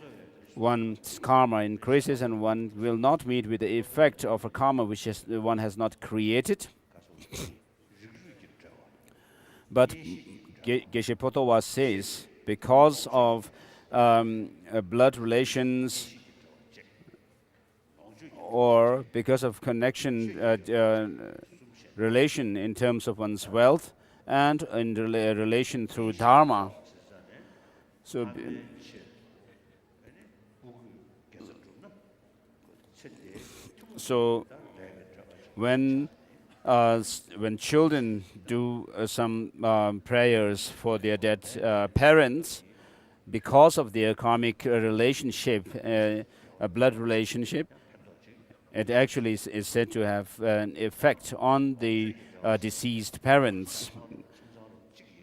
one's karma increases and one will not meet with the effect of a karma which one has not created. But Geshe Potowa says, because of blood relations or because of connection, relation in terms of one's wealth and in relation through dharma. So when children do some prayers for their dead parents, because of their karmic relationship, a blood relationship, it actually is said to have an effect on the deceased parents.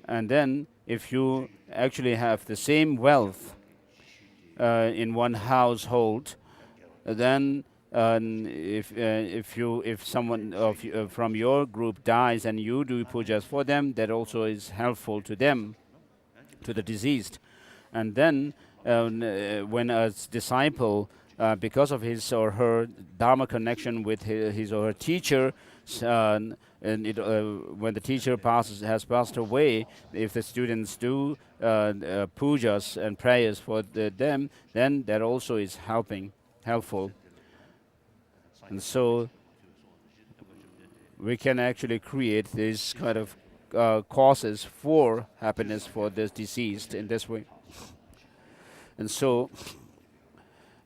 And then, if you actually have the same wealth in one household, then if someone from your group dies and you do pujas for them, that also is helpful to them, to the deceased. And then when a disciple, because of his or her dharma connection with his or her teacher, when the teacher has passed away, if the students do pujas and prayers for them, then that also is helpful. And so we can actually create these kind of causes for happiness for the deceased in this way. And so,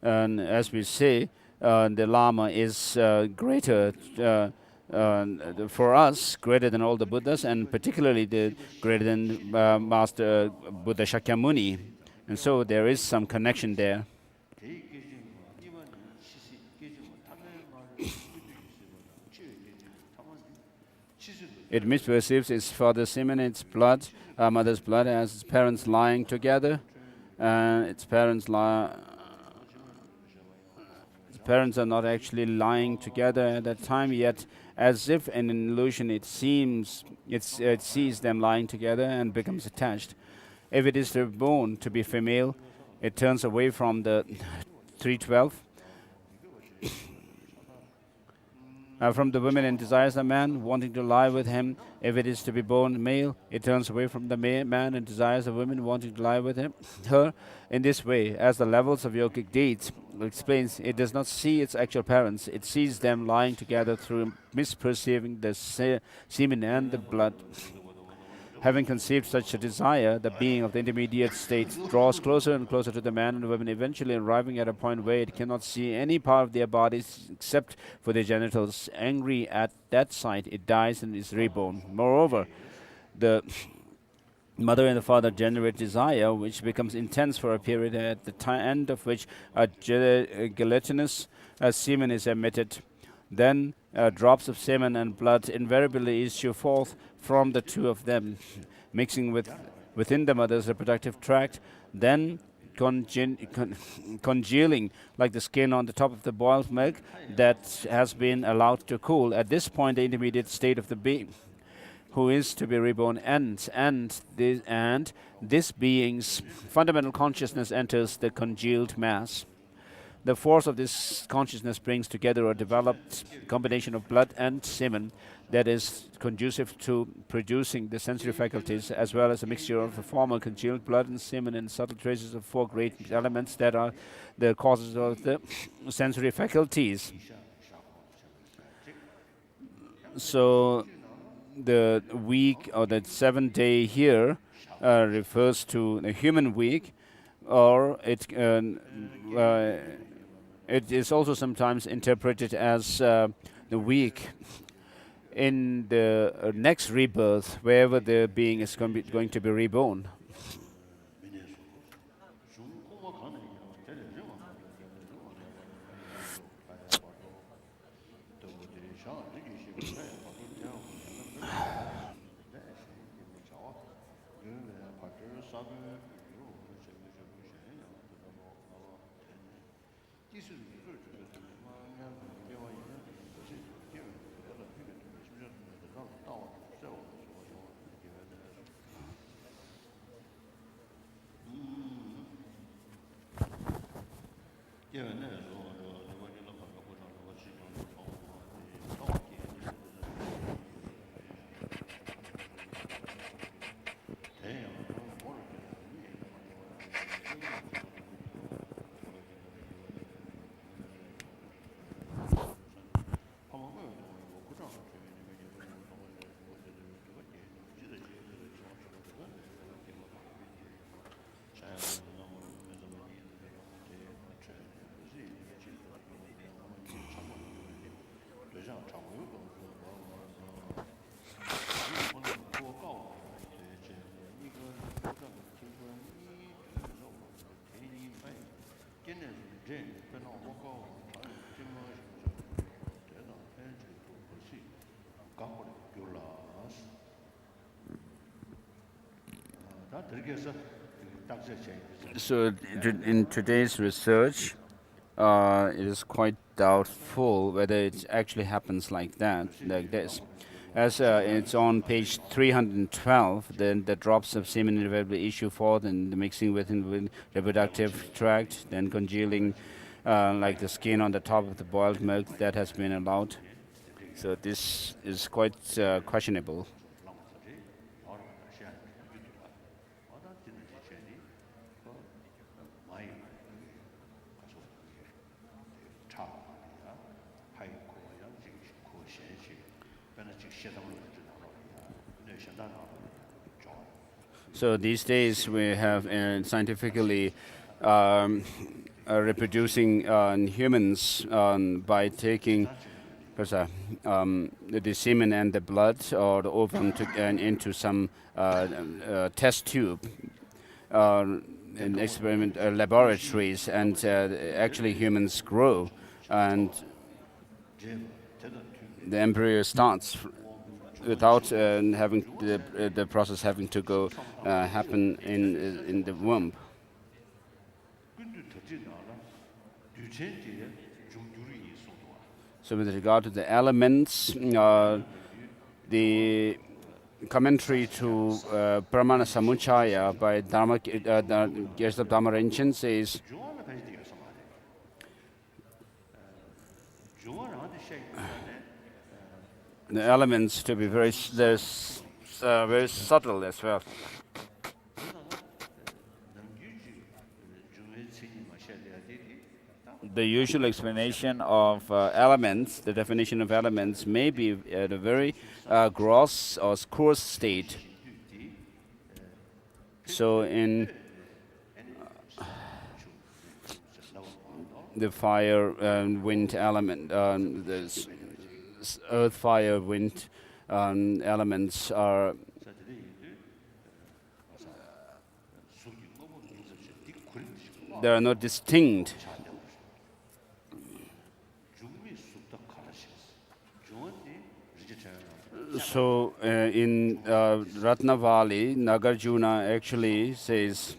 as we say, the Lama is greater for us, greater than all the Buddhas, and particularly greater than Master Buddha Shakyamuni. And so there is some connection there. It misperceives its father's semen, its blood, mother's blood, as its parents lying together. Its parents are not actually lying together at that time, yet as if in an illusion it sees them lying together and becomes attached. If it is born to be female, it turns away from the 312. From the women and desires a man wanting to lie with him. If it is to be born male, it turns away from the man and desires a woman wanting to lie with her. In this way, as the levels of yogic deeds explains, it does not see its actual parents. It sees them lying together through misperceiving the semen and the blood. Having conceived such a desire, the being of the intermediate state draws closer and closer to the man and woman, eventually arriving at a point where it cannot see any part of their bodies except for their genitals. Angry at that sight, it dies and is reborn. Moreover, the mother and the father generate desire, which becomes intense for a period, at the end of which a gelatinous semen is emitted. Then drops of semen and blood invariably issue forth from the two of them, mixing within the mother's reproductive tract, then congealing like the skin on the top of the boiled milk that has been allowed to cool. At this point, the intermediate state of the being who is to be reborn ends, and this being's fundamental consciousness enters the congealed mass. The force of this consciousness brings together a developed combination of blood and semen that is conducive to producing the sensory faculties, as well as a mixture of the former congealed blood and semen and subtle traces of four great elements that are the causes of the sensory faculties. So the week or the 7th day here refers to the human week, or it is also sometimes interpreted as the week in the next rebirth, wherever the being is going to be reborn. So in today's research, it is quite doubtful whether it actually happens like that, like this. As it's on page 312, then the drops of semen inevitably issue forth and the mixing within the reproductive tract, then congealing like the skin on the top of the boiled milk that has been allowed. So this is quite questionable. So these days we have scientifically reproducing humans by taking the semen and the blood or the ovum into some test tube in experiment laboratories, and actually humans grow, and the embryo starts without having the process having to go happen in the womb. So with regard to the elements, the commentary to Pramana Samuchaya by Dharma says the elements to be very subtle as well. The usual explanation of elements, the definition of elements, may be at a very gross or coarse state. So in the fire and wind element, the earth, fire, wind elements are they are not distinct. So in Ratnavali, Nagarjuna actually says,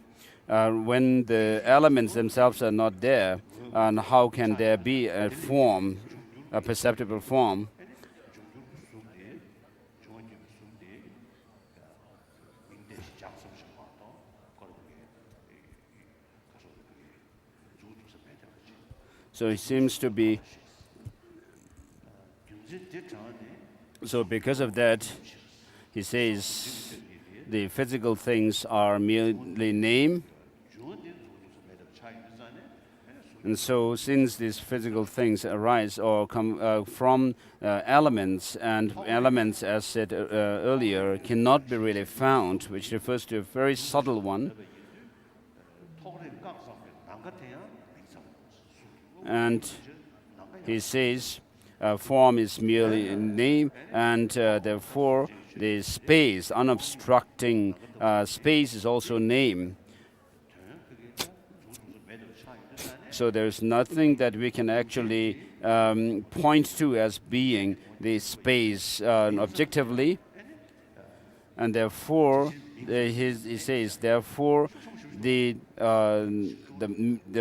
when the elements themselves are not there, and how can there be a form, a perceptible form? So it seems to be. So because of that, he says the physical things are merely name. And so since these physical things arise or come from elements, and elements, as said earlier, cannot be really found, which refers to a very subtle one. And he says form is merely a name, and therefore the space, unobstructing space, is also name. So there's nothing that we can actually point to as being the space objectively, and therefore he says therefore the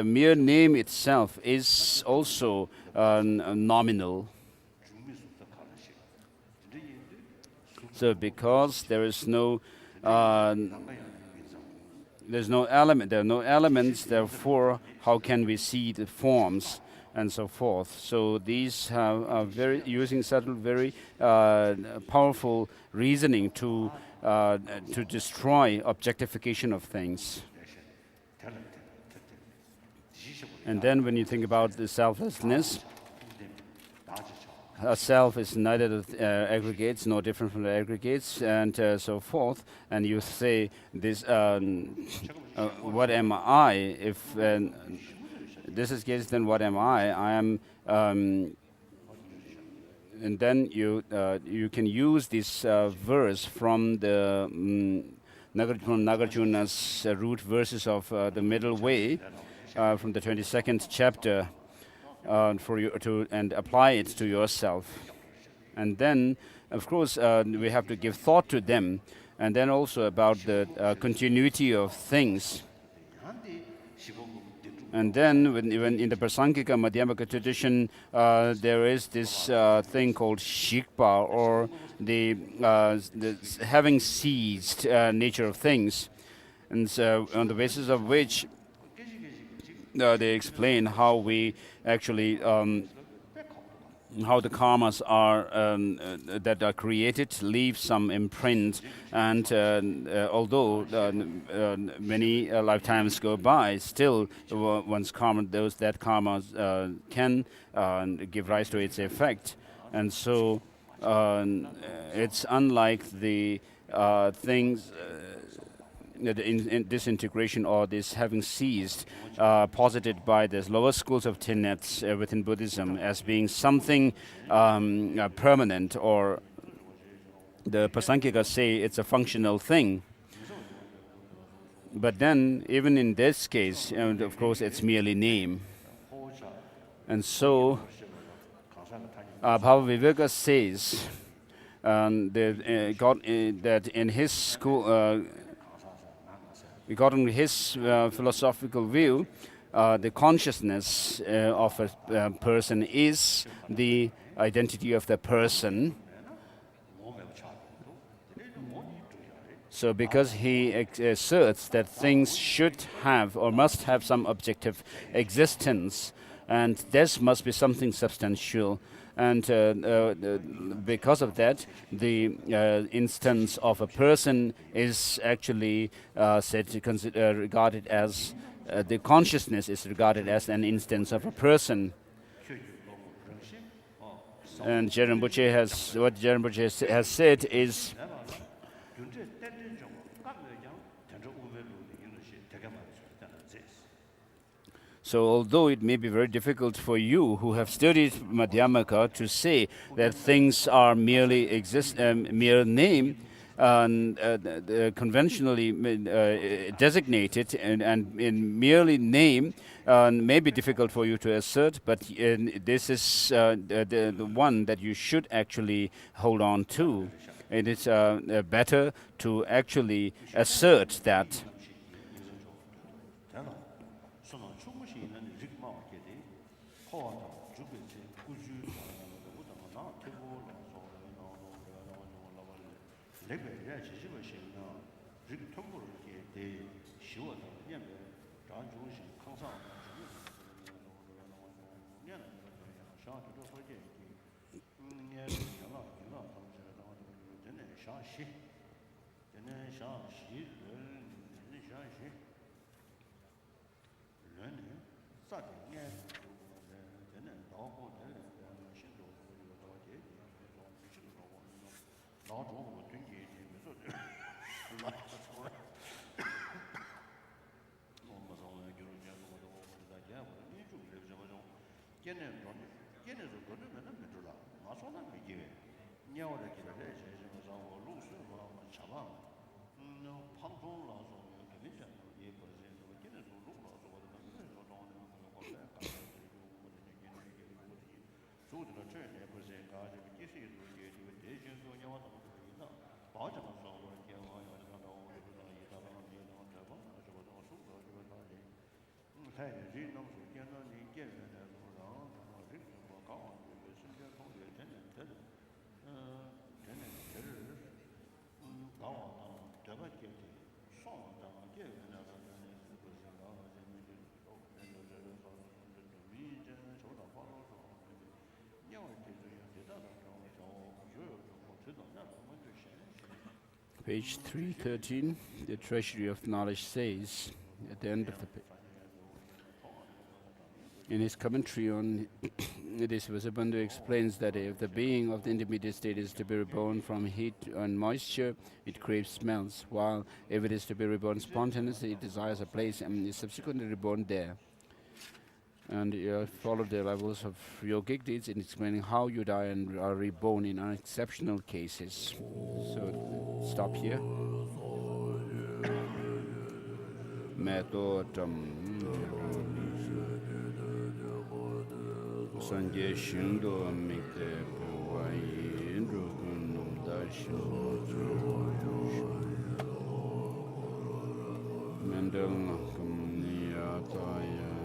mere name itself is also nominal. So because there is no there's no element, there are no elements, therefore how can we see the forms and so forth? So these are very using subtle, very powerful reasoning to destroy objectification of things. And then when you think about the selflessness, a self is neither the aggregates nor different from the aggregates, and so forth. And you say this, what am I? If this is case, then what am I? I am, and then you can use this verse from the Nagarjuna's root verses of the middle way, from the 22nd chapter, for you to and apply it to yourself. And then, of course, we have to give thought to them, and then also about the continuity of things. And then, when in the Prasangika Madhyamaka tradition, there is this thing called shikpa, or the having ceased nature of things, and so on the basis of which they explain how we actually how the karmas are that are created leave some imprint, and although many lifetimes go by, still one's karma, that karmas can give rise to its effect, and so it's unlike the things. The disintegration, or this having ceased, posited by the lower schools of tenets within Buddhism as being something permanent, or the Prasangika say it's a functional thing. But then, even in this case, of course, it's merely name. And so, Bhavaviveka says that in his school, according to his philosophical view, the consciousness of a person is the identity of the person. So because he asserts that things should have or must have some objective existence, and this must be something substantial, and because of that, the instance of a person is actually said to regarded as the consciousness is regarded as an instance of a person. And what Rinpoche has said is, so although it may be very difficult for you who have studied Madhyamaka to say that things are merely mere name, conventionally designated, and in merely name, may be difficult for you to assert, but this is the one that you should actually hold on to. It is better to actually assert that. Page 313, the Treasury of Knowledge says, at the end of the page, in his commentary on this, Vasubandhu explains that if the being of the intermediate state is to be reborn from heat and moisture, it craves smells, while if it is to be reborn spontaneously, it desires a place and is subsequently reborn there. And follow the levels of yogic deeds in explaining how you die and are reborn in unexceptional cases. So stop here. Sanje shindo mikte puwa yin rukun Mendel Kumniyataya